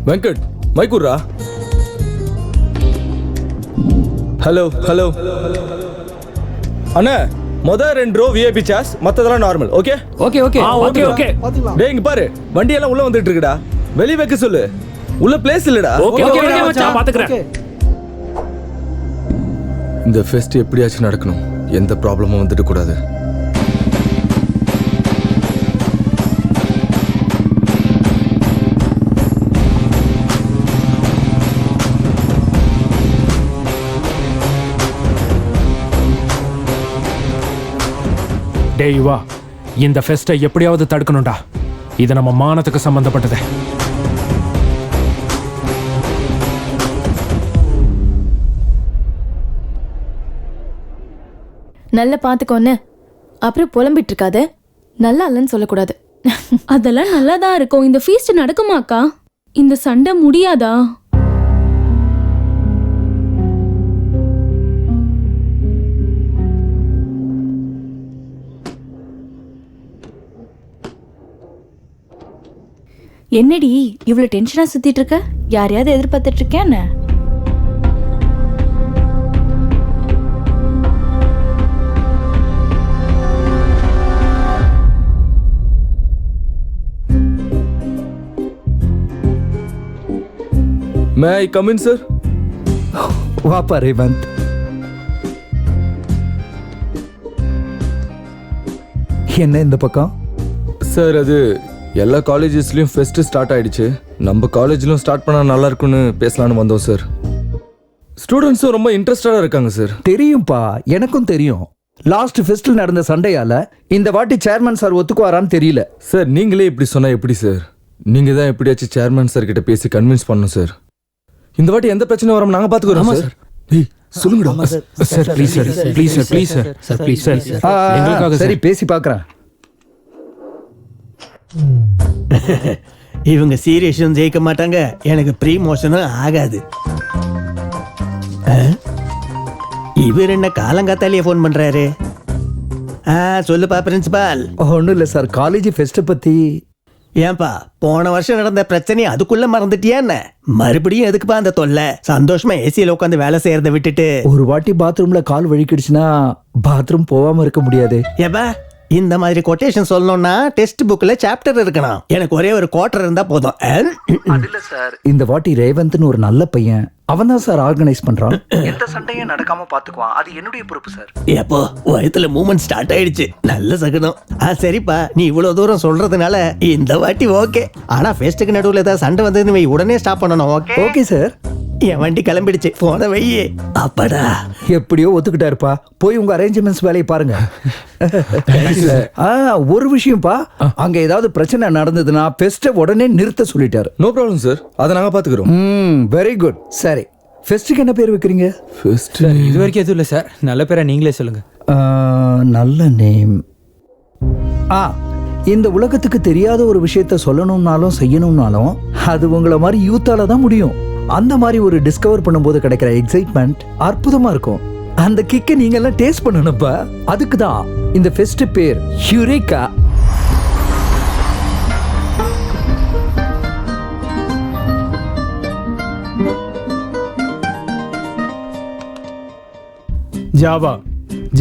Venkat மைக்குர்ரா. Hello hello அண்ணா, மொதல் 2 row VIP chairs, மற்றதெல்லாம் normal. Okay okay okay okay okay. டேய் இங்க பாரு, வண்டியெல்லாம் உள்ள வந்துட்டு இருக்குடா. வெளிய வைக்க சொல்லு, உள்ள பிளேஸ் இல்லடா. ஓகே ஓகே மச்சான் பாத்துக்கறேன். இந்த ஃபெஸ்ட் எப்படியாச்சும் நடக்கணும், எந்த ப்ராப்ளமும் வந்துட்டு கூடாது. டேய் யுவா, இந்த ஃபெஸ்ட்டை எப்படியாவது தடுக்கணும்டா. இது நம்ம மானத்துக்கு சம்பந்தப்பட்டது. நல்ல பாத்துக்கோன்னு அப்புறம் புலம்பிட்டு இருக்காத. நல்லா இல்லைன்னு சொல்லக்கூடாது. அதெல்லாம் நல்லா தான் இருக்கும். இந்த ஃபீஸ்ட் நடக்குமாக்கா? இந்த சண்டை முடியாதா? என்னடி இவ்வளவு டென்ஷனா சுத்திட்டு இருக்க? யாரையாவது எதிர்பார்த்துட்டு இருக்கேன்? மே ஐ கம் இன் சார்? வாப்பா ரேவந்த். என்ன இந்த பக்கம்? சார் அது எல்லா காலேஜஸ்லயும் ஃபெஸ்ட் ஸ்டார்ட் ஆயிடுச்சு. நம்ம காலேஜ்லயும் ஸ்டார்ட் பண்ணா நல்லா இருக்கும்னு பேசலாம்னு வந்தோம் சார். ஸ்டூடெண்ட்ஸும் ரொம்ப இன்ட்ரெஸ்டடா இருக்காங்க சார். தெரியும்பா, எனக்கும் தெரியும். லாஸ்ட் ஃபெஸ்டில் நடந்த சண்டையால இந்த வாட்டி சேர்மன் சார் ஒத்துக்குவாரான்னு தெரியல. சார் நீங்களே இப்படி சொன்னா எப்படி சார்? நீங்க தான் எப்படியாச்சும் சேர்மன் சார் கிட்ட பேசி கன்வின்ஸ் பண்ணணும் சார். இந்த வாட்டி எந்த பிரச்சனை வராம நாங்க பாத்துக்கிறோம் சார். ஏய் சொல்லுங்கடா sir. Please sir, please sir, please sir, sir please sir. எங்களுக்காக சரி பேசி பார்க்கறேன். இவங்க சீரியஸும் ஜெயிக்க மாட்டாங்க, எனக்கு ப்ரீமோஷனும் ஆகாது. இவர் என்ன காலங்காத்தாலேயே ஃபோன் பண்றாரு? சொல்லுப்பா பிரின்சிபால். ஒன்றும் இல்லை சார், காலேஜ் ஃபெஸ்ட்டை பற்றி. ஏன்பா போன வருஷம் நடந்த பிரச்சனை அதுக்குள்ள மறந்துட்டியா என்ன? மறுபடியும் எதுக்குப்பா அந்த தொல்லை? சந்தோஷமா ஏசியில உட்காந்து வேலை செய்யறதை விட்டுட்டு ஒரு வாட்டி பாத்ரூம்ல கால் வழுக்கிடுச்சுன்னா பாத்ரூம் போகாம இருக்க முடியாது. ஏப்பா இந்த மாதிரி கொட்டேஷன் சொல்லணும்னா டெக்ஸ்ட் புக்ல சாப்டர் இருக்கணும். எனக்கு ஒரே ஒரு குவார்டர் இருந்தா போதும். சார் இந்த வாட்டி ரேவந்த்னு ஒரு நல்ல பையன், அவன் தான் சார் ஆர்கனைஸ் பண்றான். எந்த சண்டையும் நடக்காம பாத்துக்குவான், அது என்னுடைய பொறுப்பு சார். எப்போ வயத்துல மூமெண்ட் ஸ்டார்ட் ஆயிடுச்சு, நல்ல சகுனம். சரிப்பா, நீ இவ்வளவு தூரம் சொல்றதுனால இந்த வாட்டி ஓகே. ஆனா ஃபெஸ்ட்டுக்கு நடுவுல ஏதாவது சண்டை வந்ததுன்னு வை, உடனே ஸ்டாப் பண்ணணும். Okay okay sir. என் வண்டி கிளம்பிடுச்சு, போன வையே. அப்பாடா, எப்படியோ ஒத்துக்கிட்டாருப்பா. போய் உங்க அரேஞ்ச்மெண்ட்ஸ் வேலையை பாருங்க. ஒரு விஷயம்ப்பா, அங்க ஏதாவது பிரச்சனை நடந்ததுன்னா ஃபெஸ்ட்டை உடனே நிறுத்த சொல்லிட்டாரு. நோ ப்ராப்ளம் சார், அதை நாங்க பாத்துக்கிறோம். Very good. சரி, ஃபெஸ்ட்டுக்கு என்ன பேர் வைக்கிறீங்க? ஃபெஸ்ட் இது வரைக்கும் எதுவும் இல்லை சார், நல்ல பேரா நீங்களே சொல்லுங்க. நல்ல நேம். இந்த உலகத்துக்கு தெரியாத ஒரு விஷயத்த சொல்லணும்னாலும் செய்யணும்னாலும் அது உங்களை மாதிரி யூத்தால தான் முடியும். அந்த மாதிரி ஒரு டிஸ்கவர் பண்ணும்போது கிடைக்கிற எக்ஸைட்மெண்ட் அற்புதமா இருக்கும். அந்த கிக்கை நீங்க எல்லாம் டேஸ்ட் பண்ணணும்ப்பா. அதுக்கு தான் இந்த ஃபெஸ்ட் பேர் யூரேகா.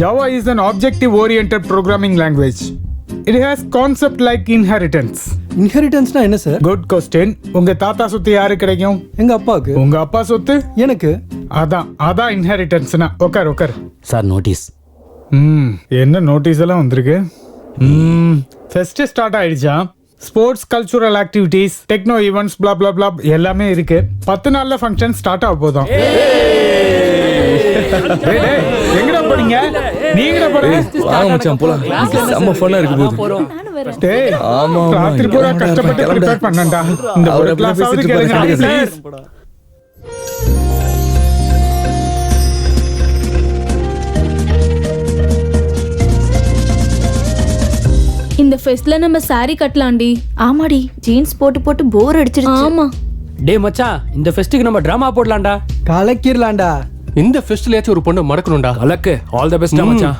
Java is an objective-oriented programming language. It has concept like inheritance. இன்ஹெரிட்டன்ஸ்னா என்ன சார்? Good question. உங்க தாத்தா சொத்து யாரு கிடைக்கும்? எங்க அப்பாவுக்கு. உங்க அப்பா சொத்து எனக்கு. அதான் இன்ஹெரிட்டன்ஸ்னா. உட்கார் சார் நோட்டீஸ். என்ன நோட்டீஸ் எல்லாம் வந்திருக்கு? ஃபெஸ்ட் ஸ்டார்ட் ஆயிடுச்சா? Sports, cultural activities, techno events, blah blah blah எல்லாமே இருக்கு. 10 நாள்ல ஃபங்க்ஷன் ஸ்டார்ட் ஆக போதும். எங்கடா போறீங்க? நீங்கடா போறீங்க? வாங்க மச்சான் போலாம். செம்ம ஃபன்னா இருக்கு போகுது. டேய் ஆமா ராத்திரி பூரா கஷ்டப்பட்டு ப்ரிப்பேர் பண்ணேன்டா. இந்த ஒரு கிளாஸ் ஆவது கேளுங்க ப்ளீஸ். இந்த ஃபெஸ்ட்ல நம்ம சாரி கட்டலாம்டி. ஆமாடி, ஜீன்ஸ் போட்டு போட்டு போர் அடிச்சிருச்சு. ஆமா. டே மச்சான், இந்த ஃபெஸ்ட்டுக்கு நம்ம டிராமா போடலாம்டா. கலக்கிரலாம்டா. இந்த ஃபெஸ்ட்லயாச்சும் ஒரு பொண்ணு மடக்கணும்டா. கலக்கு. ஆல் தி பெஸ்ட் மச்சான்.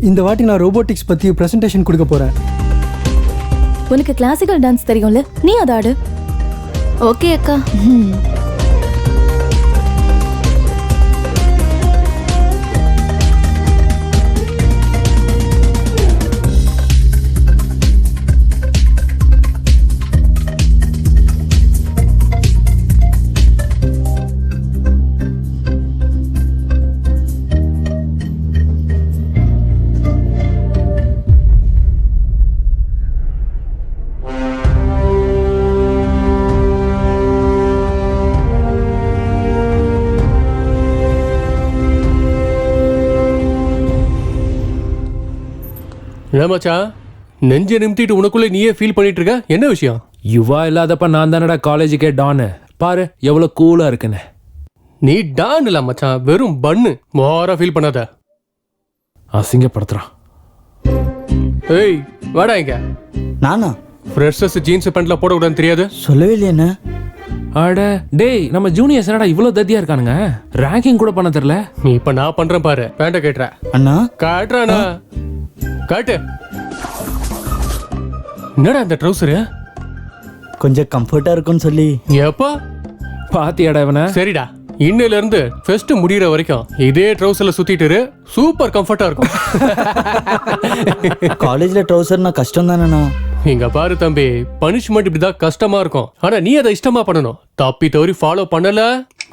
இந்த வாட்டி நான் ரோபோட்டிக்ஸ் பத்தி பிரசன்டேஷன் கொடுக்க போறேன். உனக்கு கிளாசிக்கல் டான்ஸ் தெரியும்ல, நீ அதை ஆடு. ஓகே அக்கா. என்ன மச்சான் நெஞ்சை நிமித்திட்டு உனக்குள்ள நீயே ஃபீல் பண்ணிட்டு இருக்க? என்ன விஷயம்? யுவா இல்லாதப்ப நான் தானடா காலேஜுக்கே டானு. பாரு எவ்வளவு கூலா இருக்குன்னு. நீ டான் இல்ல மச்சான், வெறும் பன்னு. மோரா ஃபீல் பண்ணாத. அசிங்கப்படுத்துறான். ஏய் வாடா இங்க. நானா ஃப்ரெஷர்ஸ் ஜீன்ஸ் பேண்ட்ல போடக்கூடாதுன்னு தெரியாது? சொல்லவே இல்லையண்ணா. அட டேய், நம்ம ஜூனியர்ஸ் என்னடா இவ்வளவு தத்தியா இருக்கானுங்க? ரேங்கிங் கூட பண்ண தெரியல. இப்ப நான் பண்றேன் பாரு. பேண்ட கேட்டுற அண்ணா காட்டுறானா? காட்டு. என்னடா அந்த ட்ரௌசரு? கொஞ்சம் கம்ஃபர்ட்டா இருக்கும்னு சொல்லி. எப்பா பாத்தியாடா இவனை? சரிடா, இன்னையில இருந்து ஃபெஸ்ட் முடியற வரைக்கும் இதே ட்ரௌசர்ல சுத்திட்டு இரு. சூப்பர் கம்ஃபர்ட்டா இருக்கும். காலேஜ்ல ட்ரௌசர்னா கஷ்டம் தானேண்ணா. இங்க பாரு தம்பி, பனிஷ்மெண்ட் இப்படிதான் கஷ்டமா இருக்கும். ஆனா நீ அதை இஷ்டமா பண்ணணும். தப்பி தவறி ஃபாலோ பண்ணல,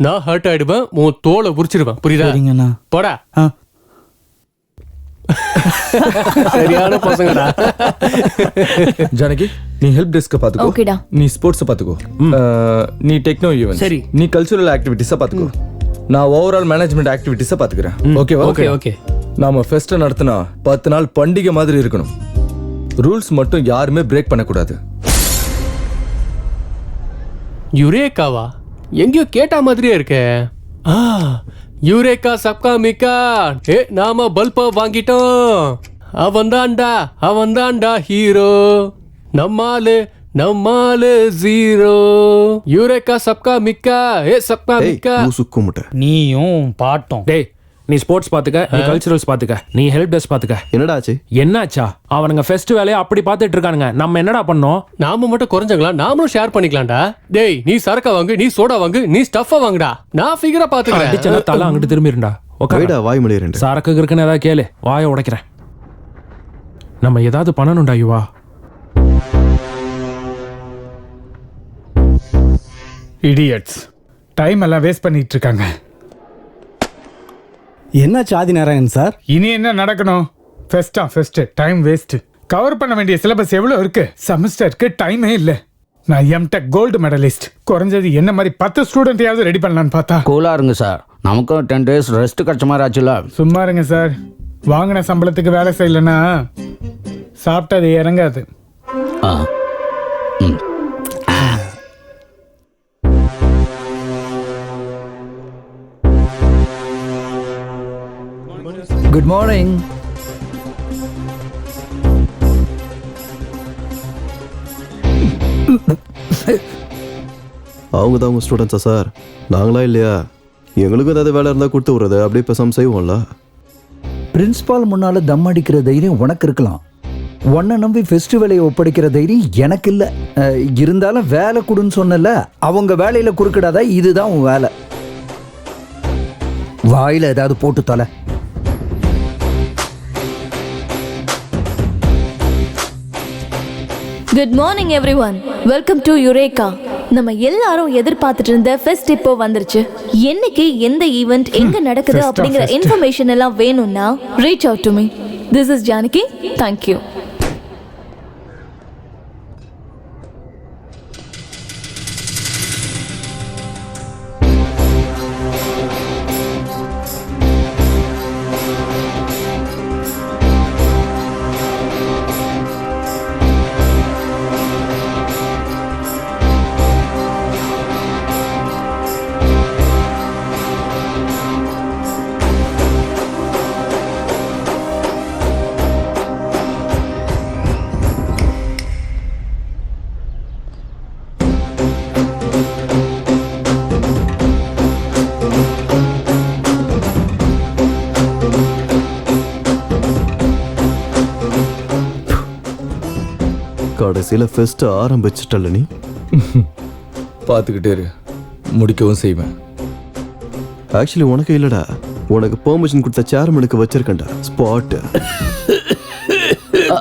நான் ஹர்ட் ஆயிடுவேன். உன் தோலை உரிச்சிடுவேன். புரியுதா? சரிங்கண்ணா. போடா. ஆ. சரியான பசங்கடா. ஜானகி, நீ ஹெல்ப் டெஸ்க பாத்துக்கோ. ஓகேடா. நீ ஸ்போர்ட்ஸ் பாத்துக்கோ. நீ டெக்னோ ஈவென்ட். சரி. நீ கல்ச்சுரல் ஆக்டிவிட்டிஸ பாத்துக்கோ. நான் ஓவரால் மேனேஜ்மெண்ட் ஆக்டிவிட்டிஸ பாத்துக்கிறேன். ஓகேவா? Okay okay. நாம ஃபெஸ்ட் நடத்தினா 10 நாள் பண்டிகை மாதிரி இருக்கணும். ரூல்ஸ் மட்டும் யாருமே பிரேக் பண்ணக்கூடாது. யுரேகாவா? எங்கேயோ கேட்ட மாதிரியே இருக்கே. யுரேகா சப்கா மிக்கா. நாம பல்ப வாங்கிட்டோம். அவன்தான்டா ஹீரோ. நம்மாலு ஜீரோ. யுரேகா சப்கா மிக்கா. சப்கா மிக்கா. நீயும் பாட்டும். டேய், நீ ஸ்போர்ட்ஸ் பாத்துக்க, நீ கல்ச்சுரல்ஸ் பாத்துக்க, நீ ஹெல்ப் டெஸ்க் பாத்துக்க. என்னடா ஆச்சு? என்னாச்சா? அவனுங்க ஃபெஸ்ட் வேலையை அப்படி பாத்துட்டு இருக்கானுங்க. நம்ம என்னடா பண்ணோம்? நாம மட்டும் குறைஞ்சங்களா? நாமளும் ஷேர் பண்ணிக்கலாம்டா. டேய், நீ சரக்க வாங்கு, நீ சோடா வாங்கு, நீ ஸ்டஃப்பா வாங்குடா. நான் ஃபிகரா பாத்துக்கிறேன். அடிச்சனா தலை அங்கிட்டு திரும்பிருண்டா. வைடா, வாய் மொழி ரெண்டு. சரக்கு இருக்குன்னு ஏதாவது கேளு, வாயை உடைக்கிறேன். நம்ம ஏதாவது பண்ணணும்டா யுவா. இடியட்ஸ், டைம் எல்லாம் வேஸ்ட் பண்ணிட்டு இருக்காங்க. என்னாச்சு ஆதி நாராயணன் சார்? இனி என்ன நடக்கணும்? Fest time waste. கவர் பண்ண வேண்டிய சிலபஸ் எவ்வளவு இருக்கு? செமஸ்டருக்கு டைமே இல்லை. நான் எம்டெக் கோல்டு மெடலிஸ்ட். குறைஞ்சது என்ன மாதிரி 10 ஸ்டூடெண்ட்டையாவது ரெடி பண்ணலான்னு பார்த்தா. கூலா இருங்க சார், நமக்கும் 10 days ரெஸ்ட் கிடைச்ச மாதிரி ஆச்சுல. சும்மா இருங்க சார். வாங்கின சம்பளத்துக்கு வேலை செய்யலன்னா சாப்பிட்டது இறங்காது. ஆ. ம். Good morning. அவங்க தான் உங்க ஸ்டூடெண்ட்ஸா சார்? நாங்களா இல்லையா? எங்களுக்கும் ஏதாவது வேலை இருந்தால் கொடுத்து விடுறது, அப்படியே பேசாம செய்வோம்ல. பிரின்சிபால் முன்னால தம் அடிக்கிற தைரியம் உனக்கு இருக்கலாம். உன்னை நம்பி ஃபெஸ்டிவலை ஒப்படைக்கிற தைரியம் எனக்கு இல்லை. இருந்தாலும் வேலை கொடுன்னு சொன்னல, அவங்க வேலையில குறுக்கிடாத. இதுதான் உன் வேலை. வாயில ஏதாவது போட்டு தலை. Good morning everyone. Welcome to eureka. நம்ம எல்லாரும் எதிர்பார்த்துட்டு இருந்த ஃபெஸ்ட் இப்போ வந்துருச்சு. என்னைக்கு எந்த ஈவெண்ட் எங்க நடக்குது அப்படிங்கிற இன்ஃபர்மேஷன் எல்லாம் வேணும்னா reach out to me. This is Janaki. Thank you. கடைசியில் ஃபெஸ்ட் ஆரம்பிச்சிட்டல நீ. பார்த்துக்கிட்டே இரு, முடிக்கவும் செய்வேன். ஆக்சுவலி உனக்கு இல்லடா, உனக்கு பெர்மிஷன் கொடுத்த சேர்மனுக்கு வச்சிருக்கேன்டா ஸ்பாட்.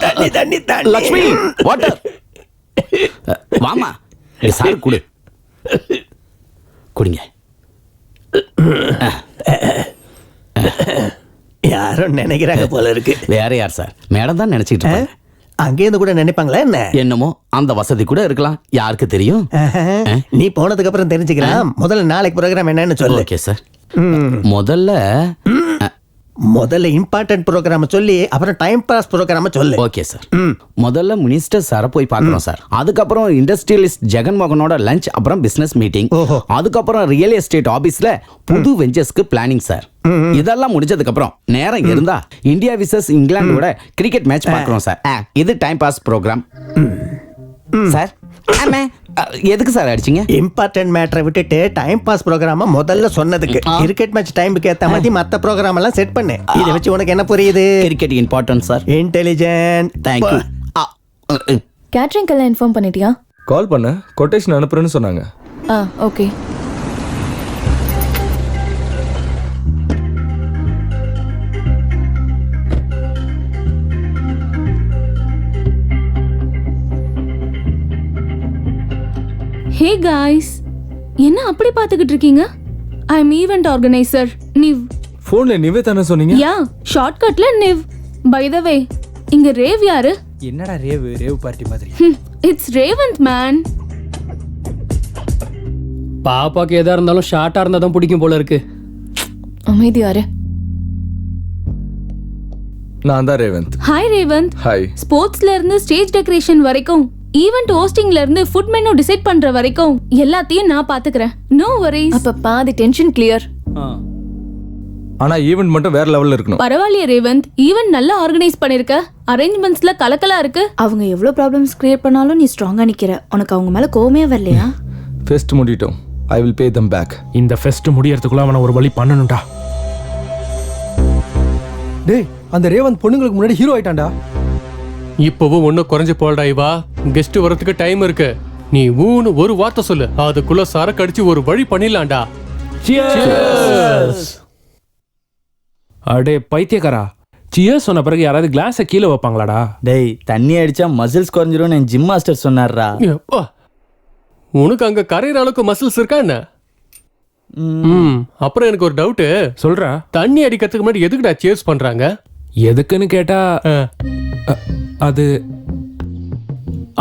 தண்ணி தண்ணி தண்ணி. லக்ஷ்மி வாட்டர் வாமா, சார் குடு, குடிங்க. யாரும் நினைக்கிறாங்க போல இருக்கு. வேற யார் சார்? மேடம் தான் நினைச்சிட்டு இருப்பாங்க. அங்கேருந்து கூட நினைப்பாங்களா என்ன? என்னமோ அந்த வசதி கூட இருக்கலாம், யாருக்கு தெரியும். நீ போனதுக்கு அப்புறம் தெரிஞ்சுக்கலாம். முதல்ல நாளைக்கு ப்ரோக்ராம் என்னன்னு சொல்லு. Okay sir. முதல்ல இம்பார்ட்டன்ட் ப்ரோக்ராம் சொல்லி அப்புறம் டைம் பாஸ் ப்ரோக்ராம் சொல்லு. Okay sir. முதல்ல மினிஸ்டர் சாரை போய் பார்க்கணும் சார். அதுக்கப்புறம் இண்டஸ்ட்ரியலிஸ்ட் ஜெகன்மோகனோட லஞ்ச், அப்புறம் பிசினஸ் மீட்டிங், அதுக்கப்புறம் ரியல் எஸ்டேட் ஆபீஸ்ல புது வெஞ்சர்ஸ்க்கு பிளானிங் சார். இதெல்லாம் முடிஞ்சதுக்கு அப்புறம் நேரம் இருந்தா இந்தியா விசஸ் இங்கிலாந்தோட கிரிக்கெட் மேட்ச் பார்க்கறோம் சார். இது டைம் பாஸ் ப்ரோக்ராம் சார். எதுக்கு சார் அடிச்சீங்க? இம்பார்ட்டன்ட் மேட்டரை விட்டுட்டு டைம் பாஸ் ப்ரோக்ராம முதல்ல சொன்னதுக்கு. கிரிக்கெட் மேட்ச் டைமுக்கு ஏத்த மாதிரி மத்த ப்ரோக்ராம் எல்லாம் செட் பண்ணு. இதை வச்சு உனக்கு என்ன புரியுது? Cricket important sir. Intelligent. Thank you. கேட்டரிங்க்கெல்லாம் இன்ஃபார்ம் பண்ணிட்டியா? கால் பண்ண, கொட்டேஷன் அனுப்புறேன்னு சொன்னாங்க. ஓகே. ஹே காய்ஸ், என்ன அப்படி பார்த்துக்கிட்டு இருக்கீங்க? ஐ அம் ஈவென்ட் ஆர்கனைசர் நிவ். ஃபோன்ல நிவே தானே சொன்னீங்க? யா, ஷார்ட்கட்ல நிவ். பை த வே, இங்க ரேவ் யாரு? என்னடா ரேவ் பார்ட்டி மாதிரி? It's Revanth man. பாப்பாக்கு எதா இருந்தாலும் ஷார்ட்டா இருந்தா தான் பிடிக்கும் போல இருக்கு. அமைதியாரு. நான் தான் ரேவந்த். ஹாய் ரேவந்த். ஹாய். ஸ்போர்ட்ஸ்ல இருந்து ஸ்டேஜ் டெக்கரேஷன் வரைக்கும், ஈவென்ட் ஹோஸ்டிங்ல இருந்து ஃபுட் மெனு டிசைட் பண்ற வரைக்கும் எல்லாத்தையும் நான் பாத்துக்கறேன். No worries. அப்ப பாதி டென்ஷன் கிளியர். ஆனா ஈவென்ட் மட்டும் வேற லெவல்ல இருக்கணும். பரவாயில்லையே ரேவந்த், ஈவென்ட் நல்லா ஆர்கனைஸ் பண்ணிருக்க. அரேஞ்ச்மெண்ட்ஸ்ல கலக்கலா இருக்கு. அவங்க எவ்வளவு ப்ராப்ளம்ஸ் கிரியேட் பண்ணாலும் நீ ஸ்ட்ராங்கா நிக்கிற. உனக்கு அவங்க மேல கோவமே வரலையா? ஃபெஸ்ட் முடிட்டோம். I will pay them back. இந்த ஃபெஸ்ட் முடியறதுக்குள்ள அவனை ஒரு வழி பண்ணணும்டா. டேய், அந்த ரேவந்த் பொண்ணுங்களுக்கு முன்னாடி ஹீரோ ஆயிட்டான்டா. இப்பவும் ஒன்னும் குறைஞ்சு போல்டா இவா. கெஸ்ட் வரதுக்கு டைம் இருக்கு. நீ ஊன்னு ஒரு வார்த்தை சொல்லு, அதுக்குள்ள சரக்கு அடிச்சு ஒரு வழி பண்ணிடலாம்டா. அடே பைத்தியக்காரா, சியர்ஸ் சொன்ன பிறகு யாராவது கிளாஸை கீழே வைப்பாங்களாடா? டேய், தண்ணி அடிச்சா மசில்ஸ் குறைஞ்சிரும் என் ஜிம் மாஸ்டர் சொன்னார்ரா. எப்பா, உனக்கு அங்க கரையிற அளவுக்கு மசில்ஸ் இருக்கா என்ன? அப்புறம் எனக்கு ஒரு டவுட். சொல்றா. தண்ணி அடிக்கிறதுக்கு முன்னாடி எதுக்குடா சியர்ஸ் பண்றாங்க? எதுக்குன்னு கேட்டா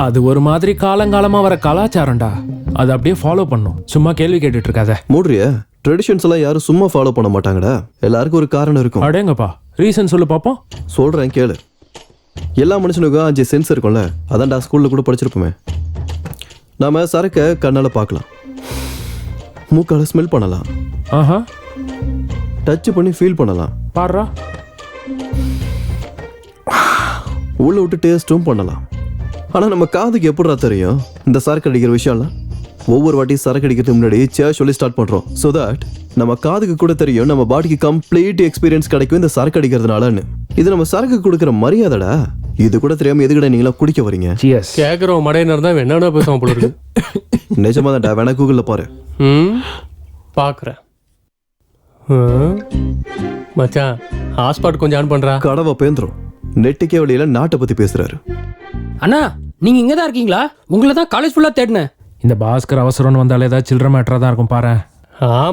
அது ஒரு மாதிரி காலங்காலமா வர கலாச்சாரம்டா. அது அப்படியே ஃபாலோ பண்ணும். சும்மா கேள்வி கேட்டுட்டு இருக்காத. மூடுறியா? ட்ரெடிஷன்ஸ் எல்லாம் யாரும் சும்மா ஃபாலோ பண்ண மாட்டாங்கடா. எல்லாருக்கும் ஒரு காரணம் இருக்கும். அடேங்கப்பா, ரீசன் சொல்லு பாப்போம். சொல்றேன் கேளு. எல்லா மனுஷனுக்கும் 5 சென்ஸ் இருக்கும்ல, அதான்டா ஸ்கூல்ல கூட படிச்சிருப்போமே. நாம சரக்க கண்ணால பார்க்கலாம், மூக்கால ஸ்மெல் பண்ணலாம், டச் பண்ணி ஃபீல் பண்ணலாம், பாடுறா உள்ள விட்டு டேஸ்ட்டும் பண்ணலாம். ஆனா நம்ம காதுக்கு எப்படிடா தெரியும் இந்த சரக்கு அடிக்கிற விஷயம்லாம்? ஒவ்வொரு வாட்டி சரக்கு அடிக்கிறதுக்கு முன்னாடி சொல்லி ஸ்டார்ட் பண்றோம். ஸோ தட் நம்ம காதுக்கு கூட தெரியும் நம்ம பாடிக்கு கம்ப்ளீட் எக்ஸ்பீரியன்ஸ் கிடைக்கும் இந்த சரக்கு அடிக்கிறதுனாலன்னு. இது நம்ம சரக்கு கொடுக்குற மரியாதைடா. இது கூட தெரியாம எதுக்கடா நீங்களா குடிக்க வரீங்க? கேக்குறோம் மடையினர் தான் என்னன்னா பேசுவோம் போல இருக்கு. நிஜமா தான்டா, வேணா கூகுள்ல பாரு. பாக்குறேன் மச்சான். ஹாட்ஸ்பாட் கொஞ்சம் ஆன் பண்றா. கடவை பேந்துரும். நெட்டுக்கே வழியில நாட்டை பத்தி பேசுறாரு. அண்ணா, நீங்க இங்க தான் இருக்கீங்களா? உங்களை தான் காலேஜ் ஃபுல்லா தேடினேன். இந்த பாஸ்கர் அவசரம்னு வந்தாலே ஏதாவது சில்லற மேட்டரா தான் இருக்கும் பாரு.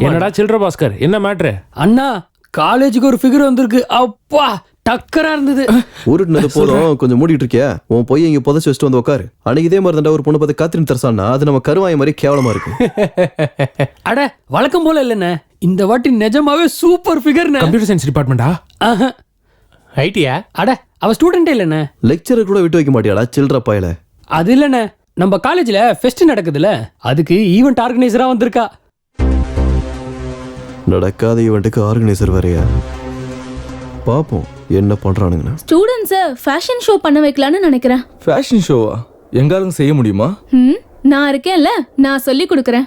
என்னடா சில்லற பாஸ்கர், என்ன மேட்ரு? அண்ணா, காலேஜுக்கு ஒரு ஃபிகர் வந்திருக்கு. அப்பா, டக்கரா இருந்தது. உருட்டுனது போதும், கொஞ்சம் மூடிட்டு இருக்கியா? உன் போய் இங்க புதைச்சு வச்சுட்டு வந்து உட்காரு. அன்னைக்கு இதே மாதிரி தான் ஒரு பொண்ணு பார்த்து காத்திரின் தரசான்னா அது நம்ம கருவாய மாதிரி கேவலமா இருக்கு. அட, வழக்கம் போல இல்லைண்ணே, இந்த வாட்டி நிஜமாவே சூப்பர் ஃபிகர். கம்ப்யூட்டர் சயின்ஸ் டிபார்ட்மெண்டா? ஐடியா? அட, அவ ஸ்டூடெண்டே இல்லைண்ணே. லெக்சரர் கூட விட்டு வைக்க மாட்டியாடா சில்லற பாயல? அது இல்லைண்ணே, நம்ம காலேஜ்ல ஃபெஸ்ட் நடக்குதுல்ல, அதுக்கு ஈவென்ட் ஆர்கனைசரா வந்திருக்கா. நடக்காத ஈவென்ட்டுக்கு ஆர்கனைசர் வேறையா? பாப்போம் என்ன பண்றானுங்க. ஸ்டூடண்ட்ஸை ஃபேஷன் ஷோ பண்ண வைக்கலாம்னு நினைக்கிறேன். ஃபேஷன் ஷோவா? எங்காலும் செய்ய முடியுமா? நான் இருக்கேன்ல, நான் சொல்லி கொடுக்குறேன்.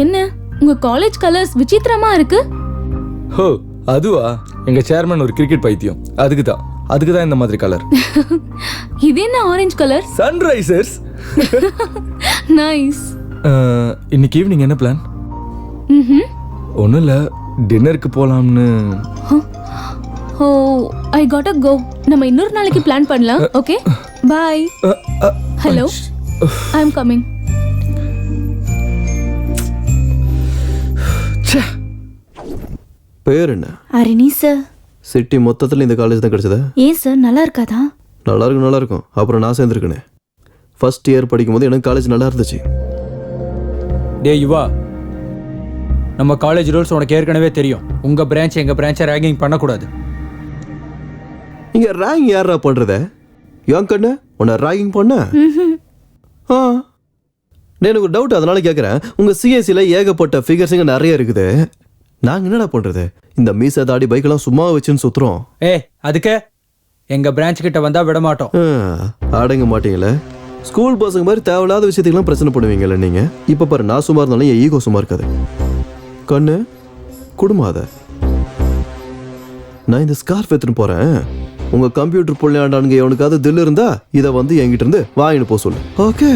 என்ன உங்க காலேஜ் கலர்ஸ் விசித்திரமா இருக்கு? ஹோ, அதுவா? எங்க சேர்மன் ஒரு கிரிக்கெட் பைத்தியம், அதுக்கு தான். அதுக்கு தான் இந்த மாதிரி கலர். இது என்ன ஆரஞ்சு கலர்? சன்ரைசர்ஸ். நைஸ். இன்னைக்கு ஈவினிங் என்ன பிளான்? ஒன்றும் இல்லை, டின்னருக்கு போகலாம்னு. ஓ ஐ காட் டு கோ. நம்ம இன்னொரு நாளைக்கு பிளான் பண்ணலாம். Okay bye. Hello I am coming. பேர் என்ன? அரிணி சார். சிட்டி மொத்தத்தில் இந்த காலேஜ் தான் கிடைச்சதா? ஏன் சார் நல்லா இருக்காதா? நல்லா இருக்கும். அப்புறம் நான் சேர்ந்துருக்கேனே. ஃபர்ஸ்ட் இயர் படிக்கும்போது எனக்கு காலேஜ் நல்லா இருந்துச்சு. டே யுவா, நம்ம காலேஜ் ரூல்ஸ் உனக்கு ஏற்கனவே தெரியும். உங்கள் பிரான்ச் எங்கள் பிரான்ச்சை ரேங்கிங் பண்ணக்கூடாது. இங்கே ரேங்கிங் யாரா பண்ணுறத? ஏன் கண்ணு உன்னை ரேங்கிங் பண்ண? ஆ எனக்கு ஒரு டவுட், அதனால கேட்குறேன். உங்கள் சிஎஸ்சியில் ஏகப்பட்ட ஃபிகர்ஸுங்க நிறைய இருக்குது. நாங்கள் என்னடா பண்ணுறது? இந்த மீசை தாடி பைக்கெல்லாம் சும்மா வச்சுன்னு சுற்றுறோம். அதுக்கு எங்கள் பிரான்ச் கிட்ட வந்தால் விட மாட்டோம். அடங்க மாட்டீங்களே. ஸ்கூல் பசங்க மாதிரி தேவையில்லாத விஷயத்துக்கெல்லாம் பிரச்சனை பண்ணுவீங்கல்ல நீங்கள். இப்போ பாரு, நான் சும்மா இருந்தாலும் என் ஈகோ சும்மா இருக்காது. கண்ணு குடும்பாத. நான் இந்த ஸ்கார்ஃப் எடுத்துட்டு போகிறேன். உங்கள் கம்ப்யூட்டர் புள்ளையாண்டானுங்க எவனுக்காவது தில் இருந்தா இதை வந்து என்கிட்ட இருந்து வாங்கிட்டு போக சொல்லு. ஓகே.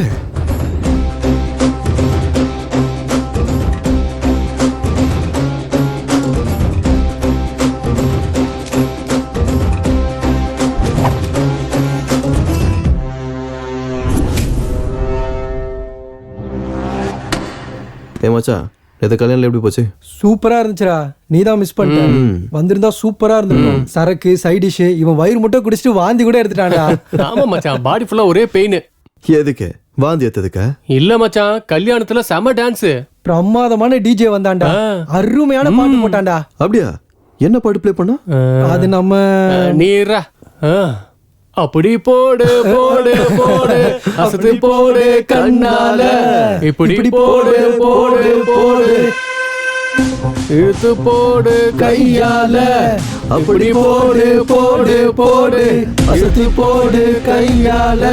மச்சான், இந்த கல்யாணம் எப்படி போச்சு? சூப்பரா இருந்துச்சுடா. நீ தான் மிஸ் பண்ணிட்ட. வந்திருந்தா சூப்பரா இருந்திருக்கும். சரக்கு சைட் டிஷ், இவன் வயிறு முட்டை குடிச்சிட்டு வாந்தி கூட எடுத்துட்டான்டா. ஆமா மச்சான், பாடி ஃபுல்லா ஒரே பெயின். எதுக்கு வாந்தி எடுத்ததுக்கா? இல்ல மச்சான், கல்யாணத்துல செம டான்ஸ். பிரமாதமான டிஜே வந்தான்டா. அருமையான பாட்டு போட்டான்டா. அப்படியா? என்ன பாட்டு ப்ளே பண்ணா? அது நம்ம நீரா அப்படி போடு போடு போடு அசத்து போடு கண்ணால, இப்படி போடு போடு போடு இழுத்து போடு கையால, அப்படி போடு போடு போடு அசத்து போடு கையால,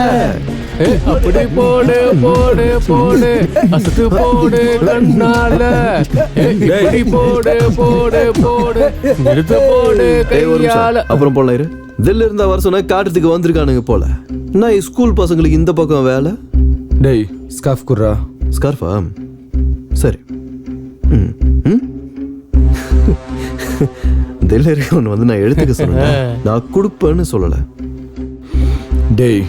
அப்படி போடு போடு போடு அசத்து போடு கண்ணால, இப்படி போடு போடு போடு இழுத்து போடு கையால. அப்புறம் போல இரு. தில்ல இருந்தா வர சொன்னா காட்டுறதுக்கு வந்திருக்கானுங்க போல. நான் ஸ்கூல் பசங்களுக்கு இந்த பக்கம் வேலை. டேய் ஸ்கார்ஃப் குர்ரா. ஸ்கார்ஃபா? சரி. தில்ல இருக்கவன் வந்து நான் எடுத்துக்க சொன்னேன், நான் கொடுப்பேன்னு சொல்லல. டேய்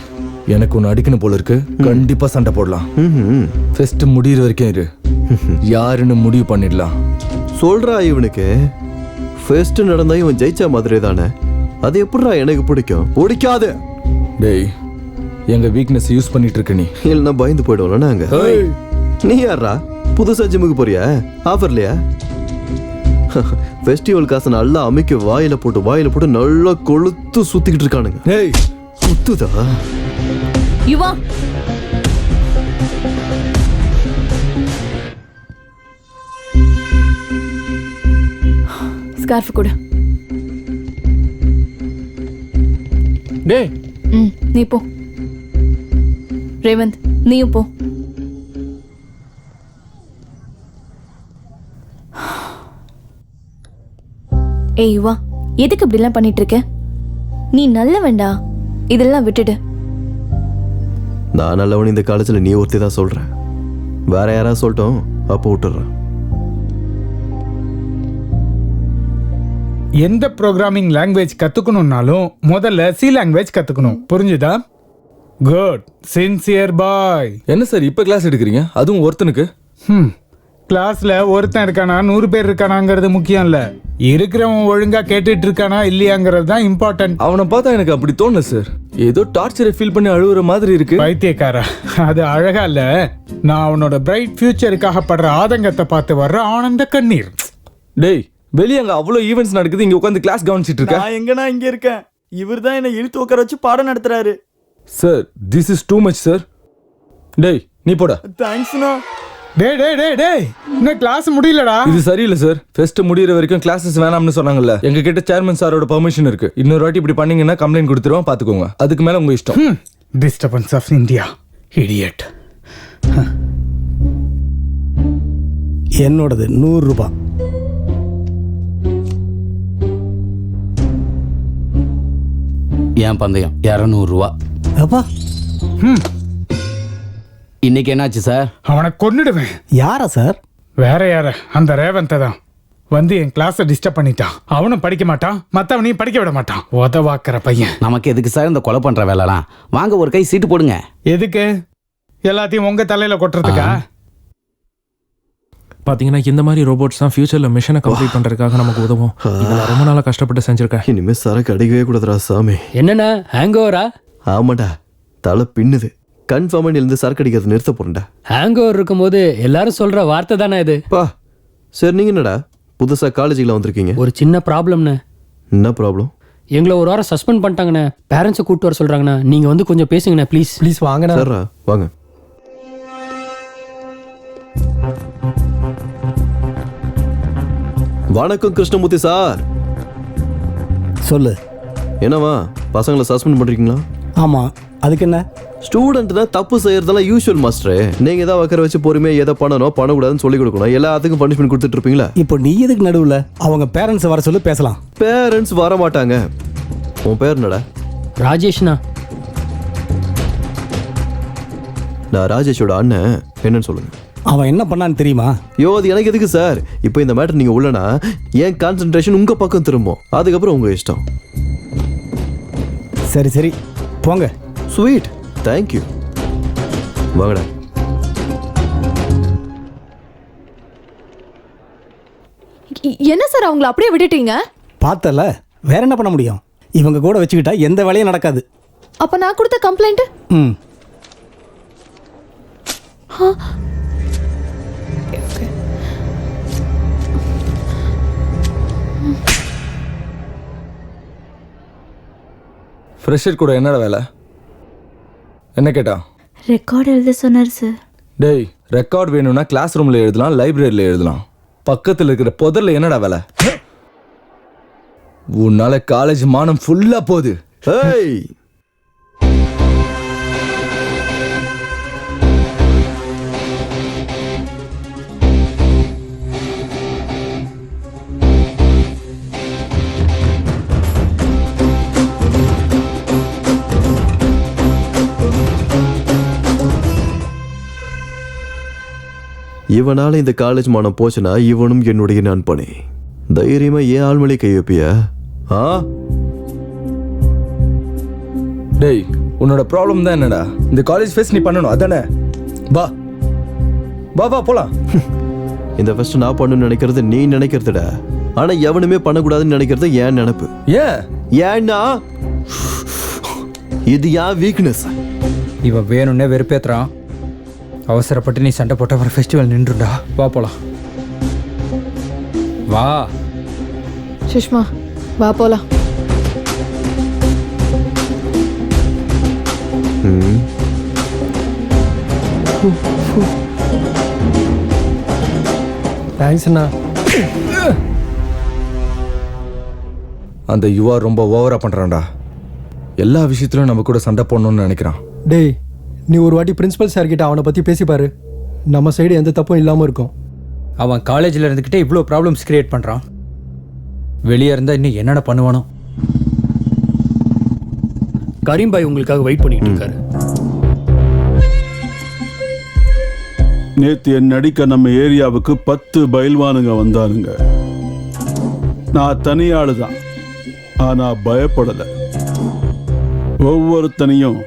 எனக்கு ஒன்று அடிக்கணும் போல இருக்கு. கண்டிப்பா சண்டை போடலாம். ஃபெஸ்ட் முடியிற வரைக்கும் இரு. யாருன்னு முடிவு பண்ணிடலாம். சொல்றா இவனுக்கு. ஃபெஸ்ட் நடந்தா இவன் ஜெயிச்சா மாதிரி தானே. அது எப்படிடா எனக்கு பிடிக்கும்? பிடிக்காது. டேய் எங்க வீக்னஸ் யூஸ் பண்ணிட்டு இருக்க நீ. இல்லைன்னா பயந்து போயிடுவோம்ல நாங்க. நீ யாரா புதுசா ஜிம்முக்கு போறியா? ஆஃபர்லையா? ஃபெஸ்டிவல் காசு நல்லா அமைக்க வாயில போட்டு நல்லா கொளுத்து சுத்திக்கிட்டு இருக்கானுங்க. டேய் சுத்துதா? யுவா ஸ்கார்ஃப் கொடு. டேய் நீ போ. ரேவந்த் நீயும் போ. ஏய் யுவா, எதுக்கு இப்படிலாம் பண்ணிட்டு இருக்க? நீ நல்லவன்டா. இதெல்லாம் விட்டுடு. நான் நல்லவன் இந்த காலேஜில் நீ ஒருத்தி தான் சொல்றேன். வேற யாராவது சொல்லட்டும், அப்போ விட்டுறேன். எந்த ப்ரோக்ராமிங் லாங்குவேஜ் கத்துக்கணும்னாலும் முதல்ல சி லாங்குவேஜ் கத்துக்கணும். புரிஞ்சுதா? குட் சின்சியர் பாய். என்ன சார் இப்ப கிளாஸ் எடுக்கிறீங்க? அதுவும் ஒருத்தனுக்கு? கிளாஸ்ல ஒருத்தன் இருக்கானா 100 பேர் இருக்கானாங்கிறது முக்கியம் இல்ல. இருக்கிறவன் ஒழுங்கா கேட்டுட்டு இருக்கானா இல்லையாங்கிறது தான் இம்பார்ட்டன்ட். அவனை பார்த்தா எனக்கு அப்படி தோணல சார். ஏதோ டார்ச்சரை ஃபீல் பண்ணி அழுகுற மாதிரி இருக்கு. பைத்தியக்காரா, அது அழகா இல்ல. நான் அவனோட பிரைட் ஃபியூச்சருக்காக படுற ஆதங்கத்தை பார்த்து வர்ற ஆனந்த கண்ணீர். டேய் வெளியே அங்க அவ்வளவு ஈவெண்ட்ஸ் நடக்குது, இங்க உட்காந்து கிளாஸ் கவனிச்சிட்டு இருக்க. நான் எங்கனா இங்க இருக்கேன். இவர் தான் என்ன இழுத்து உட்கார வச்சு பாடம் நடத்துறாரு. Sir this is too much sir. டேய் நீ போடா. தேங்க்ஸ்ண்ணா. டேய் டேய் டேய் டேய், இன்னும் கிளாஸ் முடியலடா. இது சரியில்லை சார். ஃபெஸ்ட் முடியிற வரைக்கும் கிளாஸஸ் வேணாம்னு சொன்னாங்கல்ல. எங்க கிட்ட சேர்மன் சாரோட பெர்மிஷன் இருக்கு. இன்னொரு வாட்டி இப்படி பண்ணீங்கன்னா கம்ப்ளைண்ட் கொடுத்துருவோம், பாத்துக்கோங்க. அதுக்கு மேல உங்க இஷ்டம். Disturbance of India idiot. என்னோடது 100 ரூபாய். என் பந்தயம் 200 ரூபா. அப்பா இன்னைக்கு என்னாச்சு சார்? அவனை கொன்னுடுவேன். யாரா சார்? வேற யார? அந்த ரேவந்தை தான் வந்து என் கிளாஸை டிஸ்டர்ப் பண்ணிட்டான். அவனும் படிக்க மாட்டான், மற்றவனையும் படிக்க விட மாட்டான். உதவாக்குற பையன். நமக்கு எதுக்கு சார் இந்த கொலை பண்ற வேலைலாம்? வாங்க ஒரு கை சீட்டு போடுங்க. எதுக்கு? எல்லாத்தையும் உங்க தலையில கொட்டுறதுக்கா? பாத்தீங்கன்னா இந்த மாதிரி ரோபோட்ஸ் தான் ஃபியூச்சர்ல மிஷனை கம்ப்ளீட் பண்றதுக்காக நமக்கு உதவும். இதெல்லாம் ரொம்ப நாளா கஷ்டப்பட்டு செஞ்சிருக்கேன். இனிமே சரக்கு அடிக்கவே கூடாதுடா சாமி. என்னண்ணா ஹேங் ஓவரா? ஆமாடா, தலை பின்னுது. கன்ஃபார்மா இருந்து சரக்கு அடிக்கிறது நிறுத்த போறேன்டா. ஹேங் ஓவர் இருக்கும்போது எல்லாரும் சொல்ற வார்த்தை தானே இது. பா சரி, நீங்க என்னடா புதுசா காலேஜில் வந்திருக்கீங்க? ஒரு சின்ன ப்ராப்ளம்ண்ணே. என்ன ப்ராப்ளம்? எங்களை ஒரு வாரம் சஸ்பெண்ட் பண்ணிட்டாங்கண்ணே. பேரண்ட்ஸை கூப்பிட்டு வர சொல்றாங்கண்ணா. நீங்க வந்து கொஞ்சம் பேசுங்கண்ணே ப்ளீஸ். ப்ளீஸ் வாங்கண்ணா. சரிடா வாங்க. வணக்கம் கிருஷ்ணமூர்த்தி சார். சொல்லு. என்னவா பசங்களை சஸ்பெண்ட் பண்றீங்களா? ஆமா, அதுக்கு என்ன? ஸ்டூடெண்ட் தான் தப்பு செய்யறதெல்லாம் யூஷுவல் மாஸ்டர். நீங்க ஏதாவது வைக்கிற வச்சு பொறுமையா எதை பண்ணணும் பண்ணக்கூடாதுன்னு சொல்லி கொடுக்கணும். எல்லாத்துக்கும் பனிஷ்மெண்ட் கொடுத்துட்டு இருப்பீங்களா? இப்போ நீ எதுக்கு நடுவுல? அவங்க பேரண்ட்ஸ் வர சொல்லி பேசலாம். பேரண்ட்ஸ் வர மாட்டாங்க. உன் பேர் என்னடா? ராஜேஷ்ண்ணா. நான் ராஜேஷோட அண்ணன். என்னன்னு சொல்லுங்க. அவன் என்ன பண்ணான்னு தெரியுமா? யோ அது எனக்கு எதுக்கு சார்? இப்போ இந்த மேட்டர் நீங்க உள்ளனா என் கான்சென்ட்ரேஷன் உங்க பக்கம் திரும்பும். அதுக்கப்புறம் உங்க இஷ்டம். சரி சரி போங்க. Sweet, thank you. வாங்கடா. என்ன சார் அவங்கள அப்படியே விட்டுட்டீங்க? பார்த்தல, வேற என்ன பண்ண முடியும்? இவங்க கூட வச்சுக்கிட்டா எந்த வேலையும் நடக்காது. அப்ப நான் கொடுத்த கம்ப்ளைண்ட்? ம். ஃப்ரெஷர் கூட என்னடா வேலை? என்ன கேட்டா? ரெக்கார்ட் எழுத சொன்னார் சார். டேய், ரெக்கார்ட் வேணும்னா கிளாஸ் ரூம்ல எழுதலாம், லைப்ரரியில எழுதலாம். பக்கத்தில் இருக்கிற புதர்ல என்னடா வேலை? உன்னால காலேஜ் மானம் ஃபுல்லா போகுது. ஏய், இவனால இந்த காலேஜ் மானம் போச்சுன்னா இவனும் என்னுடைய நண்பனே. தைரியமா ஏன் ஆள்மொழி கை வைப்பியா? டேய், உன்னோட ப்ராப்ளம் தான் என்னடா? இந்த காலேஜ் ஃபெஸ்ட் நீ பண்ணணும் அதானே? வா வா வா போலாம். இந்த ஃபெஸ்ட் நான் பண்ணணும்னு நினைக்கிறது நீ நினைக்கிறதுடா. ஆனா எவனுமே பண்ணக்கூடாதுன்னு நினைக்கிறது ஏன் நினைப்பு. ஏன்னா இது ஏன் வீக்னஸ். இவன் வேணும்னே வெறுப்பேத்துறான். அவசரப்பட்டு நீ சண்டை போட்ட அப்புறம் ஃபெஸ்டிவல் நின்றுடா. வா போலாம். வா சுஷ்மா, வா போலாம். தேங்க்ஸ் அண்ணா. அந்த யுவா ரொம்ப ஓவரா பண்றான்டா. எல்லா விஷயத்திலும் நம்ம கூட சண்டை போடணும்னு நினைக்கிறான். டேய், நீ ஒரு வாட்டி பிரின்சிபல் சார் கிட்ட அவனை பத்தி பேசி பாரு. நம்ம சைடு எந்த தப்பும் இல்லாம இருக்கும். அவன் காலேஜில் இருந்துக்கிட்டே இவ்வளோ ப்ராப்ளம்ஸ் கிரியேட் பண்ணுறான். வெளியே இருந்தால் இன்னும் என்னென்ன பண்ணுவானோ. கரீம் பாய் உங்களுக்காக வெயிட் பண்ணிட்டு இருக்காரு. நேத்து என் நடிக்க நம்ம ஏரியாவுக்கு 10 பயில்வானுங்க வந்தானுங்க. நான் தனியாளு தான், ஆனா பயப்படலை. ஒவ்வொருத்தனையும்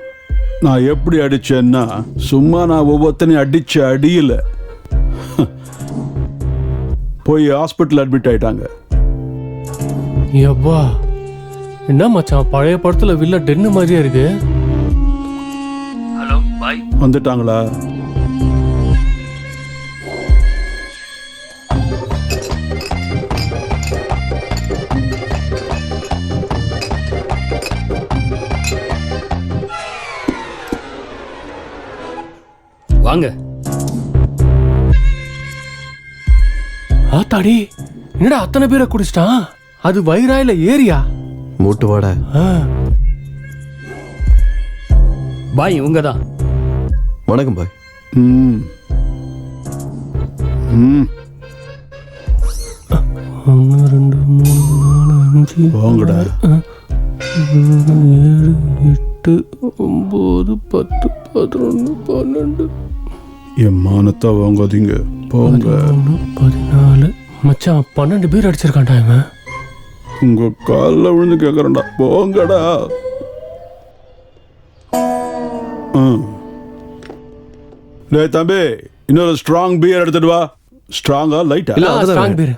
நான் எப்படி அடிச்சேன்னா, சும்மா நான் ஒவ்வொருத்தனையும் அடிச்ச அடியில போய் ஹாஸ்பிட்டல் அட்மிட் ஆயிட்டாங்க. யப்பா, என்ன மச்சான் பழைய படத்துல வில்ல டென்னு மாதிரியே இருக்கு. ஹலோ பாய், வந்துட்டாங்களா? வாங்க. ஆத்தாடி, என்னடா அத்தனை பேரை குடிச்சிட்டான்? அது வயிறா இல்ல ஏரியா? மூட்டு வாடா. பாய் இவங்க தான். வணக்கம் பாய். ஒன்று 2 3 4 5 வாங்கடா. 7 9, 10, 11, 12, என் மானத்தை வாங்காதீங்க போங்க. 14. மச்சான் 12 பேர் அடிச்சிருக்கான்டா இவன். உங்க காலில் விழுந்து கேட்குறேன்டா போங்கடா. டேய் தம்பி, இன்னொரு ஸ்ட்ராங் பியர் எடுத்துட்டு வா. ஸ்ட்ராங்கா லைட்டா? இல்ல, அதுதான் ஸ்ட்ராங் பேர்.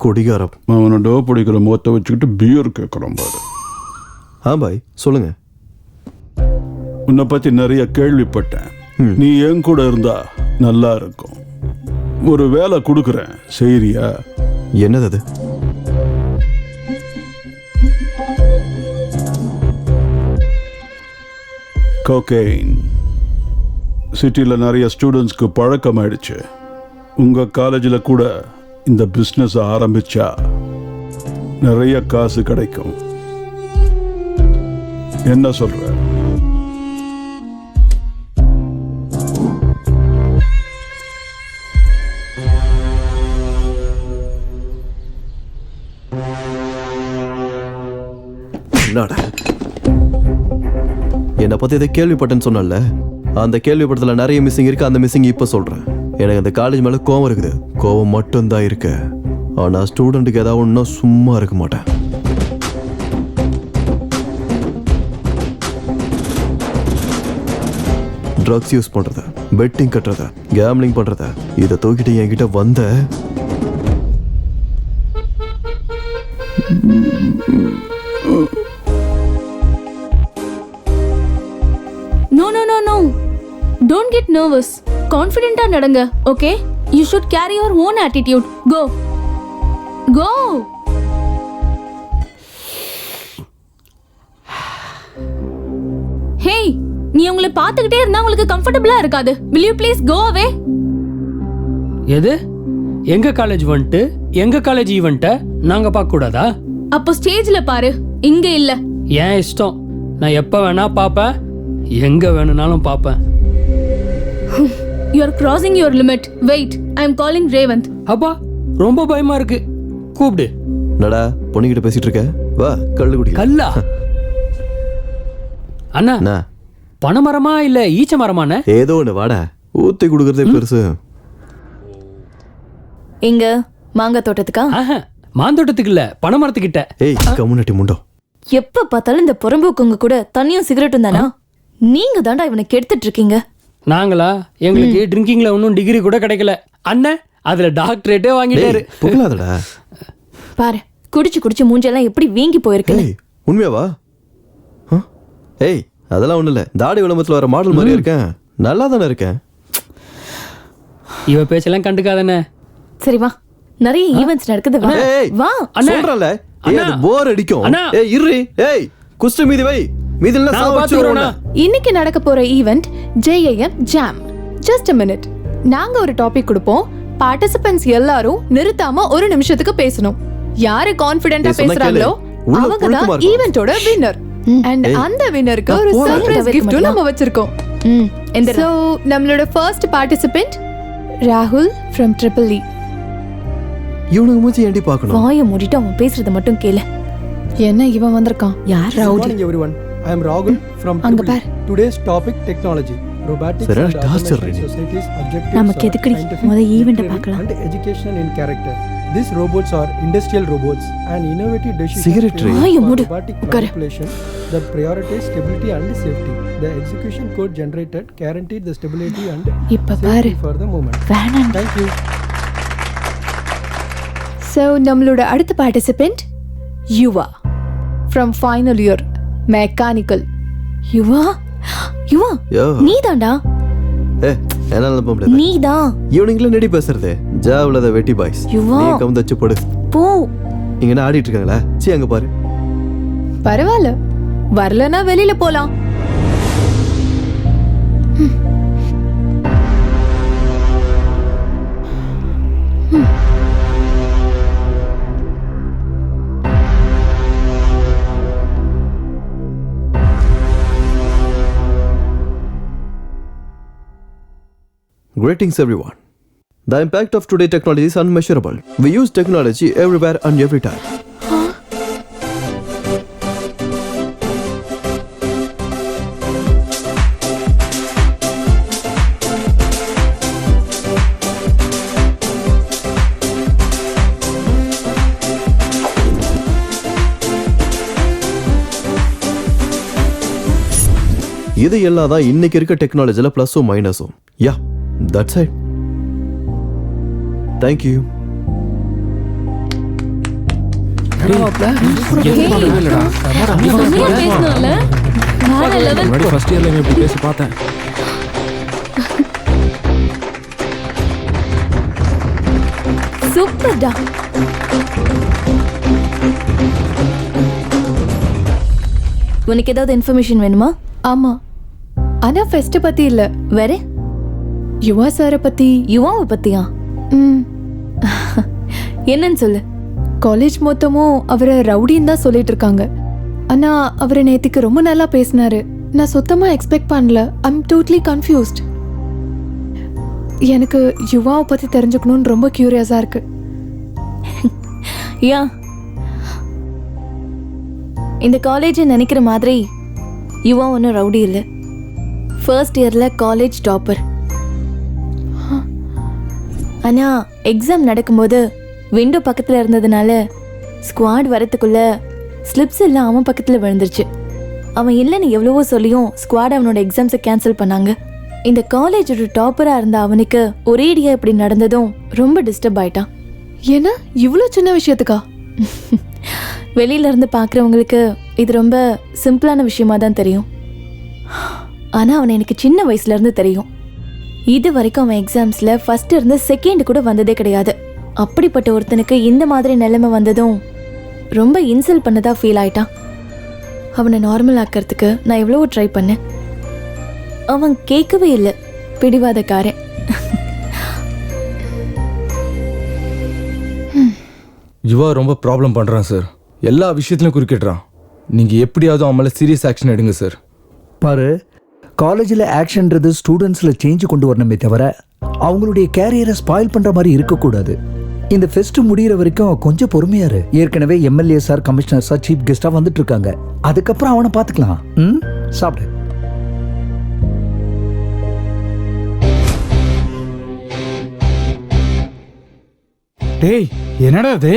குடிகாரம். அவனை டோ பிடிக்கிற முகத்தை வச்சுக்கிட்டு பியர் கேட்குறான் பாரு. பாய் சொல்லுங்க. உன்னை பத்தி நிறைய கேள்விப்பட்டேன். நீ என் கூட இருந்தா நல்லா இருக்கும். ஒரு வேலை கொடுக்குறேன், செய்றியா? என்னது அது? கோகெயின். சிட்டியில் நிறைய ஸ்டூடெண்ட்ஸ்க்கு பழக்கமாயிடுச்சு. உங்க காலேஜில் கூட இந்த பிஸ்னஸ் ஆரம்பிச்சா நிறைய காசு கிடைக்கும். என்ன சொல்ற? என்னை பத்தி இதை கேள்விப்பட்டேன்னு சொன்னல, அந்த கேள்விப்பட்டதுல நிறைய மிஸ்ஸிங் இருக்கு. அந்த மிஸ்ஸிங் இப்ப சொல்றேன். எனக்கு அந்த காலேஜ் மேல கோவம் இருக்குது. கோவம் மட்டும்தான் இருக்கு. ஆனா ஸ்டூடெண்ட்டுக்கு ஏதாவது ஒன்றும் சும்மா இருக்க மாட்டேன். ட்ரக்ஸ் யூஸ் பண்றத, பெட்டிங் கட்டுறத, கேம்லிங் பண்றத, இதை தூக்கிட்டு என்கிட்ட வந்த No, no, no, no. Don't get nervous. Confident-ஆ நடங்க, okay? You should carry your own attitude. Go. Go. Hey, நீ உங்களை பார்த்துக்கிட்டே இருந்தா உங்களுக்கு கம்ஃபர்டபுளா இருக்காது. Will you please go away? எது? எங்க காலேஜ் வந்துட்டு எங்க காலேஜ் ஈவெண்ட்டை நாங்க பார்க்க கூடாதா? அப்போ ஸ்டேஜ்ல பாரு, இங்க இல்ல. ஏன் இஷ்டம். நான் எப்ப வேணா பாப்பேன், எங்க வேணும்னாலும் பாப்பேன். You are crossing your limit. Wait, I am calling Revant. அப்பா ரொம்ப பயமா இருக்கு. கூப்பிடு. நடா, பொண்ணுகிட்ட பேசிட்டு இருக்க. வா, கள்ளு குடி. கல்லா? அண்ணா, பனைமரமா இல்ல ஈச்ச மரமாண்ணே? ஏதோ ஒண்ணு, வாடா. ஊத்தி கொடுக்கறதே பெருசு. எங்க மாங்காய் தோட்டத்துக்கா? மாந்தோட்டத்துக்கு இல்ல, பனைமரத்துக்கிட்ட. ஏய், கம்முனட்டி முண்டோ. எப்ப பார்த்தாலும் இந்த புறம்போக்குங்க கூட தண்ணியும் சிகரெட்டும் தானா? நீங்க தாண்டா இவனை கெடுத்துட்டு இருக்கீங்க. நாங்களா? எங்களுக்கு ட்ரிங்கிங்ல ஒன்னும் டிகிரி கூட கிடைக்கல. அண்ணன் அதுல டாக்டரேட்டே வாங்கிட்டாரு. புகழாதடா. பாரு, குடிச்சு குடிச்சு மூஞ்செல்லாம் எப்படி வீங்கி போயிருக்கு. உண்மையாவா? ஏய், அதெல்லாம் ஒண்ணு இல்ல. தாடி விளம்பரத்துல வர மாடல் மாதிரி இருக்கேன். நல்லா தானே இருக்கேன். இவ பேச்செல்லாம் கண்டுக்காதண்ணே. சரி வா, நிறைய ஈவென்ட்ஸ் நடக்குது. வா வா. சொல்றல. ஏய், அது போர் அடிக்கும். ஏய் இரு. ஏய், குஸ்து மீதி வை. மீதில நான் பாத்துறேன். இன்னைக்கு நடக்க போற event JIM jam. Just a minute. நாங்க ஒரு டாபிக் கொடுப்போம். பார்ட்டிசிபென்ட்ஸ் எல்லாரும் நிறுத்தாம ஒரு நிமிஷத்துக்கு பேசணும். யாரு கான்ஃபிடென்ட்டா பேசுறாங்களோ அவங்க தான் ஈவென்ட்டோட வின்னர். அண்ட் அந்த வின்னருக்கு ஒரு சர்ப்ரைஸ் gift நம்ம வச்சிருக்கோம். சோ நம்மளோட ஃபர்ஸ்ட் பார்ட்டிசிபென்ட் ராகுல் from Triple E. இவனுக்கு மூஞ்சி ஏண்டி பார்க்கணும்? வாயை மூடிட்டு அவன் பேசுறத மட்டும் கேளு. என்ன இவன் வந்திருக்கான்? யார் Good morning everyone. I am Rahul from அங்க Triple E. Bar. Today's topic technology. Robotics Sir, and torture automation reading. society's objectives நமக்கு are எதுக்குடி? scientific, முத ஈவென்ட் literary பார்க்கலாம். and educational in character. These robots are industrial robots and innovative decisions Cigarette taken tray. வாயை for mood. robotic உட்காரு. manipulation that prioritize stability and safety. The execution code generated guaranteed the stability and இப்ப பாரு. safety for the moment. வேணாம். Thank you. So நம்மளோட அடுத்த participant Yuva from final year mechanical. யுவா யுவா யோ. நீதான்டா. ஏய், என்னால நம்ப முடியாது. நீதான். இவனுங்கள நெடி பேசுறது. ஜாவுல த வெட்டி பாய்ஸ். யுவா. நீ கவுந்தச்சு போடு. போ. இங்க என்ன ஆடிட்டு இருக்காங்களா? சீ, அங்க பாரு. பரவாயில்ல, வரலனா வெளியில போலாம். Greetings everyone. The impact of today technology is unmeasurable. We use technology everywhere and every time. இது எல்லாம் தான் இன்னைக்கு இருக்க டெக்னாலஜியில் ப்ளஸும் மைனஸும். யா, தட்ஸ் இட். தேங்க்யூ. ஃபர்ஸ்ட் இயர்ல எப்படி பேசி பார்த்தேன். சூப்பர்டா. உனக்கு ஏதாவது இன்ஃபர்மேஷன் வேணுமா? ஆமா, ஆனா ஃபெஸ்ட் பத்தி இல்ல, வேற யுவா சாரை பத்தி. யுவாவை பத்தியா? என்னன்னு சொல்லு. காலேஜ் மொத்தமும் அவரை ரவுடின்னு தான் சொல்லிட்டு இருக்காங்க. ஆனா அவரை நேத்திக்கு ரொம்ப நல்லா பேசினாரு. நான் சுத்தமா எக்ஸ்பெக்ட் பண்ணல. I'm totally confused. எனக்கு யுவாவை பத்தி தெரிஞ்சுக்கணும்னு ரொம்ப கியூரியஸா இருக்கு. யா, இந்த காலேஜ் நினைக்கிற மாதிரி யுவா ஒன்றும் ரவுடி இல்லை. ஃபர்ஸ்ட் இயர்ல காலேஜ் டாப்பர். ஆனா எக்ஸாம் நடக்கும்போது விண்டோ பக்கத்துல இருந்ததுனால ஸ்குவாட் வரத்துக்குள்ள ஸ்லிப்ஸ் எல்லாம் அவன் பக்கத்துல விழுந்துருச்சு. அவன் இல்லைன்னு எவ்வளவோ சொல்லியும் ஸ்குவாட் அவனோட எக்ஸாம்ஸை கேன்சல் பண்ணாங்க. இந்த காலேஜோட டாப்பரா இருந்த அவனுக்கு ஒரேடியா இப்படி நடந்ததும் ரொம்ப டிஸ்டர்ப் ஆயிட்டான். ஏன்னா இவ்வளோ சின்ன விஷயத்துக்கா? வெளியில இருந்து பார்க்குறவங்களுக்கு இது ரொம்ப சிம்பிளான விஷயமா தான் தெரியும். ஆனா அவனை எனக்கு சின்ன வயசுல இருந்து தெரியும். இது வரைக்கும் அவன் எக்ஸாம்ஸ்ல ஃபர்ஸ்ட் இருந்து செகண்ட் கூட வந்ததே கிடையாது. அப்படிப்பட்ட ஒருத்தனுக்கு இந்த மாதிரி நிலைமை வந்ததும் ரொம்ப இன்சல்ட் பண்ணதா ஃபீல் ஆயிட்டான். அவனை நார்மல் ஆக்கிறதுக்கு நான் எவ்வளவோ ட்ரை பண்ணேன். அவன் கேட்கவே இல்லை. பிடிவாதக்காரன். யுவா ரொம்ப ப்ராப்ளம் பண்ணுறான் சார். எல்லா விஷயத்துலையும் குறுக்கிடுறான். நீங்கள் எப்படியாவது அவன் மேலே சீரியஸ் ஆக்ஷன் எடுங்க சார். பாரு, காலேஜில் ஆக்ஷன்றது ஸ்டூடெண்ட்ஸில் சேஞ்சு கொண்டு வரணுமே தவிர அவங்களுடைய கேரியரை ஸ்பாயில் பண்ணுற மாதிரி இருக்கக்கூடாது. இந்த ஃபெஸ்ட் முடிகிற வரைக்கும் கொஞ்சம் பொறுமையா இரு. ஏற்கனவே MLA sir, commissioner sir chief கெஸ்டாக வந்துட்டு இருக்காங்க. அதுக்கப்புறம் அவனை பார்த்துக்கலாம். சாப்பிடு. டேய், என்னடா அது?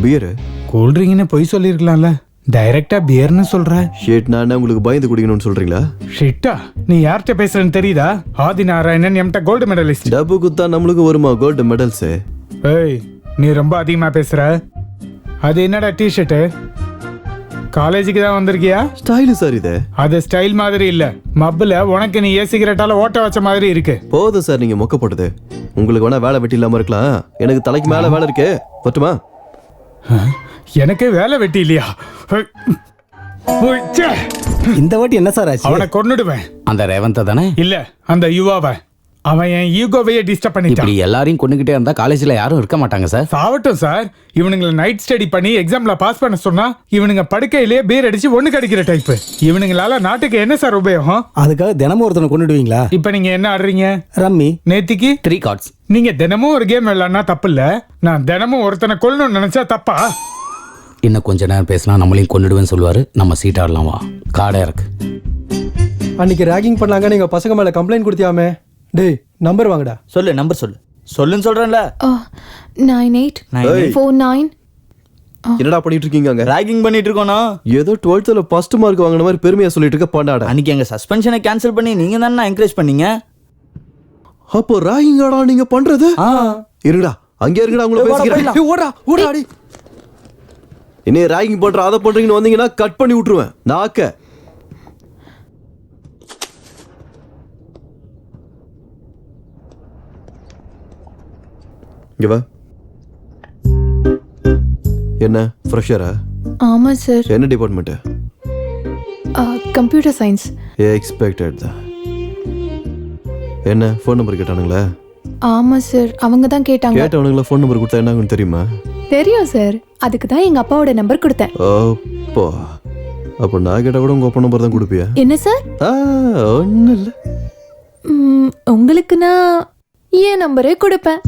பியரு. கூல்ட்ரிங்க்னு பொய் சொல்லியிருக்கலாம்ல. டைரக்டா பியர்னு சொல்ற. ஷேட், நான் உங்களுக்கு பயந்து குடிக்கணும்னு சொல்றீங்களா? ஷிட்டா, நீ யார்கிட்ட பேசுறன்னு தெரியுதா? ஆதி நாராயணன் எம்ட கோல்டு மெடலிஸ்ட். டப்பு குத்தா நம்மளுக்கு வருமா கோல்டு மெடல்ஸ்? ஏய், நீ ரொம்ப அதிகமா பேசுற. அது என்னடா டிஷர்ட்டு? காலேஜுக்கு தான் வந்திருக்கியா? ஸ்டைலு சார் இது. அது ஸ்டைல் மாதிரி இல்ல. மப்புல உனக்கு நீ சிகரெட்டால ஓட்ட வச்ச மாதிரி இருக்கு. போதும் சார், நீங்க மொக்க போட்டது. உங்களுக்கு வேணா வேலை வெட்டி இல்லாம இருக்கலாம். எனக்கு தலைக்கு மேல வேலை இருக்கு. பட்டுமா? எனக்கு வேலை வெட்டி இல்லையா? இந்த வாட்டி என்ன சார் ஆச்சு? அவனை கொன்னுடுவேன். அந்த ரேவந்த தானே? இல்ல, அந்த யுவாவை. அவன் என் ஈகோவையே டிஸ்டர்ப் பண்ணிட்டான். இப்படி எல்லாரையும் கொண்டுகிட்டே இருந்தா காலேஜ்ல யாரும் இருக்க மாட்டாங்க சார். சாவட்டும் சார். இவனுங்களை நைட் ஸ்டடி பண்ணி எக்ஸாம்ல பாஸ் பண்ண சொன்னா இவனுங்க படுக்கையிலேயே பீர் அடிச்சு ஒண்ணு கடிக்கிற டைப். இவனுங்களால நாட்டுக்கு என்ன சார் உபயோகம்? அதுக்காக தினமும் ஒருத்தனை கொண்டுடுவீங்களா? இப்ப நீங்க என்ன ஆடுறீங்க? ரம்மி. நேத்திக்கு 3 கார்ட்ஸ். நீங்க தினமும் ஒரு கேம் விளையாடுனா தப்பு இல்ல. நான் தினமும் ஒருத்தனை கொல்லணும்னு நினைச்சா தப்பா? இன்னும் கொஞ்ச நேரம் பேசினா நம்மளையும் கொண்டுடுவேன்னு சொல்லுவாரு. நம்ம சீட் ஆடலாம் வா. காடா இருக்கு. அன்னைக்கு ராகிங் பண்ணாங்க, நீங்க பசங்க மேல கம்ப்ளைண்ட் கொடுத்தியாமே. டேய், நம்பர் வாங்கடா. சொல்லு, நம்பர் சொல்லு. சொல்லுன்னு சொல்றேன்ல. 9849. என்னடா பண்ணிட்டு இருக்கீங்க அங்க? ராகிங் பண்ணிட்டு இருக்கோனா? ஏதோ 12th ஃபர்ஸ்ட் மார்க் வாங்கின மாதிரி பெருமையா சொல்லிட்டு இருக்க பண்ணாடா. அன்னைக்கு எங்க சஸ்பென்ஷனை கேன்சல் பண்ணி நீங்க தானே என்கரேஜ் பண்ணீங்க. அப்போ ராகிங்காடா நீங்க பண்றது? இருங்கடா, அங்கே இருங்கடா, உங்களை பேசிக்கிறேன். ஓடா ஓடா அடி. என்ன ராகிங் பண்ற அதை பண்றீங்கன்னு வந்தீங்கன்னா கட் பண்ணி விட்டுருவேன் நாக்க. இங்க வா. என்ன ஃப்ரெஷரா? ஆமா சார். என்ன டிபார்ட்மெண்ட்? Computer science. எக்ஸ்பெக்டட் தான். என்ன ஃபோன் நம்பர் கேட்டானுங்களா? ஆமா சார், அவங்க தான் கேட்டாங்க. கேட்டவனுங்களா ஃபோன் நம்பர் கொடுத்தா என்ன ஆகும்னு தெரியுமா? தெரியும் சார், அதுக்கு தான் எங்க அப்பாவோட நம்பர் கொடுத்தேன். அப்போ அப்போ நான் கேட்ட கூட உங்க அப்பா நம்பர் தான் கொடுப்பியா? என்ன சார்? ஒன்றும் இல்லை. உங்களுக்கு நான் என் நம்பரே கொடுப்பேன்.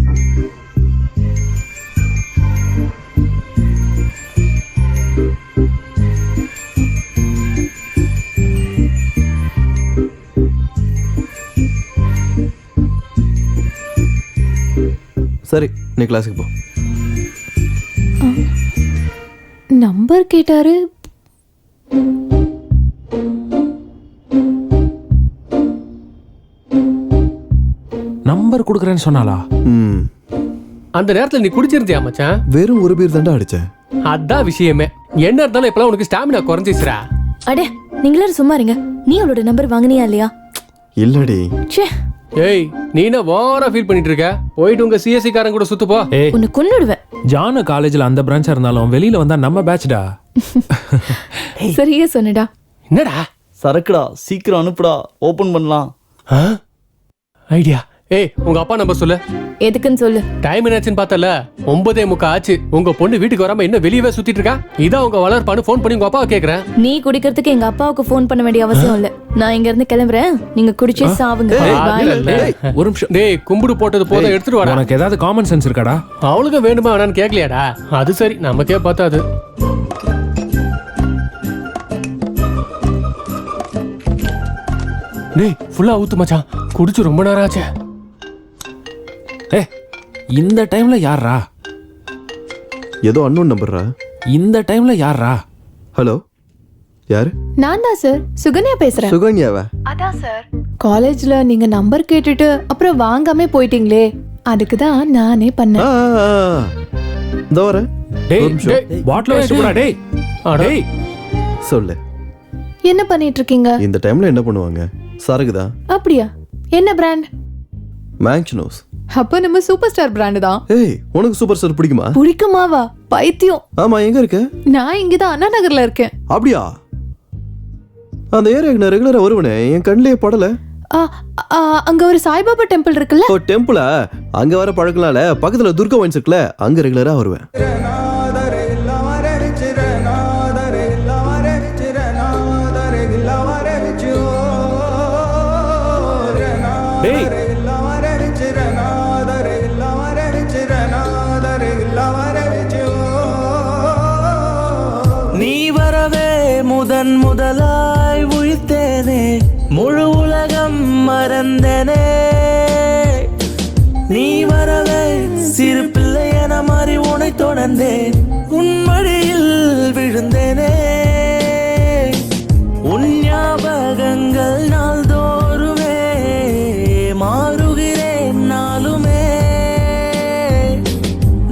சரி, நீ கிளாஸுக்கு போ. நம்பர் கேட்டாரு. நம்பர் கொடுக்குறேன்னு சொன்னாலா? ம் அந்த நேரத்துல நீ குடிச்சிருந்தியா மச்சான்? வெறும் ஒரு பீர் தாண்டா அடிச்சேன். அதான் விஷயமே. என்ன இருந்தாலும் இப்பலாம் உனக்கு ஸ்டாமினா குறைஞ்சிச்சுடா. அடே நீங்களும் சும்மா இருங்க. நீ அவளோட நம்பர் வாங்குனியா இல்லையா? இல்லடி. ச்சே. ஏய் நீ என்ன ஓவரா ஃபீல் பண்ணிட்டு இருக்க? போயிட்டு உங்க சிஎஸ்சி காரங்க கூட சுத்து போ. ஏய் உன்னை கொன்னுடுவேன். ஜானு காலேஜ்ல அந்த பிரான்ச்சா இருந்தாலும் வெளியில வந்தா நம்ம பேட்ச்டா. சரியா சொன்னடா. என்னடா சரக்குடா, சீக்கிரம் அனுப்புடா, ஓபன் பண்ணலாம். ஐடியா. ஏய் உங்க அப்பா நம்பர் சொல்லு. எதுக்குன்னு சொல்லு. டைம் என்னாச்சுன்னு பார்த்தல 9:45 ஆச்சு. உங்க பொண்ணு வீட்டுக்கு வராம என்ன வெளியவே சுத்திட்டு இருக்கா? இதான் உங்க வளர்ப்பான்னு ஃபோன் பண்ணி உங்க அப்பாவை கேக்குறேன். நீ குடிக்கிறதுக்கு எங்க அப்பாவுக்கு ஃபோன் பண்ண வேண்டிய அவசியம் இல்ல. நான் இங்க இருந்து கிளம்புறேன். நீங்க குடிச்சே சாவுங்க. ஏய், ஒரு நிமிஷம். டேய் கும்பிடு போட்டது போதும், எடுத்துட்டு வாடா. உனக்கு ஏதாவது காமன் சென்ஸ் இருக்காடா? அவளுக்கு வேணுமா வேணான்னு கேட்கலையாடா? அது சரி, நமக்கே பார்த்தாது. டேய் ஃபுல்லா ஊத்து மச்சான், குடிச்சு ரொம்ப நேரம் ஆச்சு. ஏய் இந்த டைம்ல யாரா? ஏதோ அன்னோன் நம்பர்ரா. இந்த டைம்ல யாரா? ஹலோ, யாரு? நான் தான் சார், சுகன்யா பேசுறேன். சுகன்யாவா? அதான் சார். காலேஜ்ல நீங்க நம்பர் கேட்டுட்டு அப்புறம் வாங்காம போயிட்டீங்களே, அதுக்கு தான் நானே பண்ணேன். இதோ வரேன். டேய் பாட்டில் வச்சு போடா. டேய் டேய் சொல்லு. என்ன பண்ணிட்டு இருக்கீங்க? இந்த டைம்ல என்ன பண்ணுவாங்க? சரக்குதா. அப்படியா? என்ன பிராண்ட்? மேங்க்னோஸ். அப்ப நம்ம சூப்பர் ஸ்டார் பிராண்ட் தான். ஏய் உனக்கு சூப்பர் ஸ்டார் பிடிக்குமா? பிடிக்குமாவா? பைத்தியம். ஆமா, எங்க இருக்க? நான் இங்கதான் அண்ணா நகர்ல இருக்கேன். அப்படியா? அந்த ஏரியாக்கு நான் ரெகுலரா வருவனே, என் கண்ணிலே படல. அங்க ஒரு சாய்பாபா டெம்பிள் இருக்குல்ல? ஓ டெம்பிளா? அங்க வர பழக்கலால பக்கத்துல துர்கா வைன்ஸ் இருக்குல்ல, அங்க ரெகுலரா வருவேன். டேய் நீ வரவே முதலாய் உயிர்த்தேனே, முழு உலகம் மறந்தனே. நீ வரவே சிறு பிள்ளை என மாறி உனை தொடர்ந்தேன், உன் மடியில் விழுந்தேனே. உன் ஞாபகங்கள் நாள்தோறுமே மாறுகிறேன் நாளுமே.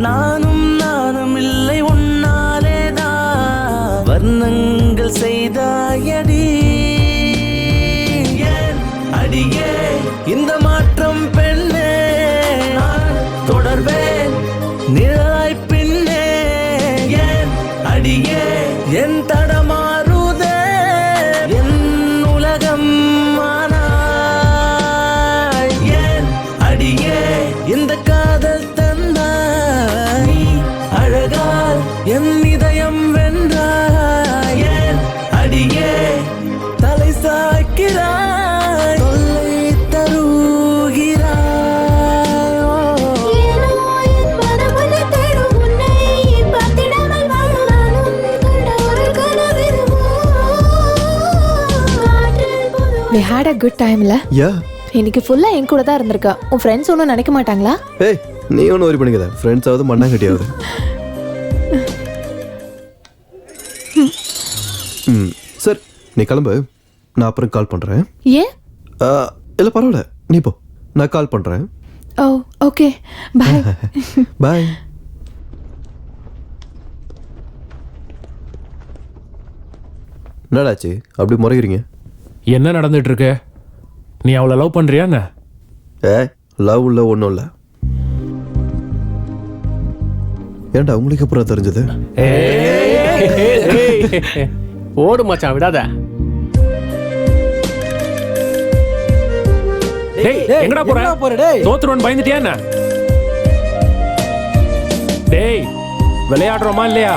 நானும் இல்லை உன்னாலேதான் வர்ணங்கள் செய்தாயடி. ஏன் அடியே இந்த மாற்றம் பெண்ணே, நான் தொடர்வேன் நிழலாய் பின்னே. ஏன் அடியே என் தடமாறுதே என் உலகம் ஆனாய். ஏன் அடியே இந்த காதல் தந்தாய், நீ அழகால் என் இதயம் வென்றாய். ஏன் அடியே தலை சாய்க்கிறாய், தொல்லை தருகிறாய். We had a good timeல. யா. இன்னைக்கு ஃபுல்லா என் கூட தான் இருந்திருக்கா. உன் ஃப்ரெண்ட்ஸ் ஒன்றும் நினைக்க மாட்டாங்களா? ஏய் நீ ஒன்றும் வரி பண்ணிக்காத, ஃப்ரெண்ட்ஸ் ஆகுது மண்ணாங்கட்டியாவது. ம் சரி, நீ கிளம்பு, நான் அப்புறம் கால் பண்ணுறேன். ஏன்? இல்லை பரவாயில்ல, நீ போ, நான் கால் பண்ணுறேன். ஓ ஓகே, பாய். பாய். என்னடாச்சு அப்படி முறைகிறீங்க? என்ன நடந்துட்டு இருக்கு? நீ அவளை லவ் பண்றியா என்ன? லவ் இல்லை, ஒன்றும் இல்லை. ஏன்டா உங்களுக்கு அப்புறம் தெரிஞ்சது? ஓடு மச்சான், விடாத. டேய் எங்கடா போற? தோத்துறவன் பயந்துட்டியா என்ன? டேய் விளையாடுறோமா இல்லையா?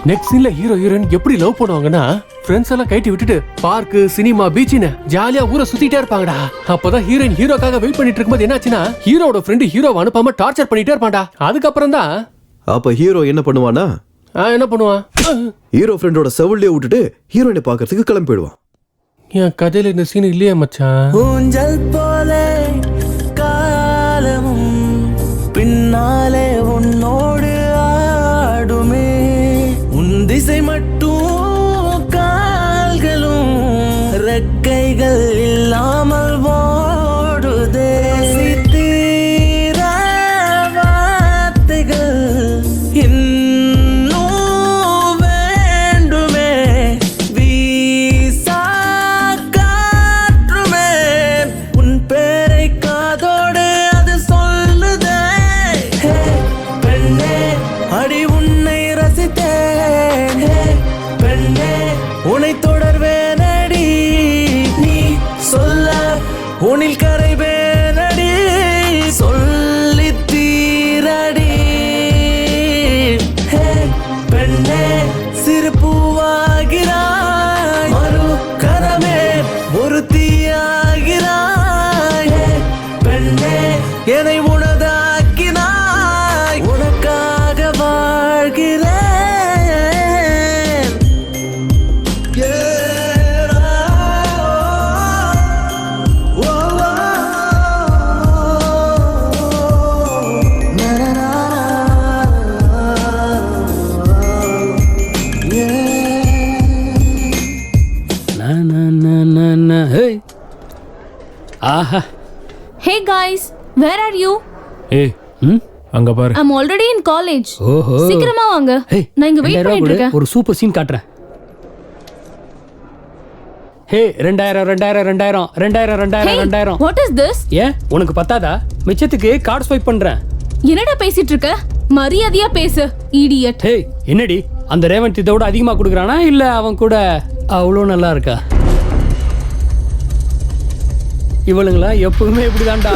நெக்ஸ்ட் சீன்ல ஹீரோ ஹீரோயின் எப்படி லவ் பண்ணுவாங்கன்னா, ஃப்ரெண்ட்ஸ் எல்லாம் கைட்டி விட்டுட்டு பார்க்கு, சினிமா, பீச்னு ஜாலியா ஊரை சுத்திட்டே இருப்பாங்கடா. அப்பதான் ஹீரோயின் ஹீரோக்காக வெயிட் பண்ணிட்டு இருக்கும்போது என்னாச்சுன்னா, ஹீரோட ஃப்ரெண்டு ஹீரோவை அனுப்பாம டார்ச்சர் பண்ணிட்டே இருப்பான்டா. அதுக்கப்புறம் தான் அப்ப ஹீரோ என்ன பண்ணுவானா? என்ன பண்ணுவான்? ஹீரோ ஃப்ரெண்டோட செவிலியே விட்டுட்டு ஹீரோயினை பார்க்கறதுக்கு கிளம்பி போயிடுவான். என் கதையில இந்த சீன் இல்லையே மச்சான். ஊஞ்சல் போல காலமும் அங்க பாரு. ஐ அம் ஆல்ரெடி இன் காலேஜ். ஓஹோ. சீக்கிரமா வாங்க. நான் இங்க வெயிட் 2000 பண்ணிட்டு கொடு, இருக்கேன். ஒரு சூப்பர் சீன் காட்டுறேன். ஹே 2000 2000 2000 2000 2000 2000. What is this? ஏன் உனக்கு பத்தாதா? மிச்சத்துக்கு கார்டு ஸ்வைப் பண்றேன். என்னடா பேசிட்டு இருக்க? மரியாதையா பேசு, இடியட். ஹே என்னடி அந்த ரேவந்த் இதோட அதிகமா கொடுக்குறானா இல்ல அவன் கூட அவ்வளோ நல்லா இருக்கா? இவளுங்களா எப்பவுமே இப்படிதான்டா.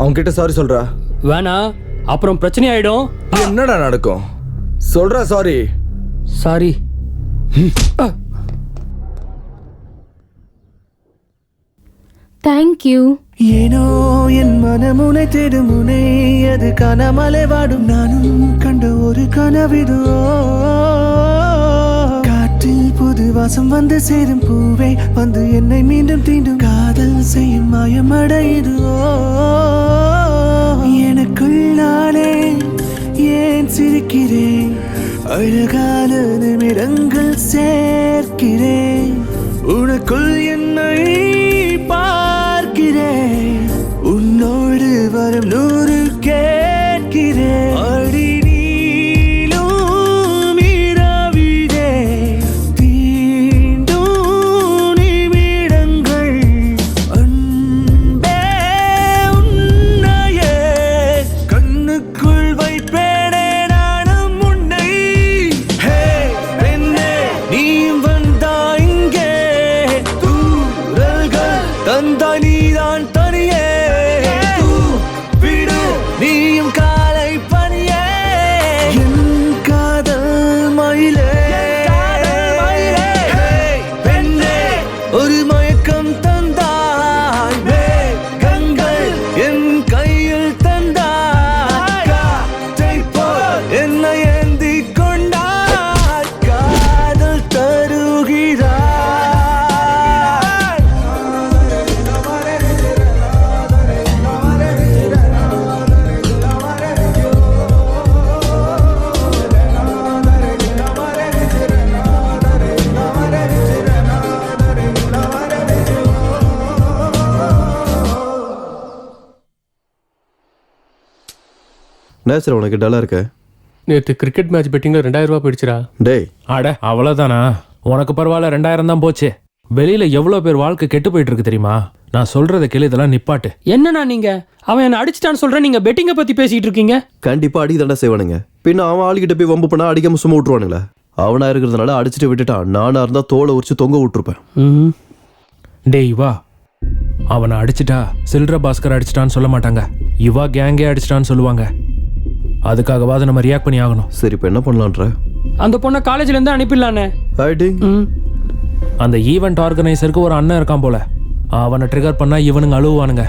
அவன்கிட்ட சாரி சொல்றா. வேணா அப்புறம் பிரச்சனை ஆயிடும். என்னடா நடக்கும்? சொல்றா சாரி. சாரி. Thank you. ஏனோ என் மனமுனை தேடும் முனை, அது காணாமலே வாடும் நானும் கண்ட ஒரு கனவிதுவோ. காற்றில் புது வாசம் வந்து சேரும் பூவே, வந்து என்னை மீண்டும் தீண்டும் காதல் செய்யும் மாயமடையுதுவோ. எனக்குள் நானே ஏன் சிரிக்கிறேன், அழகான நிமிடங்கள் சேர்க்கிறேன். உனக்குள் என்னை பார்க்கிறேன், உன்னோடு வரும் 100 கேட்கிறேன். அடி நீளும் இரவிலே தீண்டும் நிமிடங்கள், அன்பே உன்னையே கண்ணுக்குள் வைப்பேனே நானும் உன்னை. ஹே பெண்ணே நீயும் வந்தா இங்கே, தூரல்கள் தந்தா நீதான் தனியே. விடு நீயும் காலை பனியே, என் காதல் மயிலே. ஹே பெண்ணே ஒரு மயக்கம் தந்தாய், மேகங்கள் என் கையில் தந்தாய். காற்றை போல் என்னை ஏந்தி கொண்டாய், காதல் தருகிறாய். நேச்சர் உனக்கு டல்லா இருக்க. நேற்று கிரிக்கெட் மேட்ச் பெட்டிங்ல 2000 ரூபாய் போயிடுச்சுடா. டேய் அட அவ்வளவுதானா? உனக்கு பரவாயில்ல, 2000 தான் போச்சு. வெளியில எவ்வளவு பேர் வாழ்க்கை கெட்டு போயிட்டு இருக்கு தெரியுமா? நான் சொல்றத கேளு, இதெல்லாம் நிப்பாட்டு. என்னண்ணா நீங்க அவன் என்ன அடிச்சிட்டான்னு சொல்றேன், நீங்க பெட்டிங்க பத்தி பேசிட்டு இருக்கீங்க. கண்டிப்பா அடி தண்டா செய்வானுங்க. பின்ன அவன் ஆளுகிட்ட போய் வம்பு பண்ணா அடிக்காம சும்மா விட்டுருவானுங்களா? அவனா இருக்கிறதுனால அடிச்சுட்டு விட்டுட்டான். நானா இருந்தா தோலை உரிச்சு தொங்க விட்டுருப்பேன். டேய் இவா, அவனை அடிச்சிட்டா சில்ற பாஸ்கர் அடிச்சிட்டான்னு சொல்ல மாட்டாங்க, இவா கேங்கே அடிச்சிட்டான்னு சொல்லுவாங்க. அதுக்காகவாது நம்ம ரியாக்ட் பண்ணி ஆகணும். சரி இப்போ என்ன பண்ணலான்ற? அந்த பொண்ணை காலேஜ்ல இருந்து அனுப்பிடலானே. அந்த ஈவெண்ட் ஆர்கனைசருக்கு ஒரு அண்ணன் இருக்கான் போல, அவனை ட்ரிகர் பண்ணா இவனுங்க அழுவானுங்க.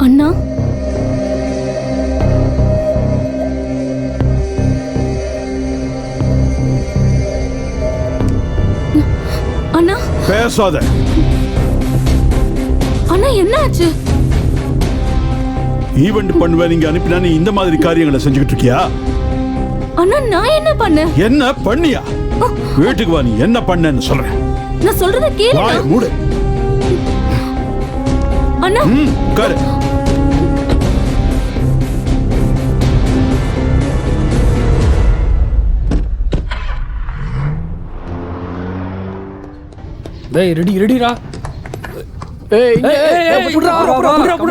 அண்ணா அண்ணா பேசாத. அண்ணா என்னாச்சு? ஈவெண்ட் பண்ணுவேன் நீங்க அனுப்பினா நீ இந்த மாதிரி காரியங்களை செஞ்சுக்கிட்டு இருக்கியா? அண்ணா நான் என்ன பண்ணேன்? என்ன பண்ணியா? வீட்டுக்கு வா, நீ என்ன பண்ணேன்னு சொல்றேன். நான் சொல்றத கேளு. வாய் மூடு. அண்ணா உட்காரு. டேய் ரெடி ரெடிடா. ஏய் புட்றா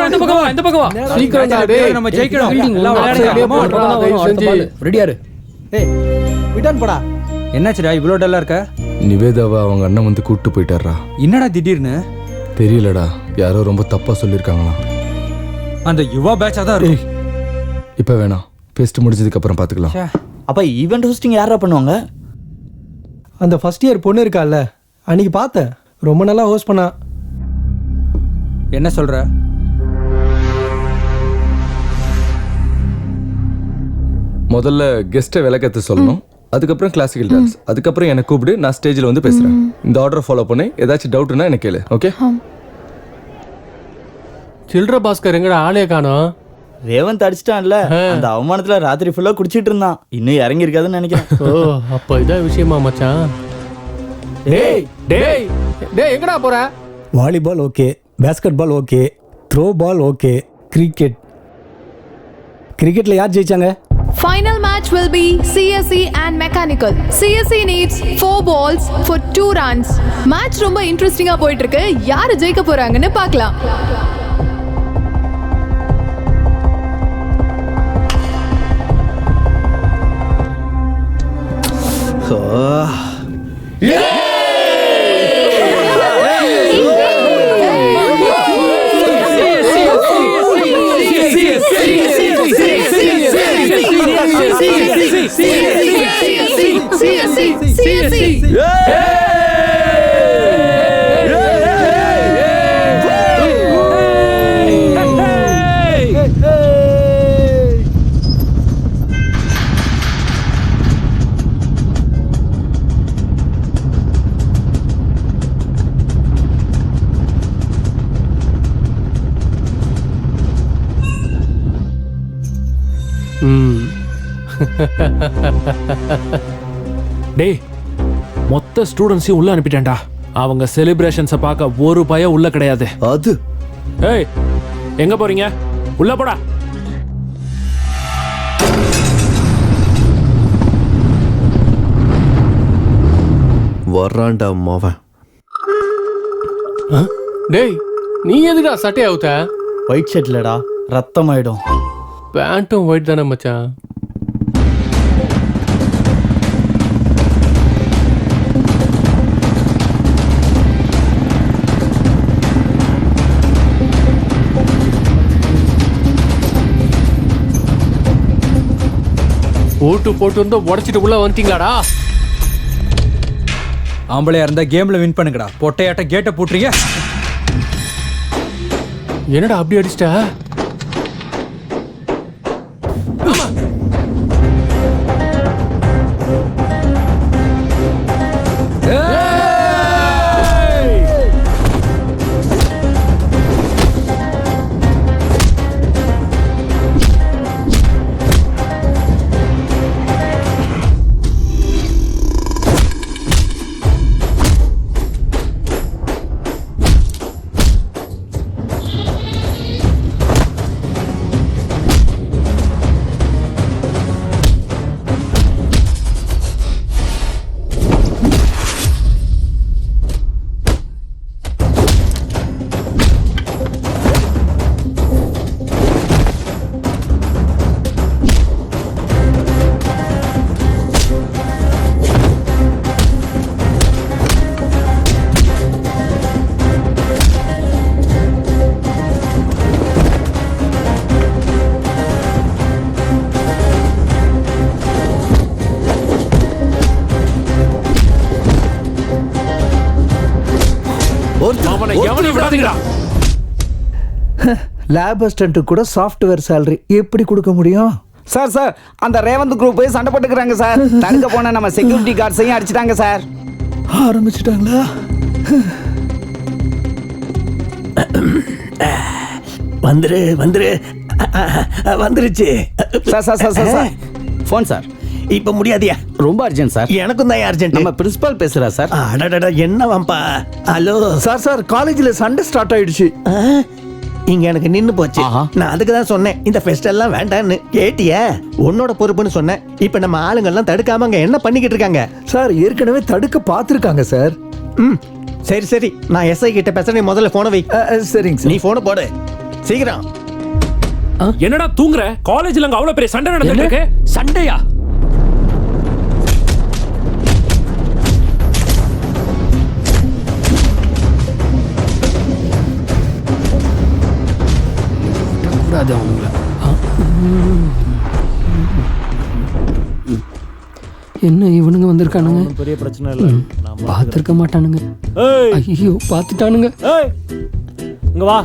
இந்த பக்கம் வா, இந்த பக்கம் வா. சீக்கிரம் டேய், நம்ம ஜெயிக்கணும். எல்லாம் விளையாடுங்க. ரெடியா இரு. ஏய் விடான் போடா. என்னாச்சுடா இவ்ளோ டல்லா இருக்க? நிவேதாவை அவங்க அண்ணன் வந்து கூப்பிட்டு போயிட்டாரா. என்னடா திடீர்னு? தெரியலடா, யாரோ ரொம்ப தப்பா சொல்லியிருக்காங்களா. அந்த யுவா பேட்சா தான் இருக்கு. இப்போ வேணாம், ஃபெஸ்ட் முடிஞ்சதுக்கப்புறம் பார்த்துக்கலாம். அப்போ ஈவெண்ட் ஹோஸ்டிங் யாரா பண்ணுவாங்க? அந்த ஃபர்ஸ்ட் இயர் பொண்ணு இருக்கால்ல, அன்னைக்கு பார்த்தேன், ரொம்ப நல்லா ஹோஸ்ட் பண்ணா. என்ன சொல்ற? முதல்ல கெஸ்ட்டை விளக்கத்தை சொல்லணும், அதுக்கப்புறம் கிளாசிக்கல் டான்ஸ், அதுக்கப்புறம் எனக்கு கூப்பிடு, நான் ஸ்டேஜில் வந்து பேசுகிறேன். இந்த ஆர்டரை ஃபாலோ பண்ணி ஏதாச்சும் டவுட்னா எனக்கு கேளு. ஓகே? சில்ட்ர பாஸ்கர் எங்கடா ஆளே காணோம்? ரேவந்த் அடிச்சிட்டான்ல, அந்த அவமானத்துல ராத்திரி ஃபுல்லா குடிச்சிட்டு இருந்தான். இன்னும் இறங்கி இருக்காதுன்னு நினைக்கிறேன். ஓ, அப்ப இதான் விஷயமா மச்சான்? டேய் டேய் டேய், எங்கடா போற? Volleyball okay, basketball okay, throwball okay, கிரிக்கெட்ல யார் ஜெயிச்சாங்க? Final match will be CSE and Mechanical. CSE needs 4 balls for 2 runs. Match ரொம்ப இன்ட்ரெஸ்டிங்கா போயிட்டு இருக்கு. யாரு ஜெயிக்க போறாங்கன்னு பார்க்கலாம். டேய், மொத்த ஸ்டூடெண்ட்ஸையும் உள்ள அனுப்பிட்டேன்டா. அவங்க செலிப்ரேஷன்ஸை பார்க்க ஒரு பயம் உள்ள கிடையாது. அது ஏய், எங்க போறீங்க? உள்ள போடா. வர்றான்டா மாவன். டேய், நீ எதுடா சட்டை அவுத்த? ஒயிட் ஷர்ட்லடா, ரத்தம் ஆயிடும். பேண்ட்டும் ஒயிட் தானே மச்சான்? ஓட்டு போட்டு வந்து உடச்சிட்டு உள்ள வந்துட்டீங்களாடா? ஆம்பளையா இருந்தா கேம்ல வின் பண்ணுங்கடா. பொட்டையாட்ட கேட்ட போட்டுறீங்க. என்னடா அப்படி அடிச்சிட்ட? லேப் அசிஸ்டன்ட் கூட சாஃப்ட்வேர் சேலரி எப்படி கொடுக்க முடியும்? சார் சார், அந்த ரேவந்த் குரூப் சண்டை போட்டுக்கிறாங்க சார். தடுக்க போன நம்ம செக்யூரிட்டி கார்ட்ஸையும் அடிச்சிட்டாங்க சார். ஆரம்பிச்சிட்டாங்களா? வந்துருச்சு. Sir sir sir sir sir, phone sir. இப்ப முடியாதியா? ரொம்ப அர்ஜென்ட் சார். எனக்கும் தான் அர்ஜென்ட். நம்ம பிரின்சிபல் பேசுறா சார். அடடடா, என்னவாம்பா? Hello sir. சார், காலேஜில் சண்டை ஸ்டார்ட் ஆயிடுச்சு. இங்க எனக்கு நின்னு போச்சு. நான் அதுக்கு தான் சொன்னேன் இந்த ஃபெஸ்ட் எல்லாம் வேண்டான்னு. கேட்டியா? உன்னோட பொறுப்புன்னு சொன்னேன். இப்ப நம்ம ஆளுங்க எல்லாம் தடுக்காம அங்க என்ன பண்ணிக்கிட்டு இருக்காங்க? சார், ஏற்கனவே தடுக்க பார்த்துருக்காங்க சார். சரி சரி, நான் எஸ்ஐ கிட்ட பேச. நீ முதல்ல போன வை. சரிங்க சார். நீ போன போடு சீக்கிரம். என்னடா தூங்குற? காலேஜ்ல அங்க அவ்வளவு பெரிய சண்டை நடந்துட்டு இருக்கு. சண்டையா? கூடாது அவங்கள. என்ன இவனுங்க வந்திருக்கானுங்க? பெரிய பிரச்சனை இல்லை. நான் பார்த்துருக்க மாட்டானுங்க. ஏய் ஐயோ பார்த்துட்டானுங்க. ஏய் இங்க வா.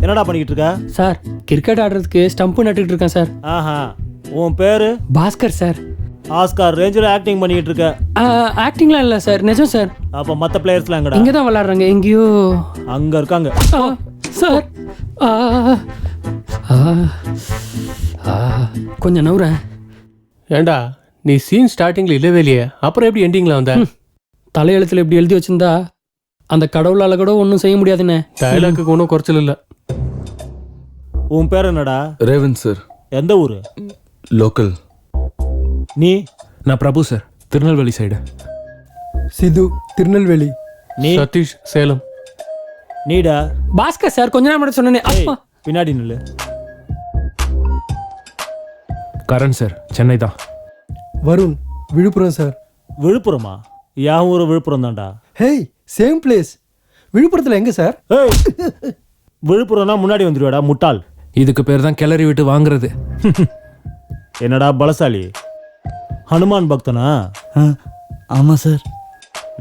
என்னடா பண்ணிக்கிட்டு இருக்க? சார் கிரிக்கெட் ஆடுறதுக்கு ஸ்டம்ப் நட்டுக்கிட்டு இருக்கேன் சார். ஆஹா, உன் பேரு? பாஸ்கர் சார். ஆஸ்கார் ரேஞ்சில் ஆக்டிங் பண்ணிக்கிட்டு இருக்க? ஆக்டிங்லாம் இல்லை சார், நிஜம் சார். அப்போ மற்ற பிளேயர்ஸ்லாம் எங்கடா? இங்கே தான் விளாட்றாங்க. எங்கேயோ அங்கே இருக்காங்க. சார் கொஞ்சம் நவுறேன். ஏண்டா நீ சீன் ஸ்டார்டிங்ல இல்லவே இல்லையே, அப்புறம் எப்படி எண்டிங்ல வந்த? தலையெழுத்துல இப்படி எழுதி வச்சிருந்தா அந்த கடவுளால கூட ஒன்றும் செய்ய முடியாதுண்ணே. டயலாக்கு ஒன்றும் குறைச்சல் இல்லை. உன் பேர் என்னடா? Raven sir. எந்த ஊரு? லோக்கல். நீ? நான் பிரபு சார், திருநெல்வேலி சைடு. சிது, திருநெல்வேலி. நீ? சதீஷ், சேலம். நீடா? பாஸ்கர் சார், கொஞ்ச நேரம் மட்டும் சொன்னேனே. பின்னாடி நில்லு. கரண் சார், சென்னை தான். வருண், விழுப்புரம் சார். விழுப்புரமா? என் ஊர் விழுப்புரம் தான்டா. Hey, same place. விழுப்புரத்தில் எங்க சார்? விழுப்புரம்னா முன்னாடி வந்துடுவாடா முட்டாள். இதுக்கு பேர் தான் கிளறி விட்டு வாங்குறது. என்னடா பலசாலி, ஹனுமான் பக்தனா? ஆமாம் சார்.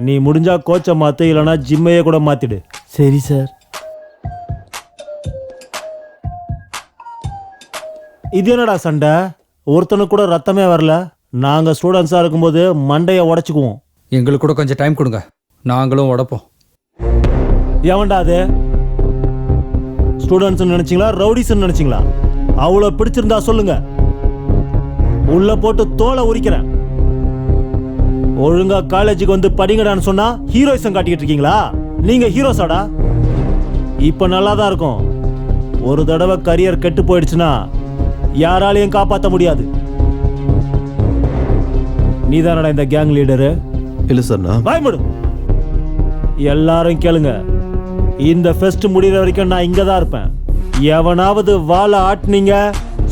நீ முடிஞ்சா கோச்சை மாற்று, இல்லைனா ஜிம்மையே கூட மாற்றிடு. சரி சார். இது என்னடா சண்டை? ஒருத்தனுக்கு கூட ரத்தமே வரல. நாங்கள் ஸ்டூடெண்ட்ஸாக இருக்கும்போது மண்டையை உடச்சிக்குவோம். எங்களுக்கு கூட கொஞ்சம் டைம் கொடுங்க, நாங்களும் உடப்போம். எவன்டா அது? ஸ்டூடெண்ட்ஸ் நினைச்சிங்களா, ரவுடிஸ் நினைச்சிங்களா? அவ்வளோ பிடிச்சிருந்தா சொல்லுங்க, உள்ள போட்டு தோலை உரிக்கிறேன். ஒழுங்கா காலேஜுக்கு வந்து படிங்கடான்னு சொன்னா ஹீரோயிசம் காட்டிக்கிட்டு இருக்கீங்களா? நீங்க ஹீரோஸாடா? இப்ப நல்லா தான் இருக்கும். ஒரு தடவை கரியர் கெட்டு போயிடுச்சுன்னா யாராலையும் காப்பாற்ற முடியாது. நீதானடா இந்த கேங் லீடரு? இல்ல சார், நான் பயப்படு. எல்லாரும் கேளுங்க, இந்த ஃபெஸ்ட் முடிகிற வரைக்கும் நான் இங்க தான் இருப்பேன். எவனாவது வாழை ஆட்டினீங்க,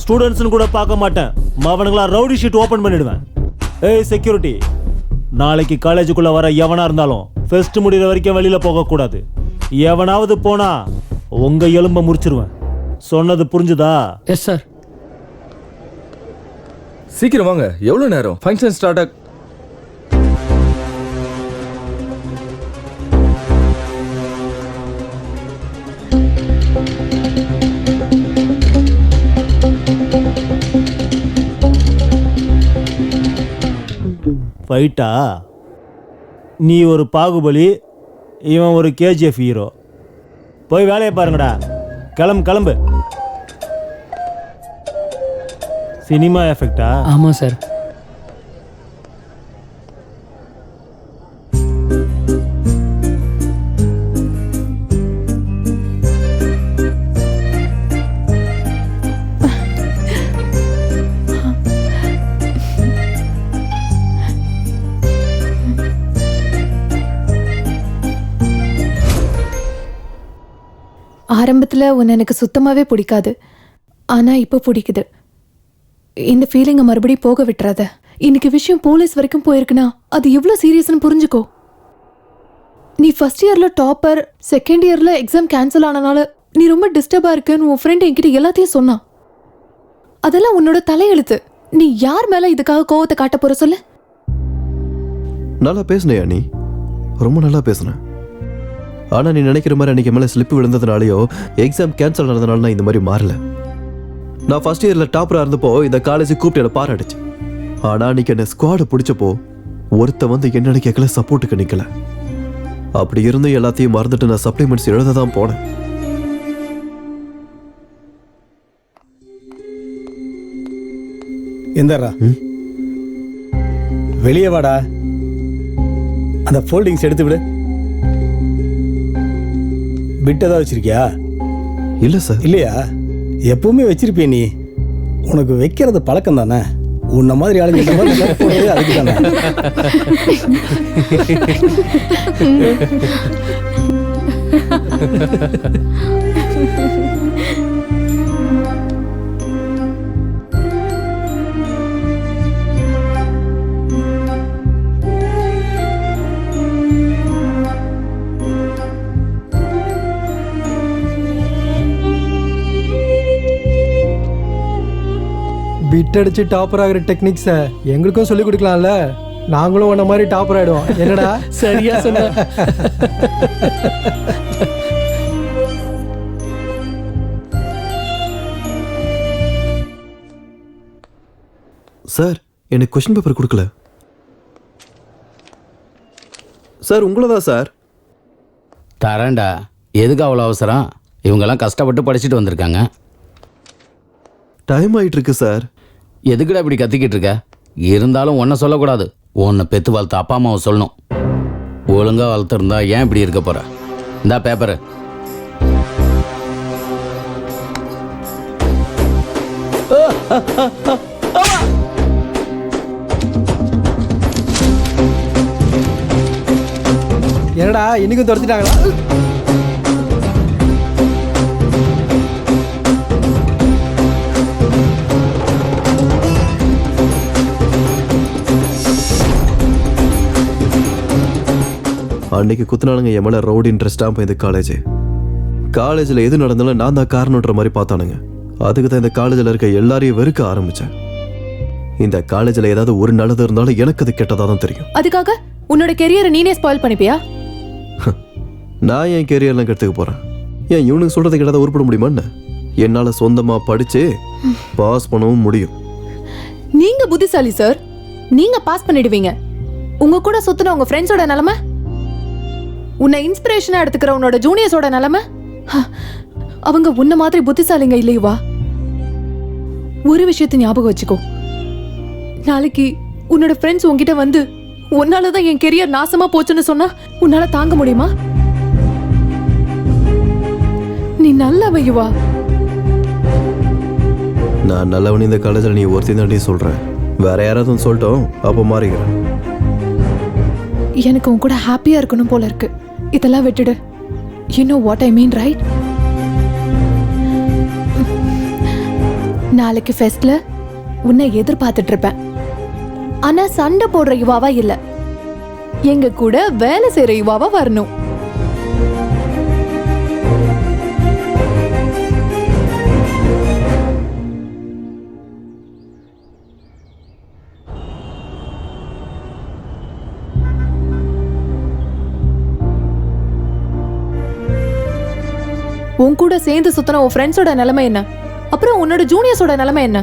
ஸ்டூடெண்ட்ஸ்னு கூட பார்க்க மாட்டேன். அவனுங்களா ரவுடி ஷீட் ஓபன் பண்ணிடுவேன். ஏய் செக்யூரிட்டி, நாளைக்கு காலேஜுக்குள்ள வர எவனா இருந்தாலும் ஃபெஸ்ட் முடிகிற வரைக்கும் வெளியில போக கூடாது. எவனாவது போனா உங்க எலும்ப முறிச்சிருவேன். சொன்னது புரிஞ்சுதா? Yes sir. சீக்கிரம் வாங்க, எவ்வளோ நேரம்? ஃபங்க்ஷன் ஸ்டார்ட் ஆக ஃபைட்டா? நீ ஒரு பாகுபலி, இவன் ஒரு கேஜிஎஃப் ஹீரோ. போய் வேலையை பாருங்கடா. கிளம்பு கிளம்பு. சினிமா எஃபெக்டா? ஆமாம் சார். ஆரம்பத்தில் உன்னை எனக்கு சுத்தமாகவே பிடிக்காது, ஆனால் இப்போ பிடிக்குது. இந்த ஃபீலிங்கை மறுபடியும் போக விட்டுறாத. இன்னைக்கு விஷயம் போலீஸ் வரைக்கும் போயிருக்குன்னா அது எவ்வளோ சீரியஸ்னு புரிஞ்சுக்கோ. நீ ஃபர்ஸ்ட் இயரில் டாப்பர், செகண்ட் இயரில் எக்ஸாம் கேன்சல் ஆனனால நீ ரொம்ப டிஸ்டர்பாக இருக்குன்னு உன் ஃப்ரெண்ட் என்கிட்ட எல்லாத்தையும் சொன்னான். அதெல்லாம் உன்னோட தலையெழுத்து. நீ யார் மேலே இதுக்காக கோவத்தை காட்ட போற சொல்லு? நல்லா பேசுனியா நீ? ரொம்ப நல்லா பேசுனேன். ஆனா நீ நினைக்கிற மாதிரி அன்னைக்கு மேலே ஸ்லிப் விழுந்ததுனாலயோ எக்ஸாம் கேன்சல் ஆனதுனால நான் இந்த மாதிரி மாறல. நான் ஃபர்ஸ்ட் இயர்ல டாப்பரா இருந்தப்போ இந்த காலேஜ் கூப்பிட்டு என்ன பாராட்டுச்சு. ஆனா அன்னைக்கு என்ன ஸ்குவாடு பிடிச்சப்போ ஒருத்த வந்து என்னன்னு கேட்கல, சப்போர்ட்டுக்கு நிக்கல. அப்படி இருந்து எல்லாத்தையும் மறந்துட்டு நான் சப்ளிமெண்ட்ஸ் எழுத தான் போனேன். எந்தரா வெளியே வாடா. அந்த ஃபோல்டிங்ஸ் எடுத்து விடு. பிட் ஏதாவது வச்சிருக்கியா? இல்ல சார். இல்லையா? எப்பவுமே வச்சிருப்பிய நீ. உனக்கு வைக்கிறது பழக்கம் தானே. உன்ன மாதிரி ஆளுங்க இந்த மாதிரி போடுறது அதுக்கு தானே. பிட் அடிச்சு டாப்பர் ஆகிற டெக்னிக்ஸை எங்களுக்கும் சொல்லி கொடுக்கலாம்ல, நாங்களும் உன்ன மாதிரி டாப்பர் ஆயிடுவோம். என்னடா? சரியா சொன்ன. சார் எனக்கு கொஸ்டின் பேப்பர் கொடுக்கல சார். உங்களதான் சார். தரேன்டா. எதுக்கு அவ்வளோ அவசரம்? இவங்கெல்லாம் கஷ்டப்பட்டு படிச்சுட்டு வந்திருக்காங்க. டைம் ஆயிட்டு இருக்கு சார். எதுக்குடா இப்படி கத்திக்கிட்டு இருக்க? இருந்தாலும் ஒன்றை சொல்லக்கூடாது. உன்னை பெத்து வளர்த்த அப்பா அம்மாவை சொல்லணும். ஒழுங்காக வளர்த்துருந்தா ஏன் இப்படி இருக்க போற? இந்தா பேப்பரு. என்னடா இன்னைக்கும் துரத்திட்டாங்களா? அன்னைக்கு குத்துனானுங்க என் மேல ரோடு இன்ட்ரெஸ்டா போய் காலேஜில் எது நடந்தாலும் நான் தான் காரணம்ன்ற மாதிரி பார்த்தானுங்க. அதுக்கு தான் இந்த காலேஜில் இருக்க எல்லாரையும் வெறுக்க ஆரம்பிச்சேன். இந்த காலேஜில் ஏதாவது ஒரு நல்லது இருந்தாலும் எனக்கு அது கெட்டதாக தான் தெரியும். அதுக்காக உன்னோட கெரியரை நீனே ஸ்பாயில் பண்ணிப்பியா? நான் என் கெரியர்லாம் கெடுத்துக்க போறேன். ஏன் இவனுக்கு சொல்றது கேட்டதை உருப்பிட முடியுமான்னு? என்னால சொந்தமா படிச்சு பாஸ் பண்ணவும் முடியும். நீங்க புத்திசாலி சார். நீங்க பாஸ் பண்ணிடுவீங்க. உங்க கூட சுத்தின உங்க ஃப்ரெண்ட்ஸோட நிலைமை, உன்னை இன்ஸ்பிரேஷனா எடுத்துக்கிற உன்னோட ஜூனியர்ஸோட நிலைமை, அவங்க உன்ன மாதிரி புத்திசாலிங்க இல்லையுவா? ஒரு விஷயத்தை ஞாபகம் வச்சுக்கோ. நாளைக்கு உன்னோட ஃப்ரெண்ட்ஸ் உன்கிட்ட வந்து உன்னாலதான் என் கெரியர் நாசமா போச்சுன்னு சொன்னா உன்னால தாங்க முடியுமா? நீ நல்லவையுவா. நான் நல்லவன் இந்த காலேஜில் நீ ஒருத்தி தாண்டி சொல்றேன். வேற யாராவது சொல்லிட்டோம், அப்போ மாறிக்கிறேன். எனக்கு உன் கூட ஹாப்பியா இருக்கணும் போல இருக்கு. இதெல்லாம் விட்டுடு. You know what I mean, right? நாளைக்கு ஃபெஸ்ட்ல உன்னை எதிர்பார்த்துட்டு இருப்பேன். ஆனா சண்டை போடுற யுவாவா இல்ல, எங்க கூட வேலை செய்யற யுவாவா வரணும். உன் கூட சேர்ந்து சுத்தின உன் ஃப்ரெண்ட்ஸோட நிலைமை என்ன? அப்புறம் உன்னோட ஜூனியர்ஸோட நிலைமை என்ன?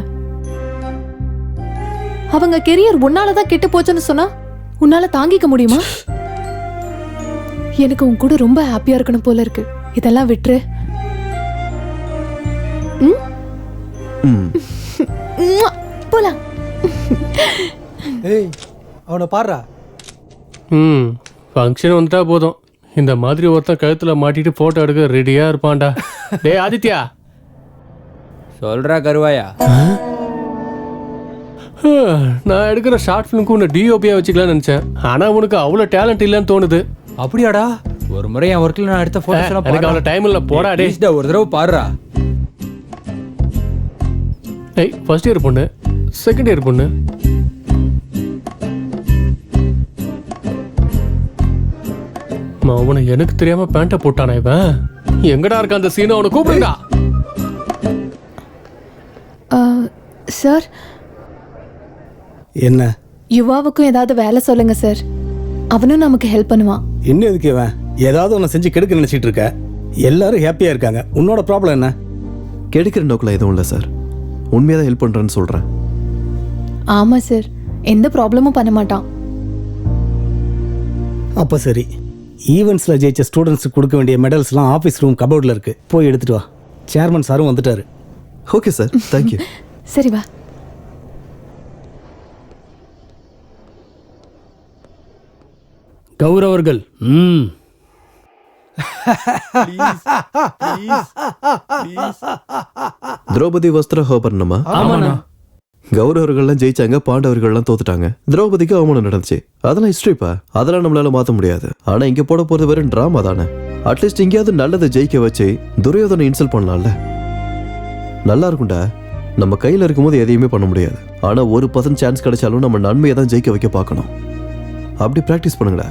அவங்க கெரியர் உன்னாலதான் கெட்டு போச்சுன்னு சொன்னா உன்னால தாங்கிக்க முடியுமா? எனக்கு உன் கூட ரொம்ப ஹாப்பியா இருக்கணும் போல இருக்கு. இதெல்லாம் விட்டுரு. போலாம். ஏய், அவனை பாடுறா. ஃபங்க்ஷன் வந்துட்டா போதும். இந்த மாதிரி ஒருத்தன் கழுத்துல மாட்டிட்டு போட்டோ எடுக்க ரெடியா இருப்பான்டா. டேய் ஆதித்யா, சொல்றா கருவாயா. நான் எடுக்கிற ஷார்ட் ஃபிலிம்க்கு உன்னை டிஓபியா வச்சுக்கலாம்னு நினைச்சேன். ஆனா உனக்கு அவ்வளவு டேலண்ட் இல்லைன்னு தோணுது. அப்படியாடா? ஒரு முறை என் ஒர்க்ல நான் எடுத்த போட்டோஸ் எல்லாம் எனக்கு அவ்வளவு டைம் இல்ல. போடா டேய். ஒரு தடவை பாடுறா. ஏய், ஃபர்ஸ்ட் இயர் பொண்ணு, செகண்ட் இயர் பொண்ணு. அவனை எனக்கு தெரியாம பேண்ட போட்டானா இவன்? எங்கடா இருக்க அந்த சீனை? அவனை கூப்பிடுடா. சார், என்ன? யுவாவுக்கும் ஏதாவது வேலை சொல்லுங்க சார். அவனும் நமக்கு ஹெல்ப் பண்ணுவான். இன்னும் எதுக்கு இவன் ஏதாவது ஒன்று செஞ்சு கெடுக்க நினைச்சிட்டு இருக்க? எல்லாரும் ஹாப்பியா இருக்காங்க. உன்னோட ப்ராப்ளம் என்ன? கெடுக்கிற நோக்கில் எதுவும் இல்லை சார். உண்மையாக தான் ஹெல்ப் பண்றேன்னு சொல்றேன். ஆமா சார், எந்த ப்ராப்ளமும் பண்ண மாட்டான். அப்போ சரி, ஈவெண்ட்ஸில் ஜெயிச்ச ஸ்டூடெண்ட்ஸுக்கு கொடுக்க வேண்டிய மெடல்ஸ்லாம் ஆஃபீஸ் ரூம் கபோர்டில் இருக்குது. போய் எடுத்துட்டு வா. சேர்மன் சாரும் வந்துட்டாரு. Okay sir, thank you. சரி வா. கௌரவர்கள். திரௌபதி வஸ்திர ஹோபர்ணமா? ஆமாண்ணா. கௌரவர்கள்லாம் ஜெயிச்சாங்க, பாண்டவர்கள்லாம் தோத்துட்டாங்க. திரௌபதிக்கு அவமானம் நடந்துச்சு. அதெல்லாம் ஹிஸ்டரிப்பா. அதெல்லாம் நம்மளால மாற்ற முடியாது. ஆனா இங்க போட போறது வெறும் டிராமா தானே. அட்லீஸ்ட் இங்கேயாவது நல்லதை ஜெயிக்க வச்சு துரியோதனை இன்சல்ட் பண்ணலாம்ல. நல்லா இருக்கும்டா. நம்ம கையில இருக்கும்போது எதையுமே பண்ண முடியாது. ஆனா 1% சான்ஸ் கிடைச்சாலும் நம்ம நன்மையை தான் ஜெயிக்க வைக்க பார்க்கணும். அப்படி பிராக்டிஸ் பண்ணுங்கடா.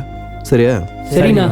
சரியா? சரிண்ணா.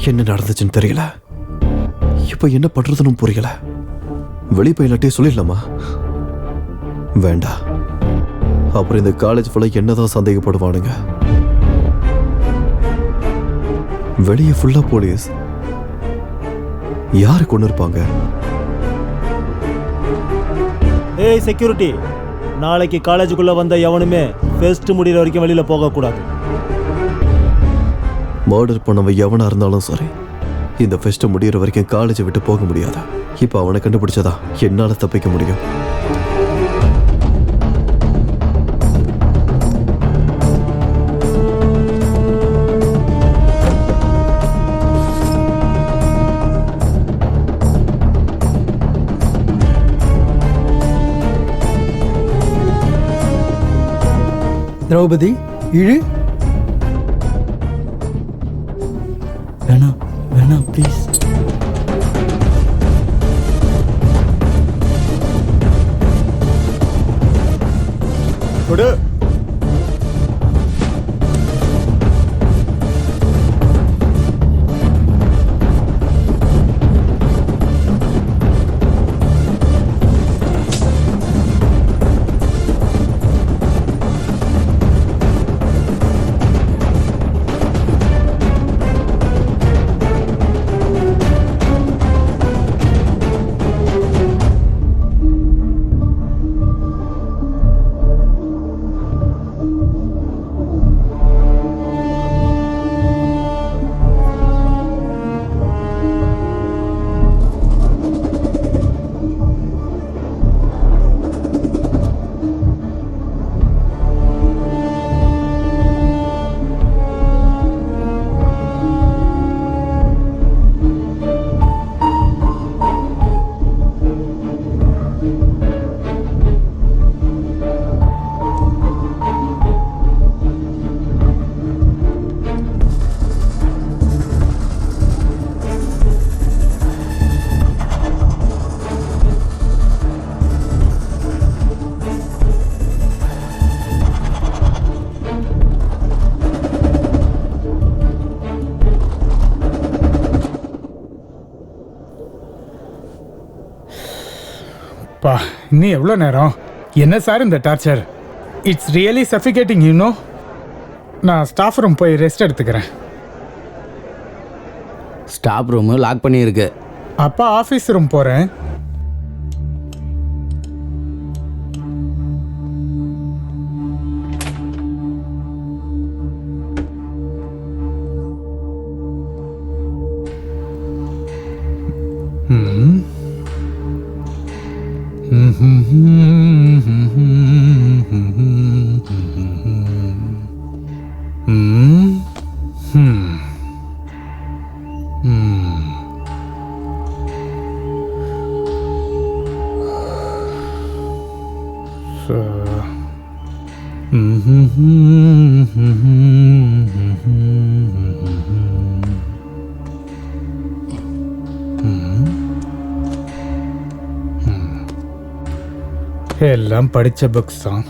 என்ன நடந்துச்சுன்னு தெரியல. இப்போ என்ன பண்றதுன்னு புரியல. வெளியே போய் இல்லாட்டே சொல்லிடலாமா? வேண்டாம். அப்புறம் இந்த காலேஜ் ஃபுல்லா என்னதான் சந்தேகப்படுவானுங்க. வெளியே ஃபுல்லா போலீஸ். யாரு கொண்டு இருப்பாங்க? ஏய் செக்யூரிட்டி, நாளைக்கு காலேஜுக்குள்ள வந்த எவனுமே ஃபெஸ்ட் முடிகிற வரைக்கும் வெளியில போகக்கூடாது. மர்டர் பண்ணவன் எவனா இருந்தாலும் சரி, இந்த ஃபெஸ்ட் முடிகிற வரைக்கும் காலேஜை விட்டு போக முடியாது. இப்போ அவனை கண்டுபிடிச்சதா என்னால தப்பிக்க முடியும். திரௌபதி இழு. வேணாம் வேணாம் ப்ளீஸ். கொடு. பா இன்னும் எவ்வளோ நேரம்? என்ன சார் இந்த torture? It's really suffocating you know. நான் ஸ்டாஃப் ரூம் போய் ரெஸ்ட் எடுத்துக்கிறேன். ஸ்டாஃப் ரூமு லாக் பண்ணியிருக்கு. அப்பா ஆஃபீஸ் ரூம் போகிறேன். எல்லாம் படித்த புக்ஸ் தான்.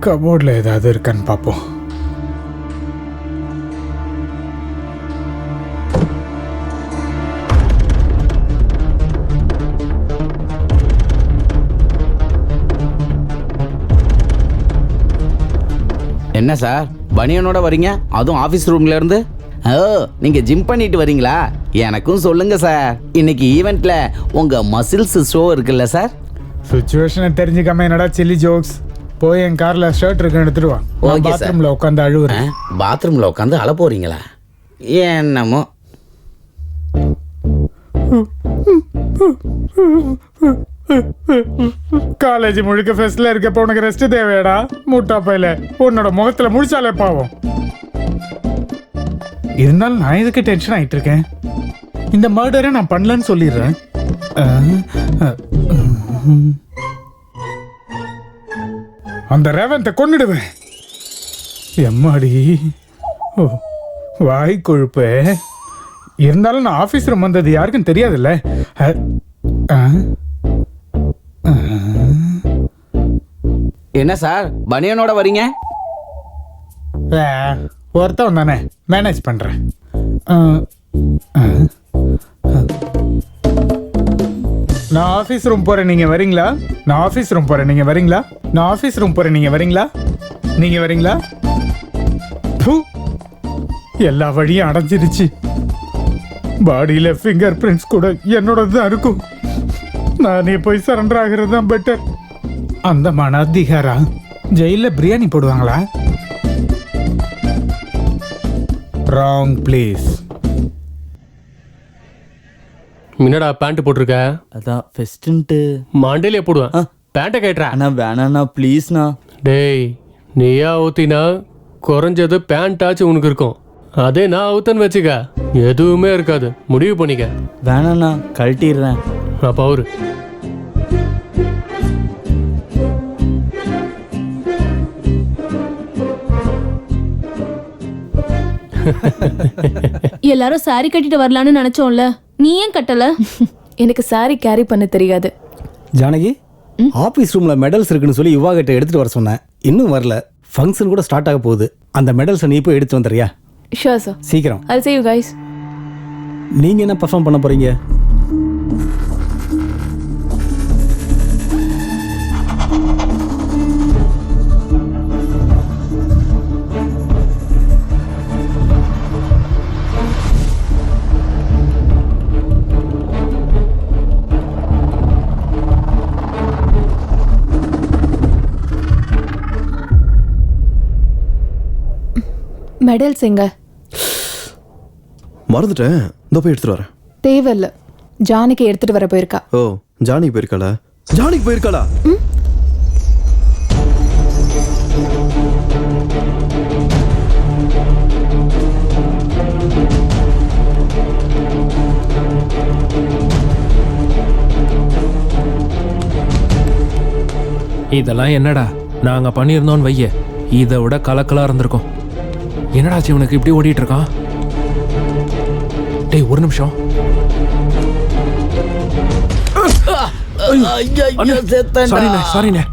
கபோர்டில் ஏதாவது இருக்கான்னு பார்ப்போம். என்ன சார் பனியனோட வரீங்க, அதுவும் ஆஃபீஸ் ரூம்ல இருந்து? ஓ, நீங்க ஜிம் பண்ணிட்டு வரீங்களா? எனக்கும் சொல்லுங்க சார். இன்னைக்கு ஈவெண்ட்ல உங்க மசில்ஸ் ஷோ இருக்குல்ல சார்? சுச்சுவேஷனை தெரிஞ்சுக்காம என்னடா சில்லி ஜோக்ஸ். போய் என் கார்ல ஷர்ட் இருக்கு எடுத்துட்டு வா. Okay sir. பாத்ரூம்ல உட்காந்து அழுவுறேன். பாத்ரூம்ல உட்காந்து அழ போறீங்களா? என்னமோ. காலேஜ் முழுக்க ஃபெஸ்ட்ல இருக்கப்ப உனக்கு ரெஸ்ட் தேவையாடா? முட்டா பையில உன்னோட முகத்துல முடிச்சாலே பாவம். இருந்தாலும் நான் எதுக்கு டென்ஷன் ஆயிட்டு இருக்கேன்? இந்த மர்டரை நான் பண்ணலன்னு சொல்லிடுறேன். அந்த ரேவந்தை கொன்னுடுவேன். எம்மாடி, ஓ வாய் கொழுப்பு. இருந்தாலும் நான் ஆஃபீஸ் ரூம் வந்தது யாருக்கும் தெரியாதுல்ல. என்ன சார் பனியனோட வரீங்க? ஒருத்தவன் தானே மேனேஜ் பண்றேன். நான் ஆஃபீஸ் ரூம் போறேன், நீங்க வரீங்களா? நான் ஆஃபீஸ் ரூம் போறேன், நீங்க வரீங்களா? நான் ஆஃபீஸ் ரூம் போறேன், நீங்க வரீங்களா? நீங்க வரீங்களா? எல்லா வழியும் அடைஞ்சிருச்சு. பாடியில ஃபிங்கர் பிரிண்ட்ஸ் கூட என்னோட தான் இருக்கும். நானே போய் சரண்டர் ஆகிறது தான் பெட்டர். அந்த மன அதிகாரா ஜெயில பிரியாணி போடுவாங்களா? Wrong place. என்னடா பேண்ட் போட்டிருக்க? அதான் ஃபெஸ்ட்டுன்ட்டு மாண்டேலியே போடுவேன். பேண்ட்டை கேட்டுறா. அண்ணா வேணாண்ணா ப்ளீஸ்ண்ணா. டேய் நீயா ஊத்தினா குறைஞ்சது பேண்ட் ஆச்சு உனக்கு இருக்கும். அதே நான் ஊத்தன்னு வச்சுக்க எதுவுமே இருக்காது. முடிவு பண்ணிக்க. வேணாண்ணா கழட்டிடுறேன். அப்போ அவரு எல்லாரும் சாரி கட்டிட்டு வரலான்னு நினைச்சோம்ல, நீ ஏன் கட்டல? எனக்கு சாரி கேரி பண்ண தெரியாது. ஜானகி, ஆபீஸ் ரூம்ல மெடல்ஸ் இருக்குன்னு சொல்லி யுவா கிட்ட எடுத்துட்டு வர சொன்னேன். இன்னும் வரல. ஃபங்க்ஷன் கூட ஸ்டார்ட் ஆக போகுது. அந்த மெடல்ஸை நீ போய் எடுத்து வந்துறியா? Sure sir. சீக்கிரம். I'll see you guys. நீங்க என்ன பெர்ஃபார்ம் பண்ண போறீங்க? மெடல்ஸ் எங்க? மறந்துட்டேன். இந்த போய் எடுத்துட்டு வரேன். தேவையில்ல. ஜானகி எடுத்துட்டு வர போயிருக்கா. ஓ ஜானகி போயிருக்காளா? ஜானகி போயிருக்காளா? இதெல்லாம் என்னடா நாங்க பண்ணியிருந்தோம்னு வைய, இதை விட கலக்கலா இருந்திருக்கும். என்னடாச்சு இவனுக்கு இப்படி ஓடிட்டு இருக்கான்? டேய் ஒரு நிமிஷம். சாரிண்ணே சாரிண்ணே.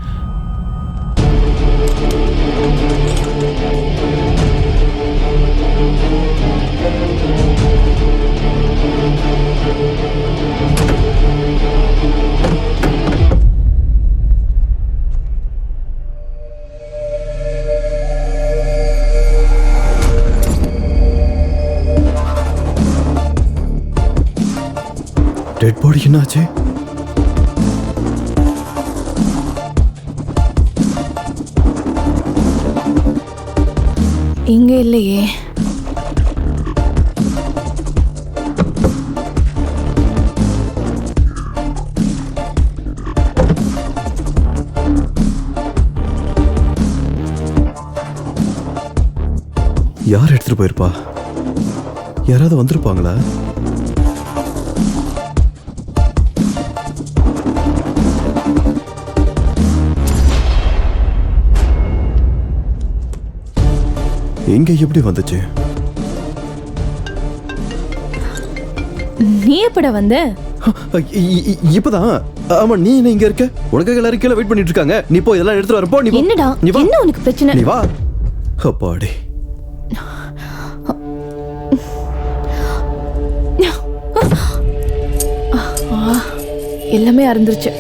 டெட் பாடி என்னாச்சு? இங்க இல்லையே. யார் எடுத்துட்டு போயிருப்பா? யாராவது வந்திருப்பாங்களா? எங்க எப்படி வந்துச்சு? நீ எப்பட வந்த? இப்பதான். ஆமா நீ என்ன இங்க இருக்க? உனக்கு எல்லாரும் கீழே வெயிட் பண்ணிட்டு இருக்காங்க. நீ போய் இதெல்லாம் எடுத்துட்டு வர. போ நீ. என்னடா என்ன உனக்கு பிரச்சனை? நீ வா. அப்பாடி. எல்லாமே அறந்துருச்சு.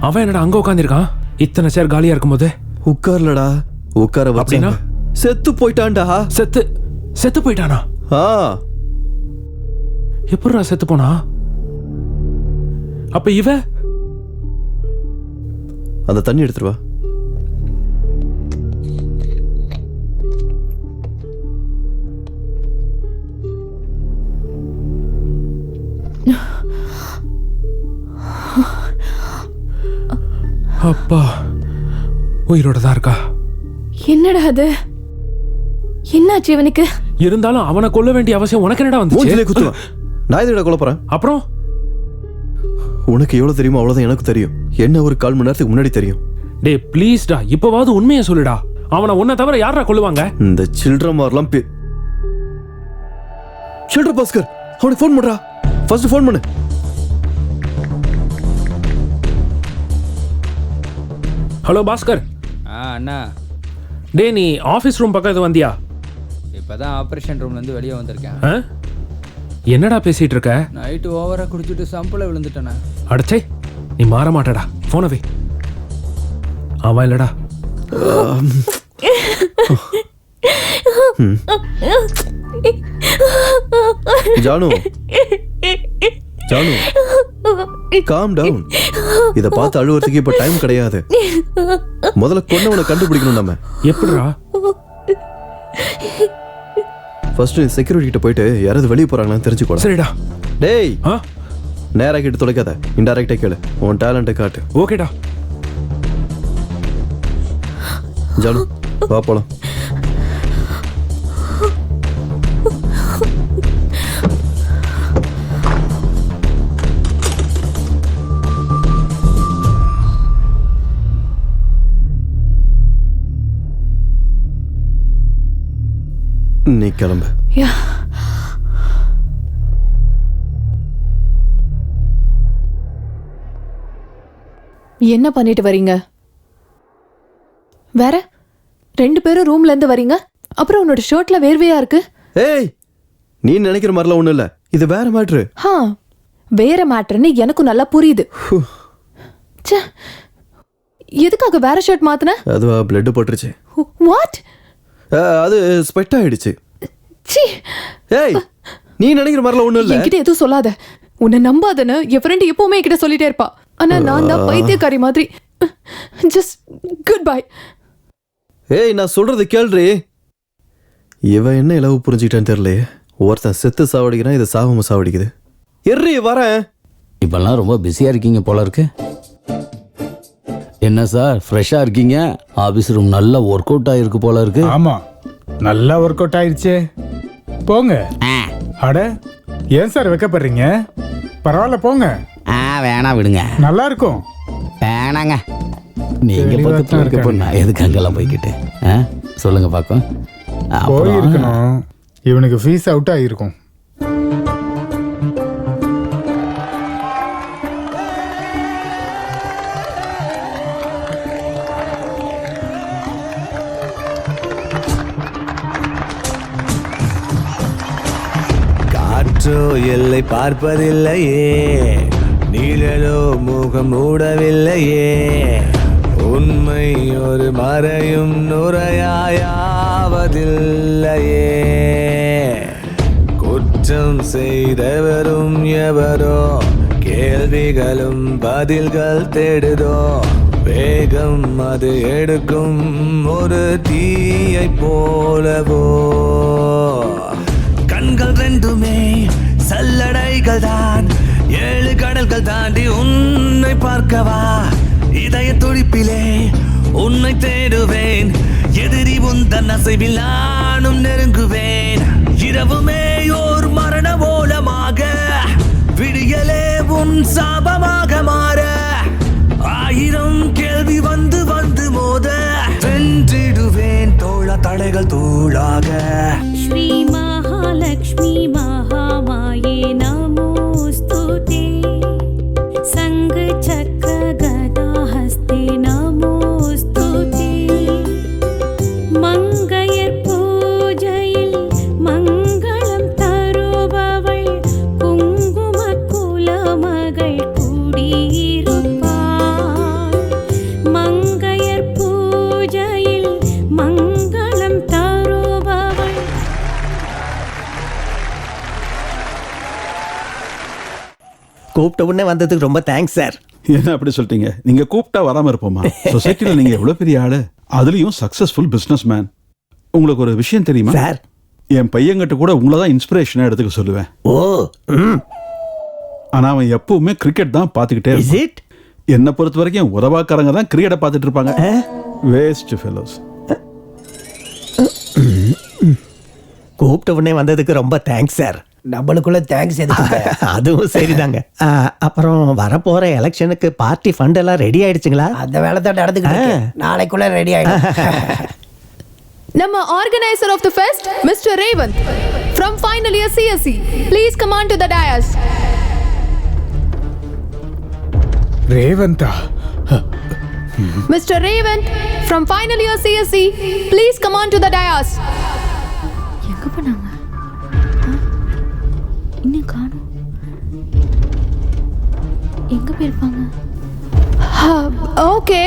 அவன் என்னடா அங்க உட்காந்துருக்கான்? இத்தனை சேர் காலியா இருக்கும்போது. உட்கார்லடா. உட்கார அப்படின்னா செத்து போயிட்டான்டா. செத்து போயிட்டானா? எப்படிடா செத்து போனா? அப்ப இவ அந்த தண்ணி எடுத்துட்டு வா. அப்பா உயிரோட தான் இருக்கா? என்னடா அது? என்னாச்சு இவனுக்கு? இருந்தாலும் அவனை கொல்ல வேண்டிய அவசியம் உனக்கு என்னடா மூஞ்சிலே வந்துச்சு? குத்துவேன். நான் எதுடா கொல்ல போறேன்? அப்புறம் உனக்கு எவ்வளவு தெரியுமோ அவ்வளவுதான் எனக்கு தெரியும். என்ன ஒரு 1/4 மணி நேரத்துக்கு முன்னாடி தெரியும். டேய் ப்ளீஸ்டா, இப்பவாவது உண்மையை சொல்லுடா. அவனை உன்னை தவிர யாரா கொல்லுவாங்க? இந்த சில்ட்ர மாதிரிலாம் சில்ட்ர பாஸ்கர், அவனுக்கு ஃபோன் பண்றா. ஃபர்ஸ்ட் ஃபோன் பண்ணு. ஹலோ பாஸ்கர். அண்ணா, டேய் நீ ஆஃபீஸ் ரூம் பக்கம் எதுவும் வந்தியா? இப்பதான் ஆப்ரேஷன் ரூம்லேருந்து வெளியே வந்திருக்கேன். ஆ? என்னடா பேசிட்டு இருக்க? நைட்டு ஓவராக குடிச்சிட்டு சம்பில் விழுந்துட்டேண்ணே. அடச்சே, நீ மாற மாட்டடா. போனவே அவன் இல்லடா. Janu, Janu, calm down. இத பார்த்து அழுவறதுக்கு இப்ப டைம் கிடையாது. முதல்ல கொன்னவனை கண்டுபிடிக்கணும் நம்ம. எப்படிடா? ஃபர்ஸ்ட் செக்யூரிட்டி கிட்ட போயிட்டு யாராவது வெளியே போறாங்களான்னு தெரிஞ்சுக்கோ. சரிடா. டேய், நேரா கிட்ட தொலைக்காத, இன்டைரக்டா கேளு. உன் டேலண்ட்டை காட்டு. ஓகேடா. ஜானு, வா போலாம். நீ கிளம்பு. என்ன பண்ணிட்டு வரீங்க? வேற 2 பேரும் ரூம்ல இருந்து வரீங்க. அப்புறம் உன்னோட ஷர்ட்ல வேர்வையா இருக்கு. ஏய், நீ நினைக்கிற மாதிரிலாம் ஒண்ணும் இல்ல. இது வேற மேட்ரு. வேற மேட்டர்னு எனக்கும் நல்லா புரியுது. ச்சே, எதுக்காக வேற ஷர்ட் மாத்துன? அதுவா பிளட் போட்டுருச்சு. வாட்? அது ஸ்வெட் ஆயிடுச்சு. சீ. ஏய், நீ நினைக்கிற மாதிரிலாம் ஒண்ணும் இல்ல. என்கிட்ட எதுவும் சொல்லாத. உன்னை நம்பாதன்னு என் ஃப்ரெண்ட் எப்பவுமே என்கிட்ட சொல்லிட்டே இருப்பா. ஆனா நான் தான் பைத்தியக்காரி மாதிரி. Just good bye. ஏய், நான் சொல்றது கேள்றி. இவ என்ன இலவு புரிஞ்சுக்கிட்டான்னு தெரியல. ஒருத்தன் செத்து சாவடிக்கிறான், இது சாவம சாவடிக்குது. எர்ரி வரேன். இப்பெல்லாம் ரொம்ப பிஸியா இருக்கீங்க போல இருக்கு. என்ன சார் ஃப்ரெஷ்ஷா இருக்கீங்க? ஆபீஸ் ரூம் நல்லா ஒர்க் அவுட் ஆயிருக்கு போல இருக்கு. ஆமா, நல்லா ஒர்க் அவுட் ஆயிடுச்சு. போங்க. அட, ஏன் சார் வைக்கப்படுறீங்க? பரவாயில்ல போங்க. வேணா விடுங்க, நல்லா இருக்கும். வேணாங்க. நீங்க பக்கத்துல இருக்க பொண்ணா எதுக்கு அங்கெல்லாம் போய்கிட்டு? சொல்லுங்க பாக்கும். போயிருக்கணும். இவனுக்கு ஃபீஸ் அவுட் ஆகிருக்கும். காற்றோ எல்லை பார்ப்பதில்லையே, நீழலோ முகம் மூடவில்லையே, உண்மை ஒரு மறையும் நுரையாயாவதில்லையே, குற்றம் செய்தவரும் எவரோ, கேள்விகளும் பதில்கள் தேடுதோ, வேகம் அது எடுக்கும் ஒரு தீயை போலவோ, கண்கள் ரெண்டுமே சல்லடைகள் தான், 7 கடல்கள் தாண்டி உன்னை பார்க்கவா, இதய துடிப்பிலே உன்னை தேடுவேன், எதிரி உந்தன் அசைவில் நானும் நெருங்குவேன், இரவுமே ஓர் மரண ஓலமாக, விடியலே உன் சாபமாக மாற, 1000 கேள்வி வந்து வந்து மோத, வென்றிடுவேன் தோள தடைகள் தூளாக. श्री महालक्ष्मी महामाये नमोस्तुते, संग चक्र गदा हस्ते नमोस्तुते, मंगयर् पूजैயில் மங்களம் தருபவள், குங்கும குலமகள் குடியிருப்பாள், மங்கையர் பூஜையில் மங்களம் தருபவள். கூப்பிட்ட உடனே வந்ததுக்கு ரொம்ப தேங்க்ஸ் சார். என்ன அப்படி சொல்லிட்டீங்க? நீங்க கூப்பிட்டா வராம இருப்போமா? சொசைட்டில நீங்க எவ்வளவு பெரிய ஆளு, அதுலயும் சக்சஸ்ஃபுல் பிசினஸ் மேன். உங்களுக்கு ஒரு விஷயம் தெரியுமா சார்? என் பையன்கிட்ட கூட உங்களை தான் இன்ஸ்பிரேஷனா எடுத்துக்க சொல்லுவேன். ஓ, ஆனா அவன் எப்பவுமே கிரிக்கெட் தான் பாத்துக்கிட்டே இருப்பான். என்னை பொறுத்த வரைக்கும் உறவாக்காரங்க தான் கிரிக்கெட்டை பார்த்துட்டு இருப்பாங்க. Waste fellows. கூப்பிட்ட உடனே வந்ததுக்கு ரொம்ப தேங்க்ஸ் சார். நம்மளுக்குள்ள தேங்க்ஸ் எதுக்கு? அதுவும் சரிதாங்க. அப்புறம் வரப்போற எலெக்ஷனுக்கு பார்ட்டி ஃபண்ட் எல்லாம் ரெடி ஆயிடுச்சுங்களா? அந்த வேலை தான் நடந்துக்கிட்டு நாளைக்குள்ள ரெடி ஆயிடும். நம்ம organiser of the fest mister Revanth from final year CSE, please come on to the dais. ரேவந்தா, Mr. Revant from final year CSE, please come on to the dais. எங்க போனாங்க? இன்னும் காணோம். எங்க போயிருப்பாங்க? ஓகே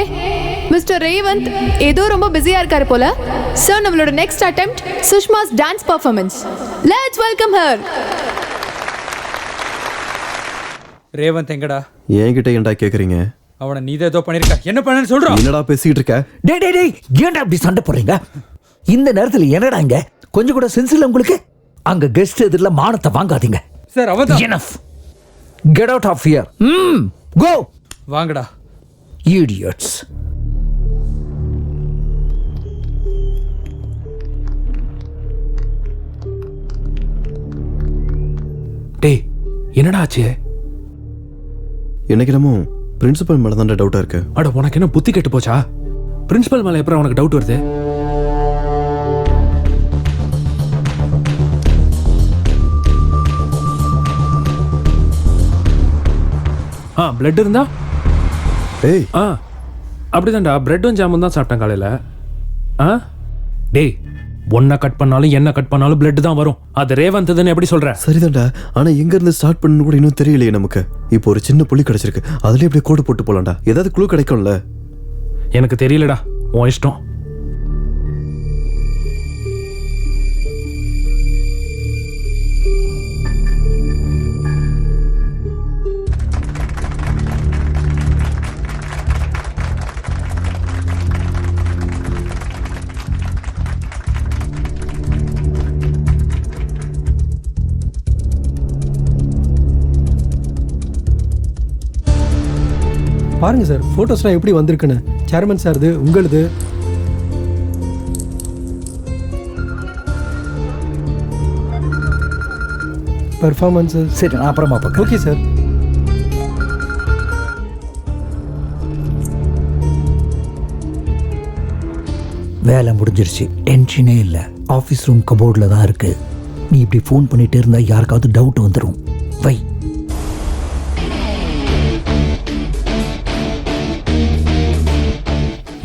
மிஸ்டர் ரேவந்த் ஏதோ ரொம்ப பிஸியா இருக்காரு போல. சார் நம்மளோட next attempt Sushma's dance performance. Let's welcome her. Revanth எங்கடா? என்கிட்ட ஏன்டா கேக்குறீங்க? அவனை நீ ஏதோ பண்ணிருக்க. என்ன பண்ணன்னு சொல்றான்? என்னடா பேசிட்டு இருக்க? டேய் ஏன்டா அப்படி சண்டை போடுறீங்க இந்த நேரத்துல? என்னடா இங்க கொஞ்சம் கூட சென்ஸ் இல்ல உங்களுக்கு? அங்க கெஸ்ட் எதிரில மானத்தை வாங்காதீங்க சார். அவன் enough, get out of here. Go. வாங்கடா. Idiots. டேய் என்னடா ஆச்சு? எனக்கு என்னமோ பிரின்சிபல் மேல தான் டவுட்டா இருக்கு. அட உனக்கு என்ன புத்தி கெட்டு போச்சா? பிரின்சிபல் மேல எப்பறம் உனக்கு டவுட் வருது? பிளட் இருந்தா? டேய் அப்படிதான்டா, பிரெட்டும் ஜாமும் தான் சாப்பிட்டேன் காலையில. டேய் ஒன்ன கட் பண்ணாலும் என்ன கட் பண்ணாலும் பிளட் தான் வரும். அது ரேவந்த்னு எப்படி சொல்ற? சரிதான்டா, ஆனா எங்க இருந்து ஸ்டார்ட் பண்ணனும் கூட இன்னும் தெரியலையே நமக்கு. இப்போ ஒரு சின்ன புள்ளி கிடைச்சிருக்கு, அதுலயே அப்படியே கோடு போட்டு போலாம்டா. ஏதாவது க்ளூ கிடைக்கும்ல? எனக்கு தெரியலடா, உன் இஷ்டம். பாருங்க சார், போட்டோஸ்லாம் எப்படி வந்திருக்குன்னு. சேர்மன் சார்து, உங்களுது. பெர்ஃபார்மன்ஸ் சரி, நான் அப்புறமா பார்க்க. Okay sir. வேலை முடிஞ்சிருச்சு, டென்ஷனே இல்லை. ஆஃபீஸ் ரூம் கபோர்டில் தான் இருக்கு. நீ இப்படி ஃபோன் பண்ணிட்டே இருந்தா யாருக்காவது டவுட் வந்துடும். வை.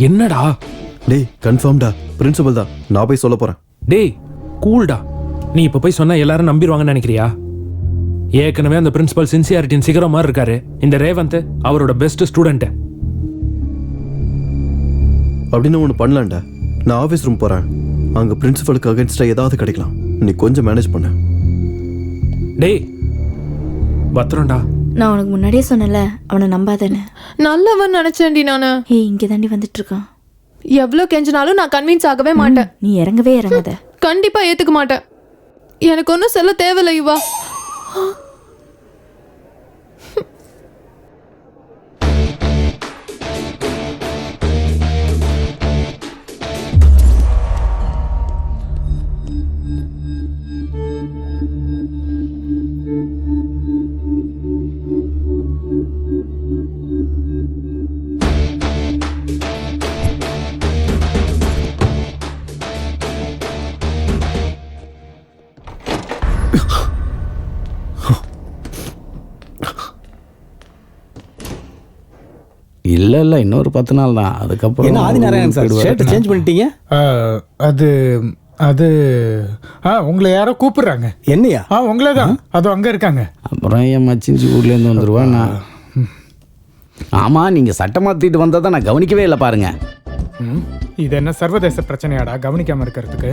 என்னடா? டேய் கன்ஃபார்ம்டா, பிரின்சிபல் தான். நான் போய் சொல்ல போறேன். டேய் கூல்டா. நீ இப்ப போய் சொன்னா எல்லாரும் நம்பிடுவாங்கன்னு நினைக்கிறியா? ஏற்கனவே அந்த பிரின்சிபல் சின்சியாரிட்டின் சிகரம் மாதிரி இருக்காரு. இந்த ரேவந்த் அவரோட பெஸ்ட் ஸ்டூடெண்ட். அப்படின்னு ஒன்று பண்ணலாம்டா. நான் ஆஃபீஸ் ரூம் போறேன். அங்க பிரின்சிபலுக்கு அகைன்ஸ்டா ஏதாவது கிடைக்கலாம். நீ கொஞ்சம் மேனேஜ் பண்ணு. டேய் பத்திரம்டா. நான் உனக்கு முன்னாடியே சொன்னல அவனை நம்பாதேன்னு. நல்லவன் நினைச்சேன்டி நானு. இங்க தாண்டி வந்துட்டு இருக்கான். எவ்வளவு கெஞ்சினாலும் நான் கன்வின்ஸ் ஆகவே மாட்டேன். நீ இறங்கவே இறங்காத. கண்டிப்பா ஏத்துக்க மாட்டேன். எனக்கு ஒன்றும் சொல்ல தேவையில்லை இவா. இல்ல இன்னொரு 10 நாள் தான். அதுக்கப்புறம் என்ன ஆதிநாராயணன் சார் ஷர்ட் சேஞ்ச் பண்ணிட்டீங்க? அது அது உங்களை யாரோ கூப்பிடுறாங்க. என்னையா? உங்களே தான். அதோ அங்க இருக்காங்க. அப்புறம் என் மச்சிஞ்சி ஊர்லேருந்து வந்துருவா. நான் ஆமா, நீங்க சட்டை மாத்திட்டு வந்ததை நான் கவனிக்கவே இல்லை பாருங்க. இது என்ன சர்வதேச பிரச்சனையாடா கவனிக்காம இருக்கிறதுக்கு?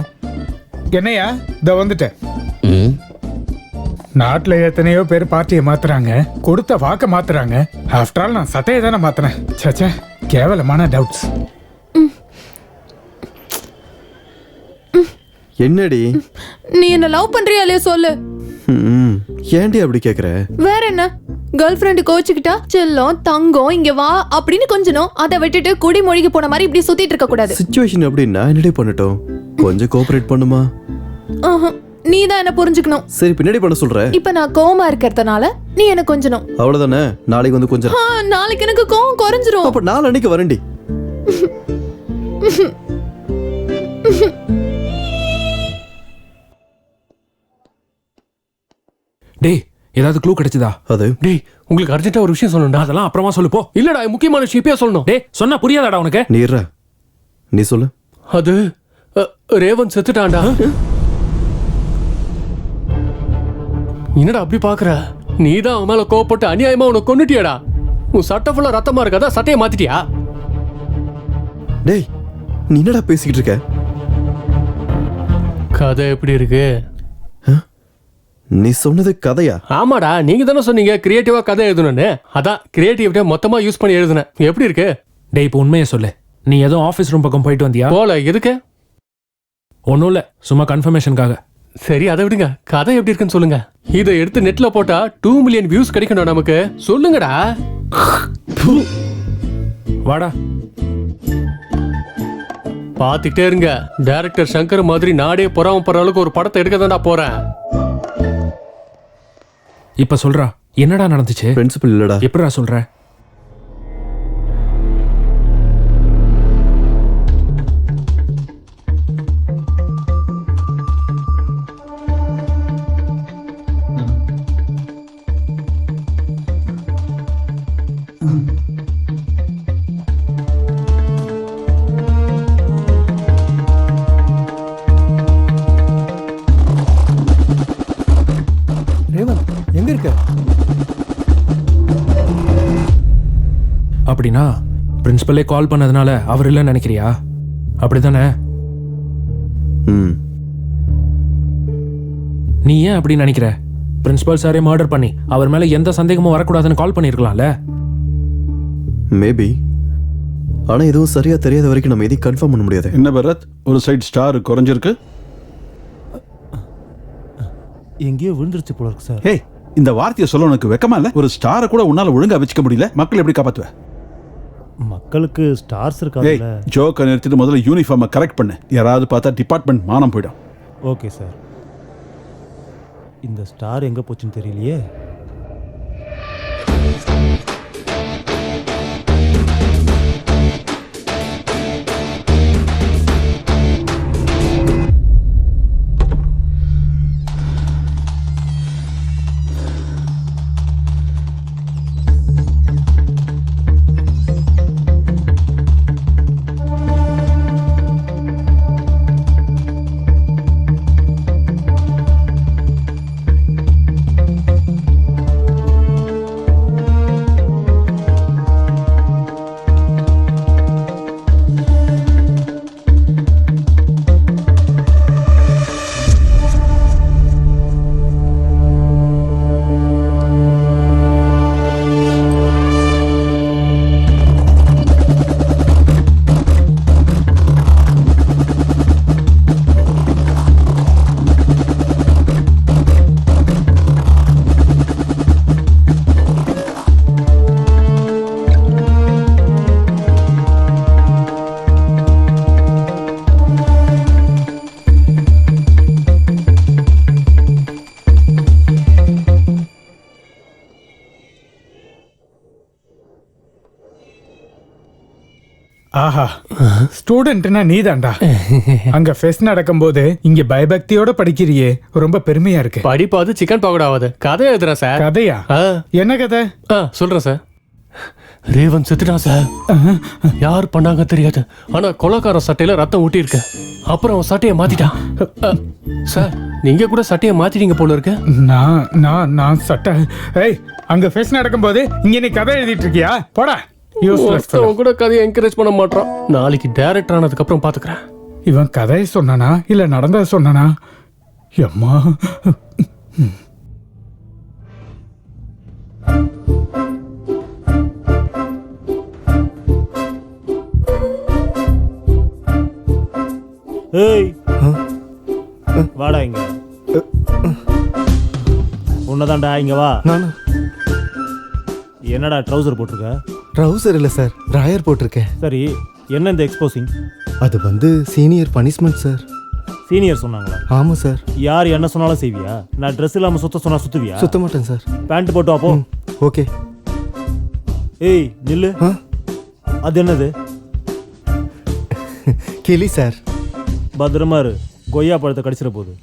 என்னையா இதோ வந்துட்டேன். நாட்டுல எத்தனையோ பேர் பார்ட்டியை மாத்துறாங்க, கொடுத்த வாக்க மாத்துறாங்க. ஆஃப்டர் ஆல் நான் சட்டையை தானே மாத்தினேன். சச்சா, கேவலமான டவுட்ஸ். என்னடி? நீ என்ன லவ் பண்றியா இல்லையா சொல்லு. ஏன்டி அப்படி கேக்குற? வேற என்ன, கேர்ள் ஃப்ரெண்டு கோச்சுக்கிட்டா செல்லம் தங்கம் இங்க வா அப்படின்னு கொஞ்சணும். அதை விட்டுட்டு குடி மொழிக்கு போன மாதிரி இப்படி சுத்திட்டு இருக்க கூடாது. சிச்சுவேஷன் அப்படி நான் என்னடி பண்ணட்டும்? கொஞ்சம் கோஆபரேட் பண்ணுமா? நீ தான் என்ன புரிஞ்சுக்கணும். சரி பின்னாடி பண்ண சொல்ற. இப்ப நான் கோவமா இருக்கிறதுனால நீ என்ன கொஞ்சணும். அவ்வளவுதானே. நாளைக்கு வந்து கொஞ்சம். நாளைக்கு எனக்கு கோவம் குறைஞ்சிரும். அப்ப நாளைக்கு வரேன்டி. டேய் ஏதாவது க்ளூ கிடைச்சதா? அது டேய் உங்களுக்கு அர்ஜென்ட்டா ஒரு விஷயம் சொல்லணும்டா. அதெல்லாம் அப்புறமா சொல்லு போ. இல்லடா முக்கியமான விஷயம் இப்பயே சொல்லணும். டேய் சொன்னா புரியாதாடா உனக்கு? நீ சொல்லு. அது ரேவன் செத்துட்டான்டா. என்னடா அப்படி பாக்குற? நீதான் அவன் மேல கோவப்பட்டு அநியாயமா உனக்கு கொன்னுட்டியாடா. உன் சட்டை ஃபுல்லா ரத்தமா இருக்காதா? சட்டையை மாத்திட்டியா? டேய் நீ என்னடா பேசிக்கிட்டு இருக்க? கதை எப்படி இருக்கு? நீ சொன்னது கதையா? ஆமாடா, நீங்க தானே சொன்னீங்க கிரியேட்டிவா கதை எழுதணும்னு. அதான் கிரியேட்டிவிட்டியா மொத்தமா யூஸ் பண்ணி எழுதுனேன். எப்படி இருக்கு? டேய் இப்போ உண்மையை சொல்லு. நீ ஏதோ ஆஃபீஸ் ரூம் பக்கம் போயிட்டு வந்தியா? போல. எதுக்கு? ஒன்றும் இல்லை, சும்மா கன்ஃபர்மேஷனுக்காக. சரி அதை விடுங்க. கதை எப்படி இருக்குன்னு சொல்லுங்க. இதை எடுத்து நெட்ல போட்டா 2 மில்லியன் வியூஸ் கிடைக்கணும் நமக்கு. சொல்லுங்கடா. வாடா. பாத்துக்கிட்டே இருங்க. டைரக்டர் சங்கர் மாதிரி நாடே பொறாமப்படுற அளவுக்கு ஒரு படத்தை எடுக்க தான்டா போறேன். இப்ப சொல்றா, என்னடா நடந்துச்சு? பிரின்சிபல் இல்லடா. எப்படிடா சொல்ற? ரேவந்த் எங்க இருக்க? அப்படின்னா பிரின்சிபலே கால் பண்ணதுனால அவர் இல்லைன்னு நினைக்கிறியா? அப்படிதானே? நீ ஏன் அப்படி நினைக்கிற? பிரின்சிபல் சாரே மர்டர் பண்ணி அவர் மேல எந்த சந்தேகமும் வரக்கூடாதுன்னு கால் பண்ணிருக்கலாம்ல. மேபி. ஆனா எதுவும் சரியா தெரியாத வரைக்கும் நம்ம எதையும் கன்ஃபார்ம் பண்ண முடியாது. என்ன பரத், ஒரு சைடு ஸ்டார் குறைஞ்சிருக்கு. எங்கேயோ விழுந்துருச்சு போல இருக்கு சார். ஏய், இந்த வார்த்தையை சொல்ல உனக்கு வெக்கமா இல்ல? ஒரு ஸ்டாரை கூட உன்னால ஒழுங்கா வச்சுக்க முடியல. மக்கள் எப்படி காப்பாத்துவ? மக்களுக்கு ஸ்டார்ஸ் இருக்காதுல்ல. ஜோக்க நிறுத்திட்டு முதல்ல யூனிஃபார்மை கரெக்ட் பண்ணு. யாராவது பார்த்தா டிபார்ட்மெண்ட் மானம் போயிடும். Okay sir. இந்த ஸ்டார் எங்க போச்சுன்னு தெரியலையே. ஆஹா, ஸ்டூடெண்ட்னா நீதான்டா. அங்க ஃபெஸ்ட் நடக்கும்போது இங்க பயபக்தியோட படிக்கிறியே, ரொம்ப பெருமையா இருக்கு. படிப்பாது சிக்கன் பக்கோடா ஆகுது. கதை எழுதுறேன் சார். கதையா? என்ன கதை? சொல்றேன் சார். ரேவன் செத்துட்டான் சார். யார் பண்ணாங்க தெரியாது. ஆனா கொலைக்காரன் சட்டையில ரத்தம் ஊட்டி இருக்கு. அப்புறம் அவன் சட்டையை மாத்திட்டான். சார் நீங்க கூட சட்டையை மாத்திட்டீங்க போல இருக்கு. நான் சட்டை. ஏய், அங்க ஃபெஸ்ட் நடக்கும்போது இங்க நீ கதை எழுதிட்டு இருக்கியா? போடா. கூட கதையை என்கரேஜ் பண்ண மாட்டான். நாளைக்கு டைரக்டர் ஆனதுக்கு அப்புறம் பாத்துக்கிறேன். இவன் கதையை சொன்னானா இல்ல நடந்ததை சொன்னானா? அம்மா. ஏய், வாடா இங்க. உன்னதான்டா, இங்க வா. என்னடா ட்ரவுசர் போட்டிருக்க? ட்ரவுசர் இல்லை சார், ராயர் போட்டிருக்கேன். சரி, என்ன இந்த எக்ஸ்போசிங்? அது வந்து சீனியர் பனிஷ்மெண்ட் சார். சீனியர் சொன்னாங்களா? ஆமாம் சார். யார் என்ன சொன்னாலும் செய்வியா? நான் ட்ரெஸ் இல்லாமல் சொன்னா சுத்துவியா? சுத்த மாட்டேன் சார். பேண்ட் போட்டு அப்போ. ஓகே. ஏய் நில்லு. அது என்னது? கிளி சார். பத்திரமா இரு, கொய்யா பழத்தை கடிச்சிட போகுது.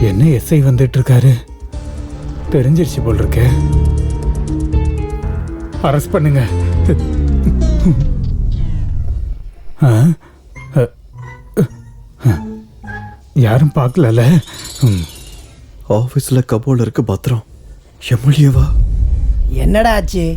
என்ன எஸ்ஐ வந்துட்டு இருக்காரு? தெரிஞ்சிருச்சு போல் இருக்கு. அரெஸ்ட் பண்ணுங்க. யாரும் பார்க்கல. ஆஃபீஸில் கபோர்டில் இருக்கு பத்திரம். எம்எல்ஏவா? என்னடா ஆச்சு?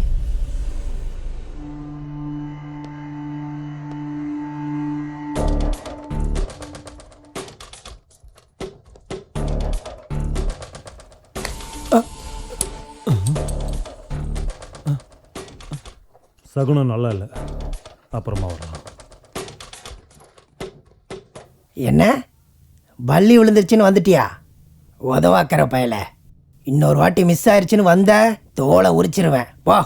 சகுனம் நல்லா இல்லை, அப்புறமா வரலாம். என்ன பள்ளி விழுந்துருச்சுன்னு வந்துட்டியா? உதவாக்கிற பயல. இன்னொரு வாட்டி மிஸ் ஆயிடுச்சுன்னு வந்த தோலை உரிச்சிருவேன். போ.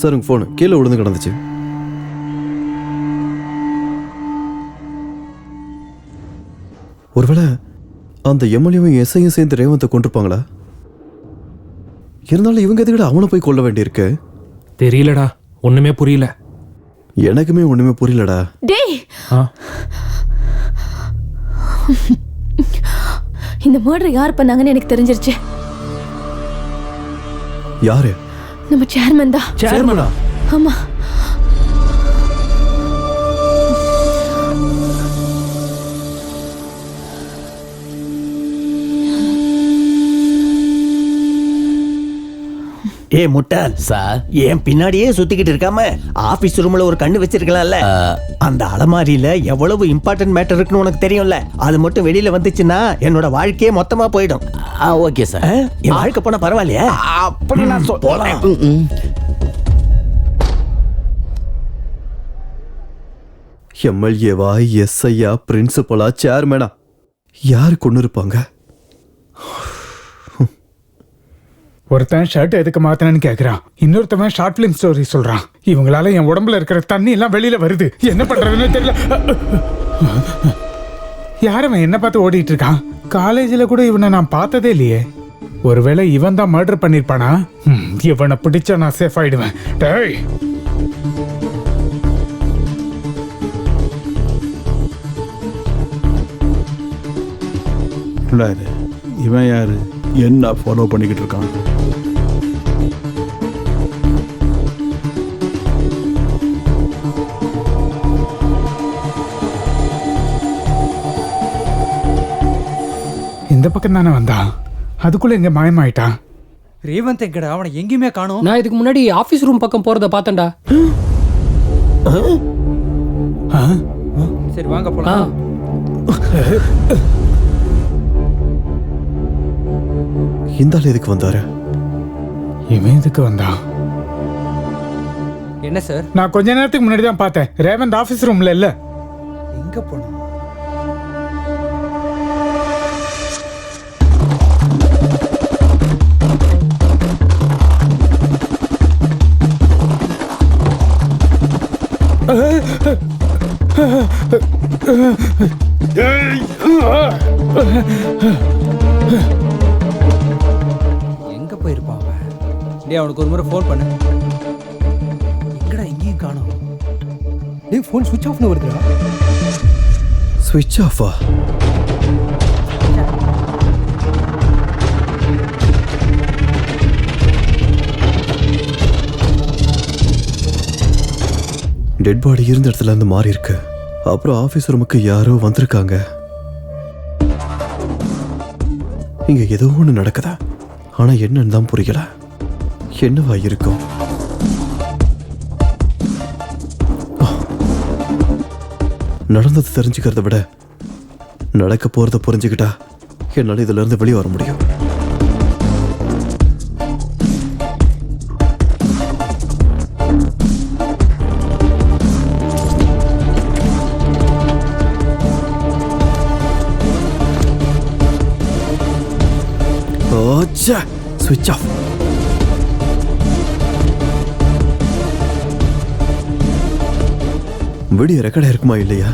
சார் உங்கள் ஃபோனு கீழே விழுந்து கிடந்துச்சு. ஒருவேளை அந்த எம்எல்ஏவும் எஸ்ஐயும் சேர்ந்து ரேவந்தை கொண்டிருப்பாங்களா? இருந்தாலும் இவங்க எதுக்கிட்ட அவனை போய் கொல்ல வேண்டியிருக்கு? தெரியலடா, ஒண்ணுமே புரியல. எனக்குமே ஒண்ணுமே புரியலடா. டேய், இந்த மர்டர் யார் பண்ணாங்கன்னு எனக்கு தெரிஞ்சிருச்சு. யாரு? நம்ம சேர்மன் தான். சேர்மனா? ஆமா. ஏ முட்டாள் சார், ஏன் பின்னாடியே சுத்திக்கிட்டு இருக்காம ஆபீஸ் ரூம்ல ஒரு கண்ணு வச்சிருக்கலாம்ல? அந்த அலமாரியில எவ்வளவு இம்பார்ட்டன்ட் மேட்டர் இருக்குன்னு உனக்கு தெரியும்ல. அது மட்டும் வெளியில வந்துச்சுன்னா என்னோட வாழ்க்கையே மொத்தமா போயிடும். Okay sir. என் வாழ்க்கை போனா பரவாயில்லையா? அப்படி நான் போலாம். எம்எல்ஏவா, எஸ்ஐயா, பிரின்சிபலா, சேர்மேனா, யாரு கொண்டு இருப்பாங்க? ஒருத்தன் ஷர்ட் எதுக்கு மாத்தினு கேக்குறான், இன்னொருத்தவன் ஷார்ட் பிலிம் ஸ்டோரி சொல்றான். இவங்களால என் உடம்புல இருக்கிற தண்ணி எல்லாம் வெளியில வருது. என்ன பண்றதுன்னு தெரியல. யாரவன் என்ன பார்த்து ஓடிட்டு இருக்கான்? காலேஜில் கூட இவனை நான் பார்த்ததே இல்லையே. ஒருவேளை இவன் தான் மர்டர் பண்ணிருப்பானா? இவனை பிடிச்சா நான் சேஃப் ஆயிடுவேன். டேய், இவன் யாரு? என்ன ஃபாலோ பண்ணிக்கிட்டு இருக்கான்? இந்த பக்கம் தானே வந்தான், அதுக்குள்ள எங்க மாயமாயிட்டான். ரேவந்த் எங்கடா? அவனை எங்கேயுமே காணோம். நான் இதுக்கு முன்னாடி ஆபீஸ் ரூம் பக்கம் போறத பார்த்தேன்டா. சரி வாங்க போலாம். இந்த ஆள் எதுக்கு வந்தாரு? இவன் எதுக்கு வந்தான்? என்ன சார்? நான் கொஞ்ச நேரத்துக்கு முன்னாடி தான் பார்த்தேன். ரேவந்த் ஆபீஸ் ரூம்ல இல்ல. எங்க போன? எங்க போயிருப்பான் அவன்? டேய், அவனுக்கு ஒரு முறை ஃபோன் பண்ணு. எங்கடா எங்கேயும் காணோம். டேய், ஃபோன் சுவிட்ச் ஆஃப்னு வருதுடா. ஸ்விட்ச் ஆஃபா? டெட் பாடி இருந்த இடத்துல இருந்து மாறி இருக்கு. அப்புறம் ஆபீஸ் ரூமுக்கு யாரோ வந்திருக்காங்க. இங்க ஏதோ ஒண்ணு நடக்குதா? ஆனா என்னன்னு தான் புரியல. என்னவா இருக்கும்? நடந்தது தெரிஞ்சுக்கிறத விட நடக்க போறத புரிஞ்சுக்கிட்டா என்னால இதுல இருந்து வெளியே வர முடியும். ஸ்விட்ச் ஆஃப். வீடியோ ரெக்கார்ட் இருக்குமா இல்லையா?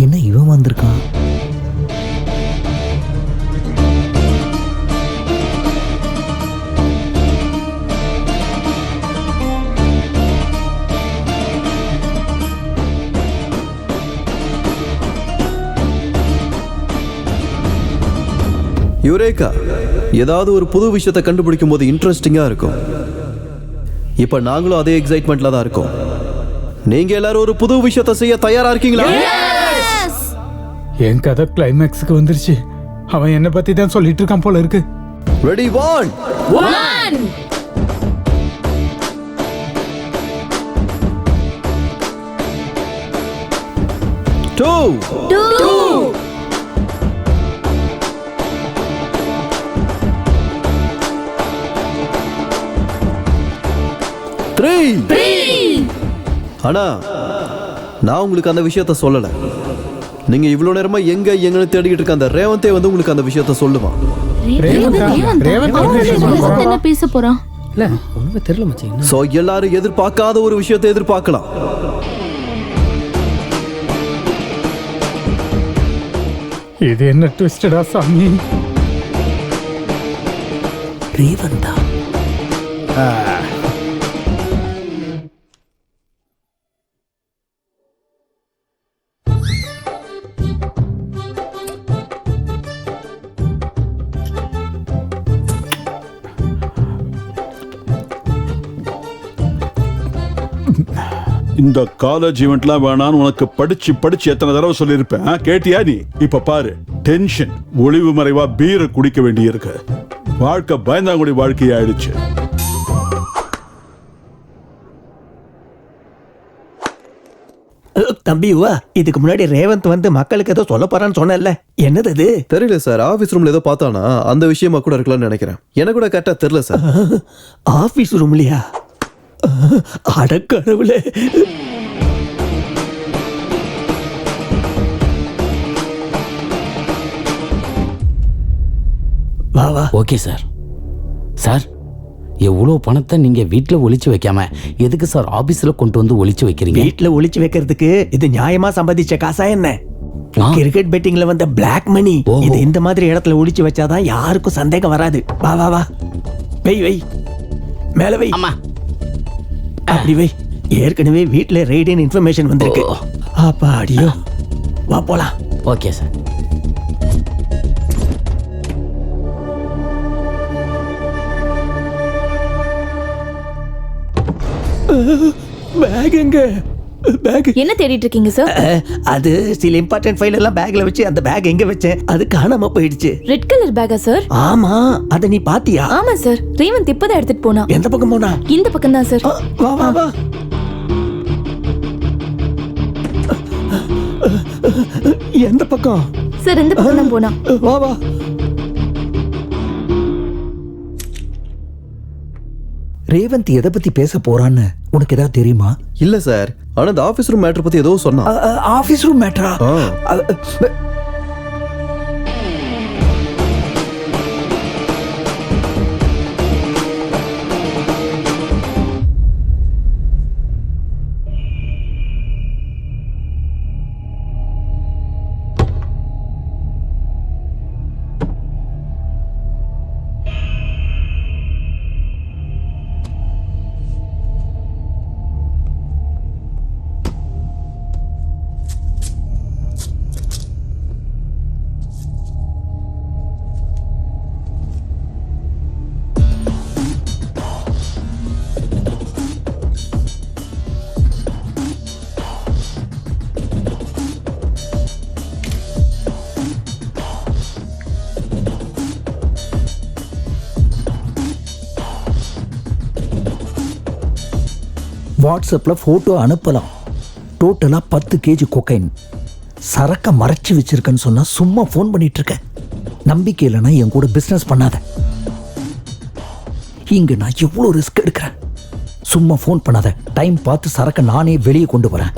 என்ன இவன் வந்திருக்கான்? யுரேகா, ஏதாவது ஒரு புது விஷயத்தை கண்டுபிடிக்கும் போது இன்ட்ரெஸ்டிங்கா இருக்கும். இப்ப நாங்களும் அதே எக்ஸைட்மெண்ட்ல தான் இருக்கோம். நீங்க எல்லாரும் ஒரு புது விஷயத்தை செய்ய தயாரா இருக்கீங்களா? என் கதை கிளைமேக்ஸுக்கு வந்துருச்சு. அவன் என்னை பத்தி தான் சொல்லிட்டு இருக்கான் போல இருக்கு. ரெடி 1 2 3. ஆனா நான் உங்களுக்கு அந்த விஷயத்த சொல்லல. நீங்க இவ்வளவு நேரமா எங்கன்னு தேடிக்கிட்டு இருக்க அந்த ரேவந்தே வந்து உங்களுக்கு அந்த விஷயத்த சொல்லுவான். என்ன பேச போறான்? இல்ல ஒண்ணுமே தெரியல மச்சான். சோ எல்லாரும் எதிர்பார்க்காத ஒரு விஷயத்தை எதிர்பார்க்கலாம். இது என்ன ட்விஸ்டடா சாமி? ரேவந்தா இந்த காலேஜ் ஈவெண்ட்லாம் வேணான்னு உனக்கு படிச்சு எத்தனை தடவை சொல்லியிருப்பேன், கேட்டியா நீ? இப்ப பாரு, டென்ஷன், ஒளிவு மறைவா பீரை குடிக்க வேண்டியிருக்கு. வாழ்க்கை பயந்தாங்குடி வாழ்க்கை ஆயிடுச்சு. தம்பிவா, இதுக்கு முன்னாடி ரேவந்த் வந்து மக்களுக்கு ஏதோ சொல்ல போறான்னு சொன்னல, என்னது அது? தெரியல சார். ஆபீஸ் ரூம்ல ஏதோ பார்த்தானா, அந்த விஷயமா கூட இருக்கலாம்னு நினைக்கிறேன். எனக்கு கூட கரெக்டா தெரியல சார். ஆபீஸ் ரூம்லயா? அடக்கடவுளே. வா வா. Okay sir. சார், எவ்வளோ பணத்தை நீங்க வீட்டில் ஒளிச்சு வைக்காம எதுக்கு சார் ஆபீஸ்ல கொண்டு வந்து ஒளிச்சு வைக்கிறீங்க? வீட்டில் ஒளிச்சு வைக்கிறதுக்கு இது நியாயமா சம்பாதிச்ச காசா என்ன? கிரிக்கெட் பெட்டிங்ல வந்த பிளாக் மணி. இது இந்த மாதிரி இடத்துல ஒளிச்சு வச்சாதான் யாருக்கும் சந்தேகம் வராது. வா வா வா, வை வை, மேல வை. அம்மா, அப்படி வை. ஏற்கனவே வீட்டில் ரெய்டின் இன்ஃபர்மேஷன் வந்திருக்கு. அப்பா அடியோ, வா போலாம். Okay sir. பேக் எங்க? பேக் என்ன தேடிட்டு இருக்கீங்க சார்? அது சில இம்பார்ட்டன்ட் ஃபைல் எல்லாம் பேக்ல வச்சு அந்த பேக் எங்க வச்சேன், அது காணாம போயிடுச்சு. ரெட் கலர் பேக்கா சார்? ஆமா, அத நீ பாத்தியா? ஆமா சார், ரேவந்த் இப்பதான் எடுத்துட்டு போனா. எந்த பக்கம் போனா? இந்த பக்கம் தான் சார். வா வா வா. எந்த பக்கம்? சார் இந்த பக்கம் தான் போனா. வா வா. ரேவந்த் எதை பத்தி பேச போறான்னு உனக்கு ஏதாவது தெரியுமா? இல்ல சார், ஆனா இந்த ஆபீஸ் ரூம் மேட்டர் பத்தி ஏதோ சொன்னா. ஆபீஸ் ரூம் மேட்டரா? வாட்ஸ்அப்பில் ஃபோட்டோ அனுப்பலாம். டோட்டலாக 10 kg கொக்கைன். சரக்கை மறைச்சி வச்சிருக்கேன்னு சொன்னால் சும்மா ஃபோன் பண்ணிட்டு இருக்கேன். நம்பிக்கை இல்லைன்னா என் கூட பிஸ்னஸ் பண்ணாத. இங்கே நான் எவ்வளோ ரிஸ்க் எடுக்கிறேன். சும்மா ஃபோன் பண்ணாத. டைம் பார்த்து சரக்கை நானே வெளியே கொண்டு வரேன்.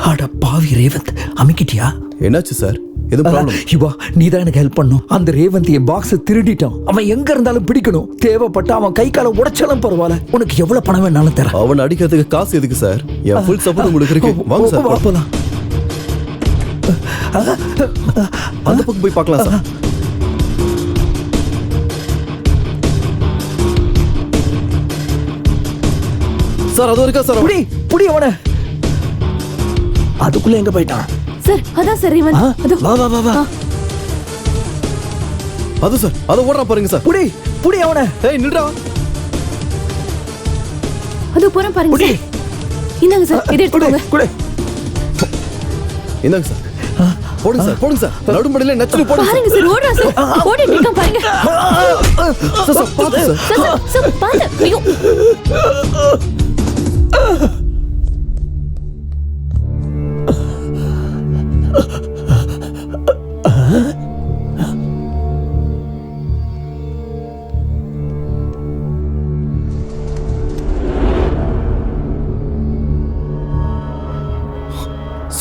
அட பாவி ரேவந்த், அமிக்கிட்டியா? என்னாச்சு சார்? எது ப்ராப்ளம்? இவா நீ தான் எனக்கு ஹெல்ப் பண்ணும். அந்த ரேவந்த் என் பாக்ஸை திருடிட்டான். அவன் எங்க இருந்தாலும் பிடிக்கணும். தேவைப்பட்ட அவன் கை காலை உடைச்சாலும் பரவாயில்ல. உனக்கு எவ்வளவு பணம் வேணாலும் தரேன். அவன் அடிக்கிறதுக்கு காசு எதுக்கு சார்? என் ஃபுல் சப்போர்ட் உங்களுக்கு இருக்கு. வாங்க சார் போலாம். அந்த பக்கம் போய் பார்க்கலாம் சார். சார் அது இருக்கா சார்? புடி அவனை. அதுக்குள்ள எங்க போயிட்டான்? சார் அதான் சார் இவன். வா வா வா வா. அது சார், அது ஓடுறா பாருங்க சார். புடி அவனை. ஏய் நில்றா. அது போறேன் பாருங்க சார். இந்தாங்க சார், இதை எடுத்துக்கோங்க. இந்தாங்க சார். போடுங்க சார், போடுங்க சார். நடுமடியில நச்சுன்னு போடுங்க சார். பாருங்க சார், ஓடுறா சார். ஓடிட்டு இருக்கான் பாருங்க. சார் பாத்து சார். சார் பாத்து. ஐயோ.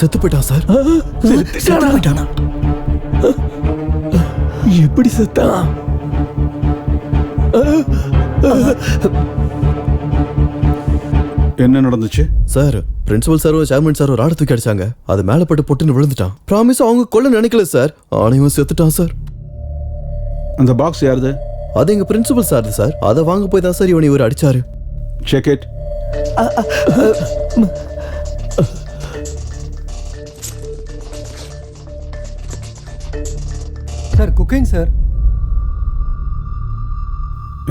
செத்து போயிட்டான் சார். செத்து போயிட்டானா? எப்படி செத்தான்? என்ன நடந்துச்சு சார்? பிரின்சிபல் சாரோ சேர்மன் சாரோ ராடு தூக்கி அடிச்சாங்க. அது மேல பட்டு பொட்டுன்னு விழுந்துட்டான். ப்ராமிஸ் அவங்க கொல்ல நினைக்கல சார். ஆனா இவன் செத்துட்டான் சார். அந்த பாக்ஸ் யாருது? அது எங்க பிரின்சிபல் சார் சார். அதை வாங்க போய் தான் சார் இவனை இவர் அடிச்சாரு. Check it. Sir cooking sir.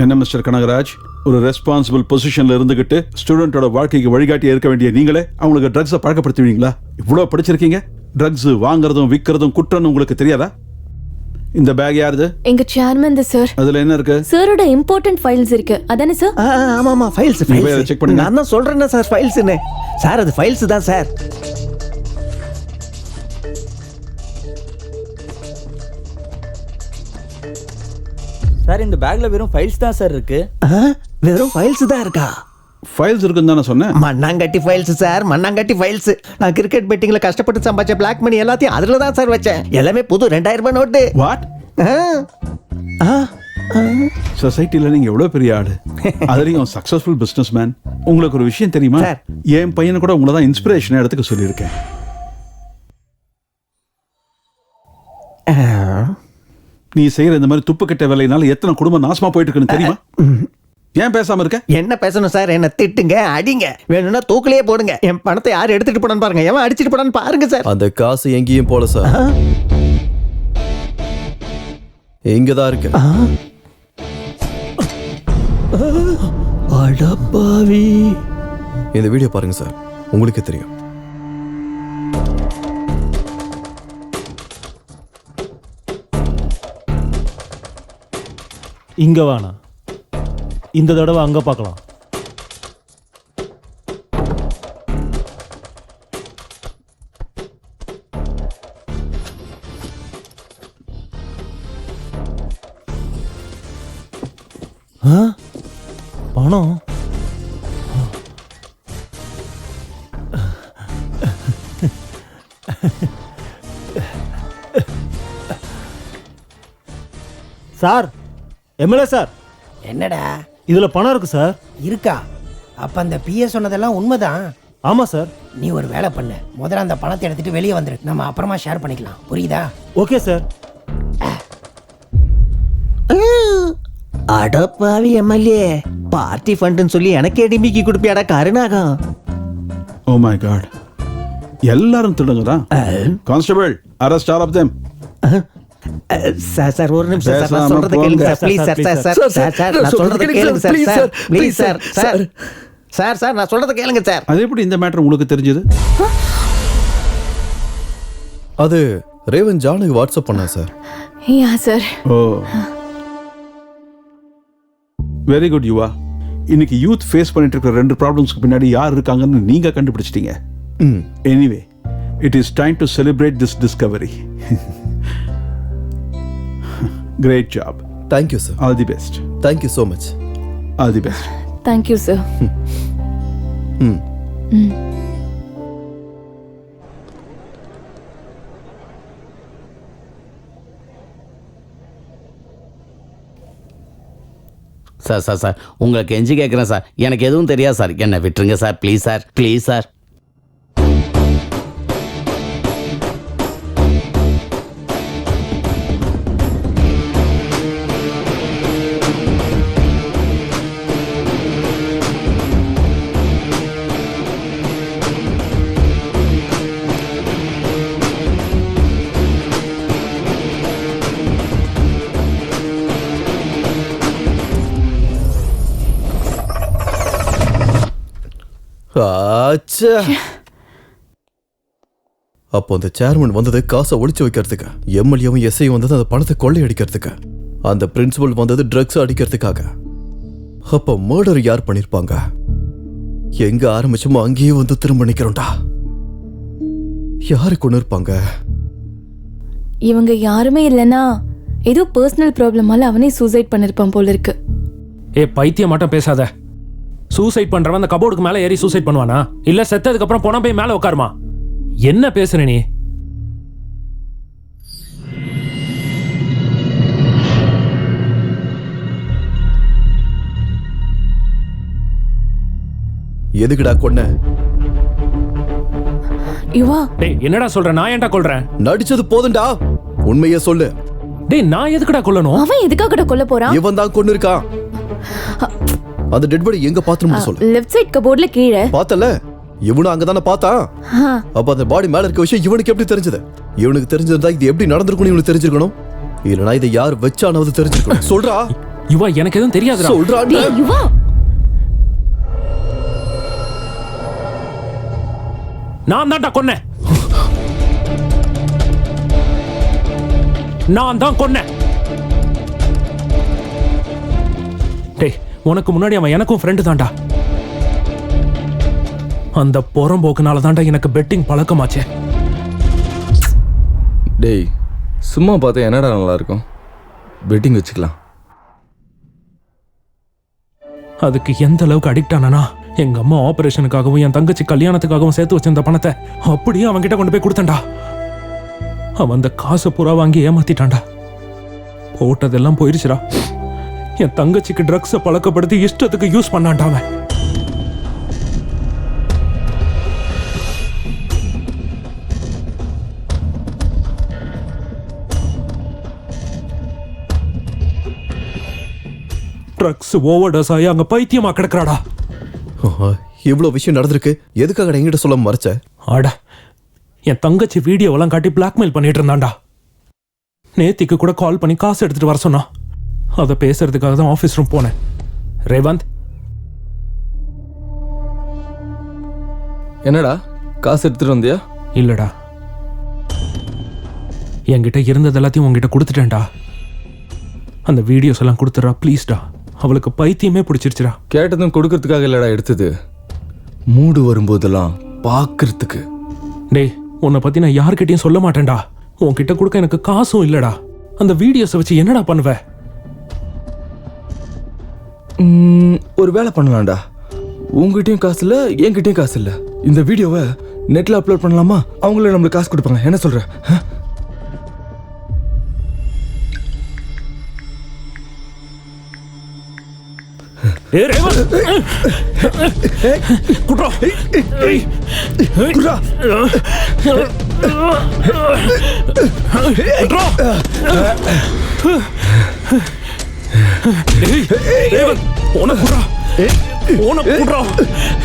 என்ன மிஸ்டர் கனகராஜ், ஒரு ரெஸ்பான்சிபிள் பொசிஷன்ல இருந்துகிட்டு ஸ்டூடெண்டோட வாழ்க்கைக்கு வழிகாட்டியா இருக்க வேண்டிய நீங்களே அவங்களுக்கு ட்ரக்ஸை பழக்கப்படுத்துவீங்களா? இவ்வளவு படிச்சிருக்கீங்க. ட்ரக்ஸ் வாங்குறதும் விற்கிறதும் குற்றம்னு உங்களுக்கு தெரியாதா? இந்த பேக் யாருது? எங்க சேர்மன் தான் சார். அதுல என்ன இருக்கு? சாரோட இம்பார்ட்டன்ட் ஃபைல்ஸ் இருக்கு. அதானே சார்? ஆமா ஆமா, ஃபைல்ஸ் ஃபைல்ஸ். செக் பண்ணுங்க. நான் தான் சொல்றேன்னா சார் ஃபைல்ஸ்னு. சார் அது ஃபைல்ஸ் தான் சார். சார் இந்த பேக்ல வெறும் ஃபைல்ஸ் தான் சார் இருக்கு. வெறும் ஃபைல்ஸ் தான் இருக்கா? ஃபைல்ஸ் இருக்குன்னு தானே சொன்னேன். மண்ணாங்கட்டி ஃபைல்ஸ் சார், மண்ணாங்கட்டி ஃபைல்ஸ். நான் கிரிக்கெட் பெட்டிங்ல கஷ்டப்பட்டு சம்பாதிச்ச பிளாக் மணி எல்லாத்தையும் அதுல தான் சார் வச்சேன். எல்லாமே புது 2000 ரூபாய் நோட்டு. வாட்? சொசைட்டில நீங்க எவ்வளவு பெரிய ஆளு. அதுலயும் சக்சஸ்ஃபுல் பிசினஸ் மேன். உங்களுக்கு ஒரு விஷயம் தெரியுமா? என் பையனை கூட உங்களை தான் இன்ஸ்பிரேஷன் எடுத்துக்க சொல்லியிருக்கேன். நீ செய்யற இந்த மாதிரி துப்புக்கட்ட வேலையினால எத்தனை குடும்பம் நாசமா போயிட்டு இருக்குன்னு தெரியுமா? ஏன் பேசாம இருக்க? என்ன பேசணும் சார்? என்ன திட்டுங்க, அடிங்க, வேணும்னா தூக்கிலேயே போடுங்க. என் பணத்தை யார் எடுத்துட்டு போனான்னு பாருங்க, எவன் அடிச்சிட்டு போனான்னு பாருங்க சார். அந்த காசு எங்கேயும் போல சார். இங்கதான் இருக்கு. அடப்பாவி. இந்த வீடியோ பாருங்க சார், உங்களுக்கு தெரியும். இங்க வேணாம், இந்த தடவை அங்க பார்க்கலாம். பணம் சார், எம்எல்ஏ சார். என்னடா இதுல பணம் இருக்கு சார். இருக்கா? அப்ப அந்த பிஏ சொன்னதெல்லாம் உண்மைதான். ஆமா சார். நீ ஒரு வேலை பண்ணு, முதல்ல அந்த பணத்தை எடுத்துட்டு வெளியே வந்துரு, நம்ம அப்புறமா ஷேர் பண்ணிக்கலாம். புரியுதா? Okay sir. அடப்பாவி எம்எல்ஏ, பார்ட்டி ஃபண்டுன்னு சொல்லி எனக்கே டிமிக்கி கொடுப்பியாடா கருணாகம். ஓ மை காட், எல்லாரும் திருடுங்க தான். Constable, arrest all of them. Sir sir ஒரு நிமிஷம் சார், நான் சொல்றத கேளுங்க sir please. Sir sir sir sir sir நான் சொல்றத கேளுங்க sir sir please sir sir sir sir நான் சொல்றத கேளுங்க சார். அது எப்படி இந்த மேட்டர் உங்களுக்கு தெரிஞ்சது? அது ரேவன் ஜானுக்கு வாட்ஸ்அப் பண்ணா சார். யா சார். ஓ வெரி குட் யுவா. இன்னைக்கு யூத் ஃபேஸ் பண்ணிட்டு இருக்கிற 2 ப்ராப்ளம்ஸ்க்கு பின்னாடி யார் இருக்காங்கன்னு நீங்க கண்டுபிடிச்சிட்டீங்க. Anyway, it is time to celebrate this Discovery. Great job. Thank you, sir. All the best. Thank you so much. All the best. Thank you, sir. Sir sir sir உங்களுக்கு கெஞ்சி கேட்குறேன் சார், எனக்கு எதுவும் தெரியாது சார், என்னை விட்டுருங்க sir please sir, please sir. அப்போ அந்த சேர்மன் வந்தது காசை ஒளிச்சு வைக்கிறதுக்கு, எம்எல்ஏவும் எஸ்ஐயும் வந்தது அந்த பணத்தை கொள்ளையடிக்கிறதுக்கு, அந்த பிரின்சிபல் வந்தது ட்ரக்ஸ் அடிக்கிறதுக்காக. அப்போ மர்டர் யார் பண்ணிருப்பாங்க? எங்க ஆரம்பிச்சோமோ அங்கேயே வந்து திரும்ப நிக்கிறோம்டா. யாரு கொண்டு இருப்பாங்க? இவங்க யாருமே இல்லைன்னா ஏதோ பர்சனல் ப்ராப்ளமால அவனே சூசைட் பண்ணிருப்பான் போல இருக்கு. ஏ பைத்தியம் மட்டும் பேசாத. சூசைட் பண்றவன் அந்த கபோர்டுக்கு மேல ஏறி சூசைட் பண்ணுவானா? இல்ல செத்ததுக்கு அப்புறம் போனா போய் மேல உட்காருமா? என்ன பேசுற நீ? எதுக்குடா கொன்ன? யுவா, டேய் என்னடா சொல்ற? நான் ஏன்டா கொல்றேன்? நடிச்சது போதும்டா, உண்மையே சொல்லு. டேய் நான் எதுக்குடா கொல்லணும்? அவன் எதுக்காக கொல்ல போறான்? இவன் தான் கொன்னு இருக்கான். அந்த டெட் பாடி எங்க பாத்ரூம்ல சொல்லு. லெஃப்ட் சைடு கபோர்ட்ல கீழே. பார்த்தல, இவனும் அங்கதானே பார்த்தான். அப்ப அந்த பாடி மேல இருக்க விஷயம் இவனுக்கு எப்படி தெரிஞ்சது? இவனுக்கு தெரிஞ்சிருந்தா இது எப்படி நடந்திருக்கும்னு இவனுக்கு தெரிஞ்சிருக்கணும். இல்லனா இதை யார் வச்சானது தெரிஞ்சிருக்கணும். சொல்றா யுவா, எனக்கு எதுவும் தெரியாதுடா. சொல்றா யுவா. நான் தான்டா கொன்னேன். நான் தான் கொன்னேன். டேய் உனக்கு முன்னாடி அவன் எனக்கும் ஃப்ரெண்டு தான்டா. அந்த புறம்போக்குனால தான்டா எனக்கு பெட்டிங் பழக்கமாச்சே. டேய் சும்மா பார்த்தா என்னடா நல்லா இருக்கும், பெட்டிங் வச்சுக்கலாம். அதுக்கு எந்த அளவுக்கு அடிக்ட் ஆனா, எங்க அம்மா ஆபரேஷனுக்காகவும் என் தங்கச்சி கல்யாணத்துக்காகவும் சேர்த்து வச்சிருந்த பணத்தை அப்படியே அவன் கிட்ட கொண்டு போய் கொடுத்தேன்டா. அவன் அந்த காசை பூரா வாங்கி ஏமாத்திட்டான்டா. போட்டதெல்லாம் போயிருச்சுடா. என் தங்கச்சிக்கு ட்ரக்ஸை பழக்கப்படுத்தி இஷ்டத்துக்கு யூஸ் பண்ணான்டா அவன். ட்ரக்ஸ் ஓவர்டோஸ் ஆகி அங்க பைத்தியமா கிடக்குறாடா. இவ்வளவு விஷயம் நடந்திருக்கு, எதுக்காக என்கிட்ட சொல்ல மறைச்ச? ஆட என் தங்கச்சி வீடியோவெல்லாம் காட்டி பிளாக்மெயில் பண்ணிட்டு இருந்தான்டா. நேத்திக்கு கூட கால் பண்ணி காசு எடுத்துட்டு வர சொன்னான். அதை பேசுறதுக்காக தான் ஆஃபீஸ் ரூம் போனேன். ரேவந்த், என்னடா காசு எடுத்துட்டு வந்தியா? இல்லடா, என்கிட்ட இருந்தது எல்லாத்தையும் உங்ககிட்ட கொடுத்துட்டேன்டா. அந்த வீடியோஸ் எல்லாம் கொடுத்துறா ப்ளீஸ்டா. அவளுக்கு பைத்தியமே பிடிச்சிருச்சுடா. கேட்டதும் கொடுக்கறதுக்காக இல்லடா எடுத்தது, மூடு வரும்போதெல்லாம் பார்க்கறதுக்கு. டேய், உன்னை பத்தி நான் யார்கிட்டயும் சொல்ல மாட்டேன்டா. உன்கிட்ட கொடுக்க எனக்கு காசும் இல்லடா. அந்த வீடியோஸை வச்சு என்னடா பண்ணுவ? ஒரு வேலை பண்ணலாம்டா. உங்ககிட்டயும் காசு இல்லை, என்கிட்டயும் காசு இல்லை. இந்த வீடியோவை நெட்ல அப்லோட் பண்ணலாமா? அவங்களே நம்மளுக்கு காசு கொடுப்பாங்க. என்ன சொல்ற?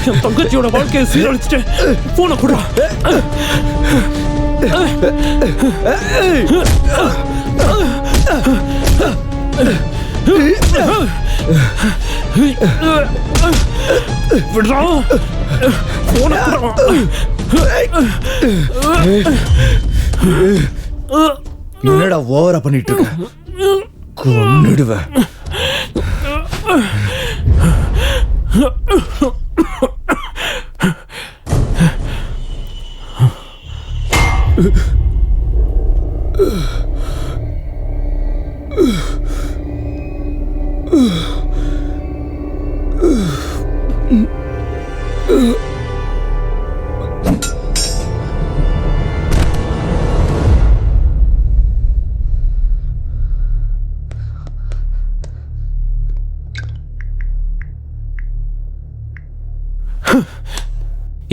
என் தங்கச்சியோட வாழ்க்கையை சீரழிச்சிட்டேன். போன குடுறா. விடுறா. போன குடுறா. என்னடா ஓவரா பண்ணிட்டு இருக்க? கொன்னுடுவேன்.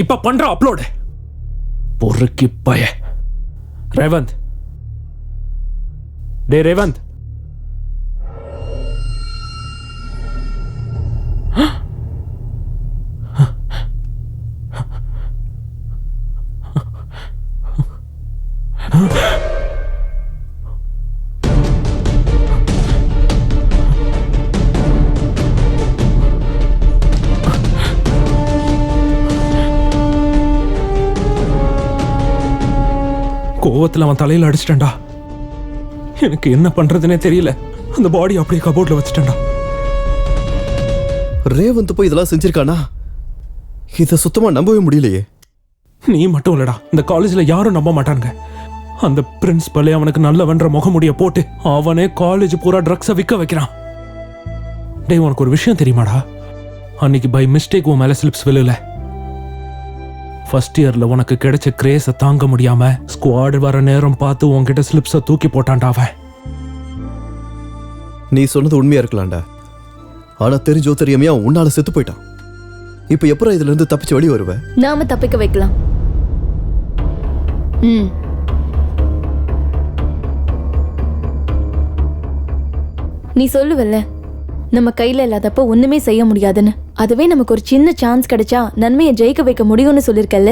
இப்ப பண்ற அப்லோடு பொறுக்கி பய. ரேவந்த், டே ரேவந்த், கோவத்தில் அவன் தலையில் அடிச்சிட்டேன்டா. எனக்கு என்ன பண்றதுனே தெரியல. அந்த பாடி அப்படியே கபோர்ட்ல வச்சுட்டேன்டா. ரேவந்த் போய் இதெல்லாம் செஞ்சிருக்கானா? இதை சுத்தமா நம்பவே முடியலையே. நீ மட்டும் இல்லடா, இந்த காலேஜ்ல யாரும் நம்ப மாட்டாங்க. அந்த பிரின்சிபலே அவனுக்கு நல்லவன்ற முகமுடிய போட்டு அவனே காலேஜ் பூரா ட்ரக்ஸை விற்க வைக்கிறான். டேய், உனக்கு ஒரு விஷயம் தெரியுமாடா? அன்னைக்கு பை மிஸ்டேக் உன் மேல ஸ்லிப்ஸ் விழுல. ஃபர்ஸ்ட் இயர்ல உனக்கு கிடைச்ச கிரேஸை தாங்க முடியாம ஸ்குவாட் வர நேரம் பார்த்து உன்கிட்ட ஸ்லிப்ஸை தூக்கி போட்டான்டா அவன். நீ சொன்னது உண்மையா இருக்கலாம்டா. ஆனா தெரிஞ்சோ தெரியாமையா அவன் உன்னால செத்து போயிட்டான். இப்ப எப்பறம் இதுல இருந்து தப்பிச்சு வெளியே வருவ? நாம தப்பிக்க வைக்கலாம். நீ சொல்லுவல்ல, நம்ம கையில இல்லாதப்ப ஒண்ணுமே செய்ய முடியாதுன்னு. அதுவே நமக்கு ஒரு சின்ன சான்ஸ் கிடைச்சா நன்மையை ஜெயிக்க வைக்க முடியும்னு சொல்லிருக்கல்ல.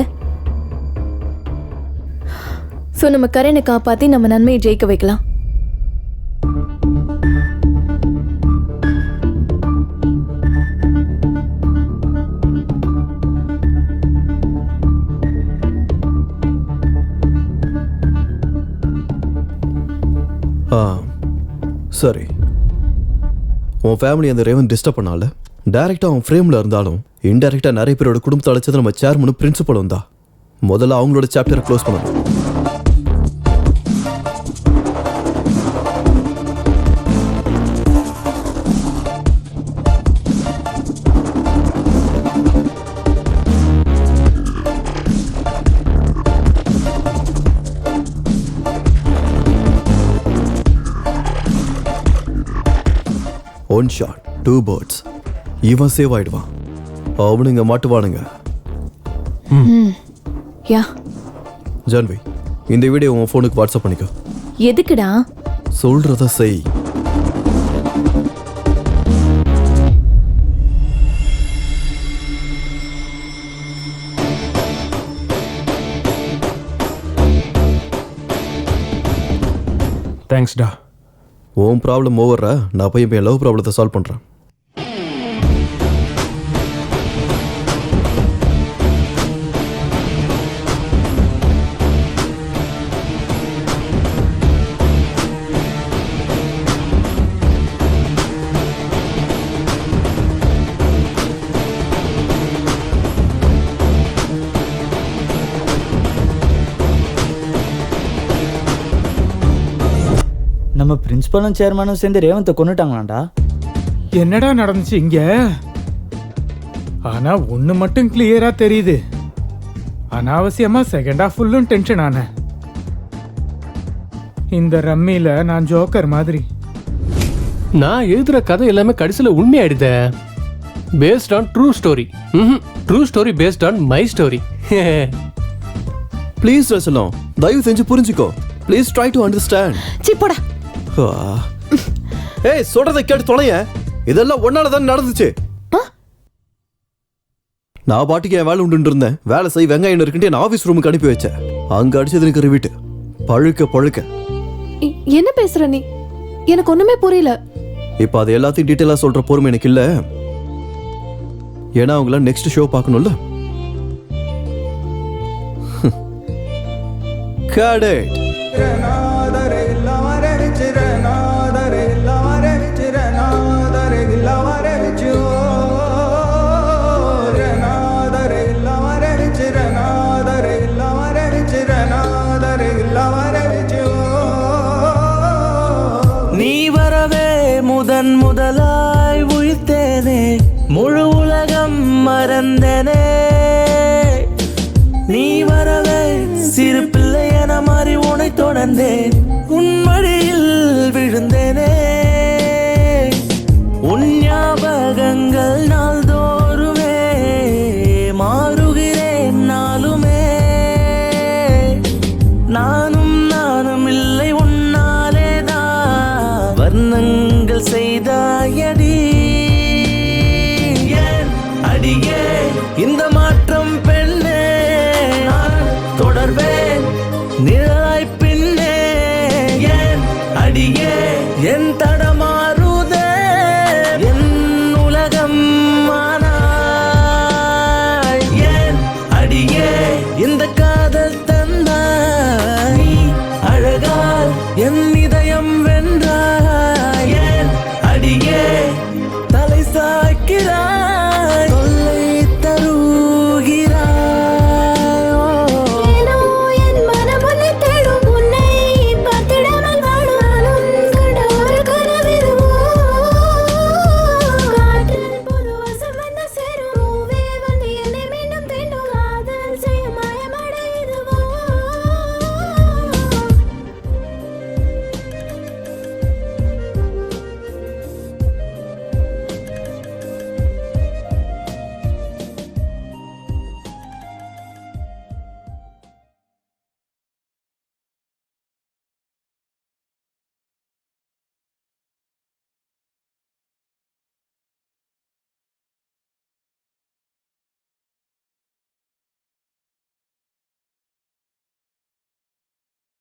சோ நம்ம கரனை காப்பாத்தி நம்ம நன்மையை ஜெயிக்க வைக்கலாம். சரி, உன் ஃபேமிலி அந்த ரேவன் டிஸ்டர்ப் பண்ணால டைரக்டா அவன் ஃப்ரேம்ல இருந்தாலும் இன்டைரக்டா நிறைய பேரோட குடும்பத்தை அழைச்சது நம்ம சேர்மனும் பிரின்சிபலும் தான். முதல்ல அவங்களோட சாப்டரை க்ளோஸ் பண்ணணும். One shot 2 birds. இவன் சேவ் ஆயிடுவான், அவனுங்க மாட்டுவானுங்க. யா ஜான்வி, இந்த வீடியோ உன் ஃபோனுக்கு வாட்ஸ்அப் பண்ணிக்கோ. எதுக்குடா? சொல்றத செய். தேங்க்ஸ்டா. உன் ப்ராப்ளம் ஓவர்ரா, நான் போய் என் லவ் ப்ராப்ளத்தை சால்வ் பண்றேன். பிரின்சிபலும் சேர்மனும் சேர்ந்து ரேவந்தை கொண்டுட்டாங்களாண்டா. என்னடா நடந்துச்சு இங்க? ஆனா ஒண்ணு மட்டும் கிளியரா தெரியுது. அனாவசியமா செகண்ட் ஹாஃப் ஃபுல்லும் டென்ஷன் ஆனேன். இந்த ரம்மியில நான் ஜோக்கர் மாதிரி. நான் எழுதுற கதை எல்லாமே கடைசியில் உண்மையாயிடுதே. Based on true story. True story based on my story. Please ரசலம், தயவு செஞ்சு புரிஞ்சுக்கோ. Please try to understand. சிப்படா. ஏய், சொல்றதை கேட்டு தொலைய. இதெல்லாம் ஒன்னால தான் நடந்துச்சு. நான் பாட்டுக்கு என் வேலை உண்டு இருந்தேன். வேலை செய், வெங்காயம் இருக்குன்ட்டு என் ஆஃபீஸ் ரூமுக்கு அனுப்பி வச்சேன். அங்க அடிச்சது எனக்கு ரிவிட்டு. பழுக்க பழுக்க. என்ன பேசுற நீ? எனக்கு ஒண்ணுமே புரியல. இப்ப அது எல்லாத்தையும் டீட்டெயிலா சொல்ற பொறுமை எனக்கு இல்ல. ஏன்னா அவங்கள நெக்ஸ்ட் ஷோ பார்க்கணும்ல. Cadet. நீ வரவே முதன் முதலாய் உயிர்த்தேனே, முழு உலகம் மறந்தனே. நீ வரவே சிறு பிள்ளை என மாறி உனை தொடர்ந்தேன், உன் மடியில் விழுந்தேனே. உன் ஞாபகங்கள் நாள்தோறுமே மாறுகிறேன் நாளுமே. நானும் நானும் இல்லை உன்னாலேதான் வர்ணங்கள் செய்தாயடி. ஏன் அடியே இந்த